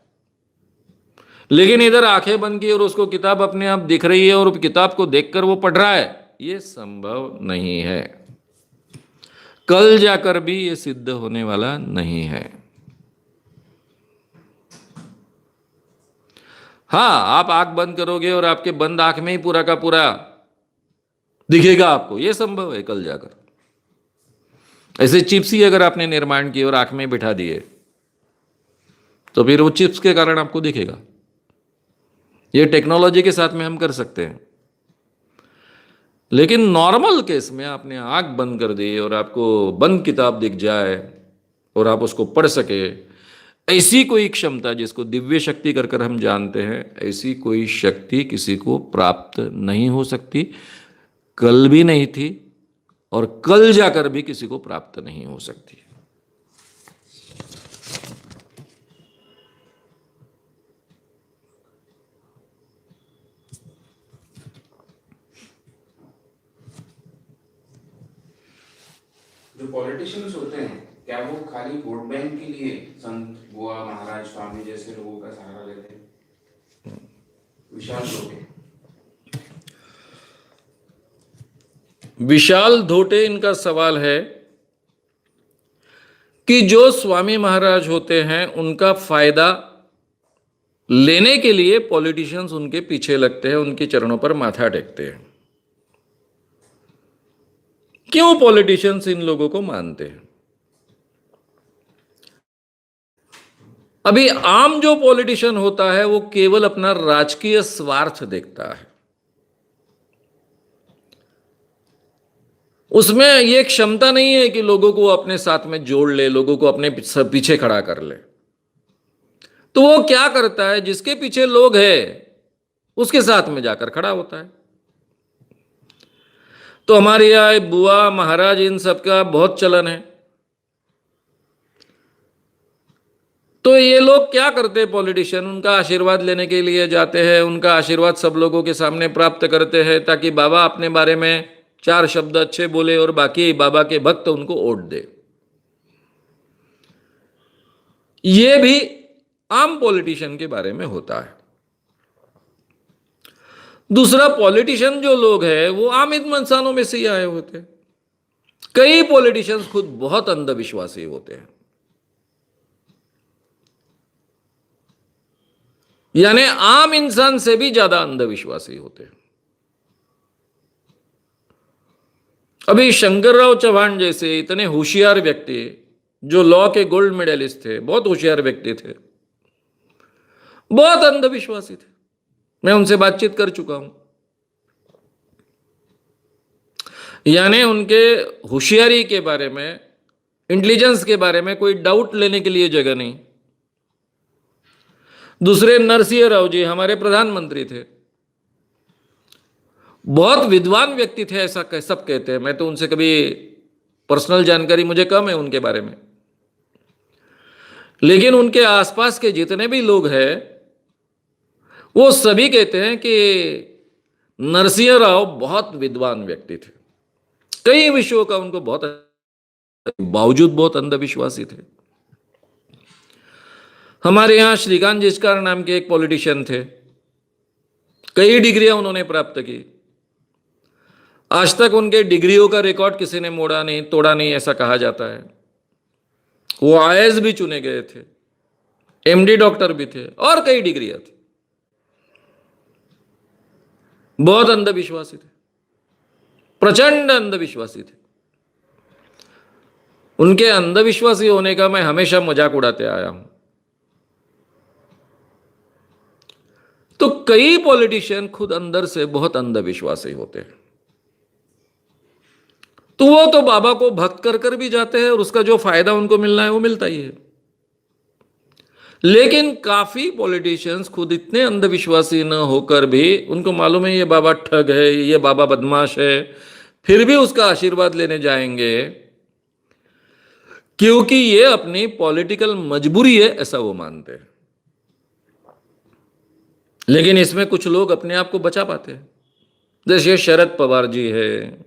लेकिन इधर आंखें बंद की और उसको किताब अपने आप दिख रही है और किताब को देखकर वो पढ़ रहा है, ये संभव नहीं है। कल जाकर भी ये सिद्ध होने वाला नहीं है। हाँ, आप आंख बंद करोगे और आपके बंद आंख में ही पूरा का पूरा दिखेगा आपको, ये संभव है कल जाकर। ऐसे चिप्स ही अगर आपने निर्माण किए और आंख में बिठा दिए तो फिर वो चिप्स के कारण आपको दिखेगा। ये टेक्नोलॉजी के साथ में हम कर सकते हैं। लेकिन नॉर्मल केस में आपने आंख बंद कर दी और आपको बंद किताब दिख जाए और आप उसको पढ़ सके, ऐसी कोई क्षमता जिसको दिव्य शक्ति कर कर हम जानते हैं, ऐसी कोई शक्ति किसी को प्राप्त नहीं हो सकती, कल भी नहीं थी और कल जाकर भी किसी को प्राप्त नहीं हो सकती। जो पॉलिटिशियंस होते हैं, क्या वो खाली वोट बैंक के लिए संत बुआ महाराज स्वामी जैसे लोगों का सहारा लेते हैं? विशाल लोग विशाल धोटे इनका सवाल है कि जो स्वामी महाराज होते हैं उनका फायदा लेने के लिए पॉलिटिशियंस उनके पीछे लगते हैं, उनके चरणों पर माथा टेकते हैं। क्यों पॉलिटिशियंस इन लोगों को मानते हैं? अभी आम जो पॉलिटिशियन होता है वो केवल अपना राजकीय स्वार्थ देखता है, उसमें यह क्षमता नहीं है कि लोगों को अपने साथ में जोड़ ले, लोगों को अपने पीछे खड़ा कर ले। तो वो क्या करता है, जिसके पीछे लोग हैं उसके साथ में जाकर खड़ा होता है। तो हमारे यहां बुआ महाराज इन सब का बहुत चलन है। तो ये लोग क्या करते हैं, पॉलिटिशियन उनका आशीर्वाद लेने के लिए जाते हैं, उनका आशीर्वाद सब लोगों के सामने प्राप्त करते हैं ताकि बाबा अपने बारे में 4 शब्द अच्छे बोले और बाकी बाबा के भक्त उनको वोट दे। ये भी आम पॉलिटिशियन के बारे में होता है। दूसरा, पॉलिटिशियन जो लोग हैं वो आम इंसानों में से ही आए होते हैं। कई पॉलिटिशियंस खुद बहुत अंधविश्वासी होते हैं, यानी आम इंसान से भी ज्यादा अंधविश्वासी होते हैं। अभी शंकरराव चौहान जैसे इतने होशियार व्यक्ति, जो लॉ के गोल्ड मेडलिस्ट थे, बहुत होशियार व्यक्ति थे, बहुत अंधविश्वासी थे। मैं उनसे बातचीत कर चुका हूं। यानी उनके होशियारी के बारे में, इंटेलिजेंस के बारे में कोई डाउट लेने के लिए जगह नहीं। दूसरे, नरसिंह राव जी हमारे प्रधानमंत्री थे, बहुत विद्वान व्यक्ति थे, ऐसा सब कहते हैं। मैं तो उनसे कभी पर्सनल जानकारी मुझे कम है उनके बारे में, लेकिन उनके आसपास के जितने भी लोग हैं वो सभी कहते हैं कि नरसिंह राव बहुत विद्वान व्यक्ति थे, कई विषयों का उनको बहुत, बावजूद बहुत अंधविश्वासी थे। हमारे यहां श्रीकांत जिचकार नाम के एक पॉलिटिशियन थे, कई डिग्रियां उन्होंने प्राप्त की। आज तक उनके डिग्रियों का रिकॉर्ड किसी ने मोड़ा नहीं, तोड़ा नहीं, ऐसा कहा जाता है। वो आईएएस भी चुने गए थे, एमडी डॉक्टर भी थे और कई डिग्रियां थी। बहुत अंधविश्वासी थे, प्रचंड अंधविश्वासी थे। उनके अंधविश्वासी होने का मैं हमेशा मजाक उड़ाते आया हूं। तो कई पॉलिटिशियन खुद अंदर से बहुत अंधविश्वासी होते हैं। तो वो तो बाबा को भक्त कर कर भी जाते हैं और उसका जो फायदा उनको मिलना है वो मिलता ही है। लेकिन काफी पॉलिटिशियंस खुद इतने अंधविश्वासी न होकर भी उनको मालूम है ये बाबा ठग है, ये बाबा बदमाश है, फिर भी उसका आशीर्वाद लेने जाएंगे क्योंकि ये अपनी पॉलिटिकल मजबूरी है, ऐसा वो मानते हैं। लेकिन इसमें कुछ लोग अपने आप को बचा पाते हैं, जैसे शरद पवार जी है,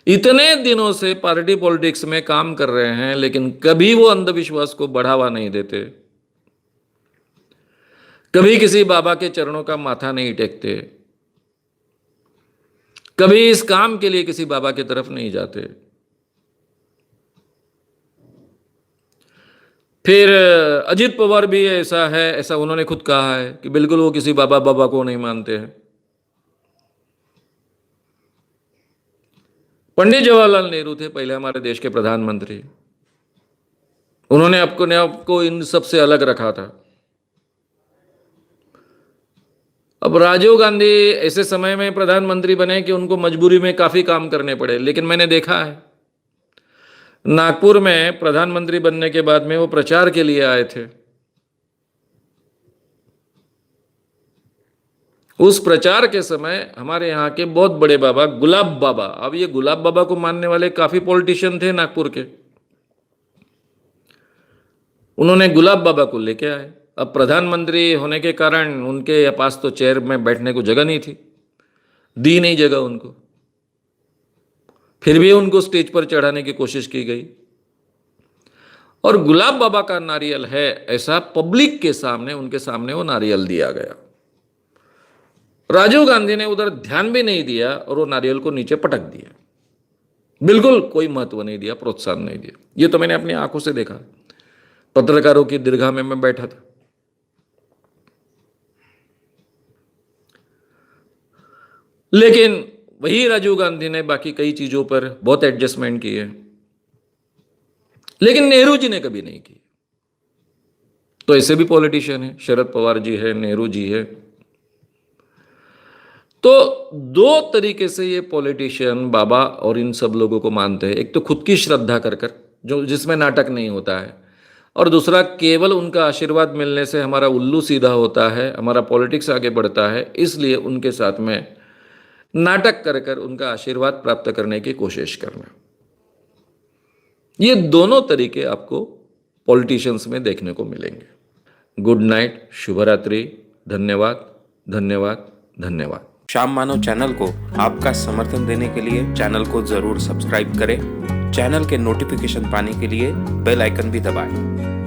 इतने दिनों से पार्टी पॉलिटिक्स में काम कर रहे हैं लेकिन कभी वो अंधविश्वास को बढ़ावा नहीं देते, कभी किसी बाबा के चरणों का माथा नहीं टेकते, कभी इस काम के लिए किसी बाबा की तरफ नहीं जाते। फिर अजित पवार भी ऐसा है, ऐसा उन्होंने खुद कहा है कि बिल्कुल वो किसी बाबा को नहीं मानते हैं। पंडित जवाहरलाल नेहरू थे पहले हमारे देश के प्रधानमंत्री। उन्होंने आपको इन सब से अलग रखा था। अब राजीव गांधी ऐसे समय में प्रधानमंत्री बने कि उनको मजबूरी में काफी काम करने पड़े, लेकिन मैंने देखा है नागपुर में प्रधानमंत्री बनने के बाद में वो प्रचार के लिए आए थे। उस प्रचार के समय हमारे यहाँ के बहुत बड़े बाबा गुलाब बाबा, अब ये गुलाब बाबा को मानने वाले काफी पॉलिटिशियन थे नागपुर के, उन्होंने गुलाब बाबा को लेके आए। अब प्रधानमंत्री होने के कारण उनके पास तो चेयर में बैठने को जगह नहीं थी, दी नहीं जगह उनको, फिर भी उनको स्टेज पर चढ़ाने की कोशिश की गई और गुलाब बाबा का नारियल है ऐसा पब्लिक के सामने, उनके सामने वो नारियल दिया गया। राजीव गांधी ने उधर ध्यान भी नहीं दिया और वो नारियल को नीचे पटक दिया, बिल्कुल कोई महत्व नहीं दिया, प्रोत्साहन नहीं दिया। ये तो मैंने अपनी आंखों से देखा, पत्रकारों की दीर्घा में मैं बैठा था। लेकिन वही राजीव गांधी ने बाकी कई चीजों पर बहुत एडजस्टमेंट किए, लेकिन नेहरू जी ने कभी नहीं की। तो ऐसे भी पॉलिटिशियन है, शरद पवार जी है, नेहरू जी है। तो दो तरीके से ये पॉलिटिशियन बाबा और इन सब लोगों को मानते हैं। एक तो खुद की श्रद्धा कर जो जिसमें नाटक नहीं होता है, और दूसरा केवल उनका आशीर्वाद मिलने से हमारा उल्लू सीधा होता है, हमारा पॉलिटिक्स आगे बढ़ता है, इसलिए उनके साथ में नाटक कर उनका आशीर्वाद प्राप्त करने की कोशिश करना। ये दोनों तरीके आपको पॉलिटिशियंस में देखने को मिलेंगे। गुड नाइट, शुभ रात्रि, धन्यवाद धन्यवाद धन्यवाद। श्याम मानव चैनल को आपका समर्थन देने के लिए चैनल को जरूर सब्सक्राइब करें। चैनल के नोटिफिकेशन पाने के लिए बेल आइकन भी दबाएं।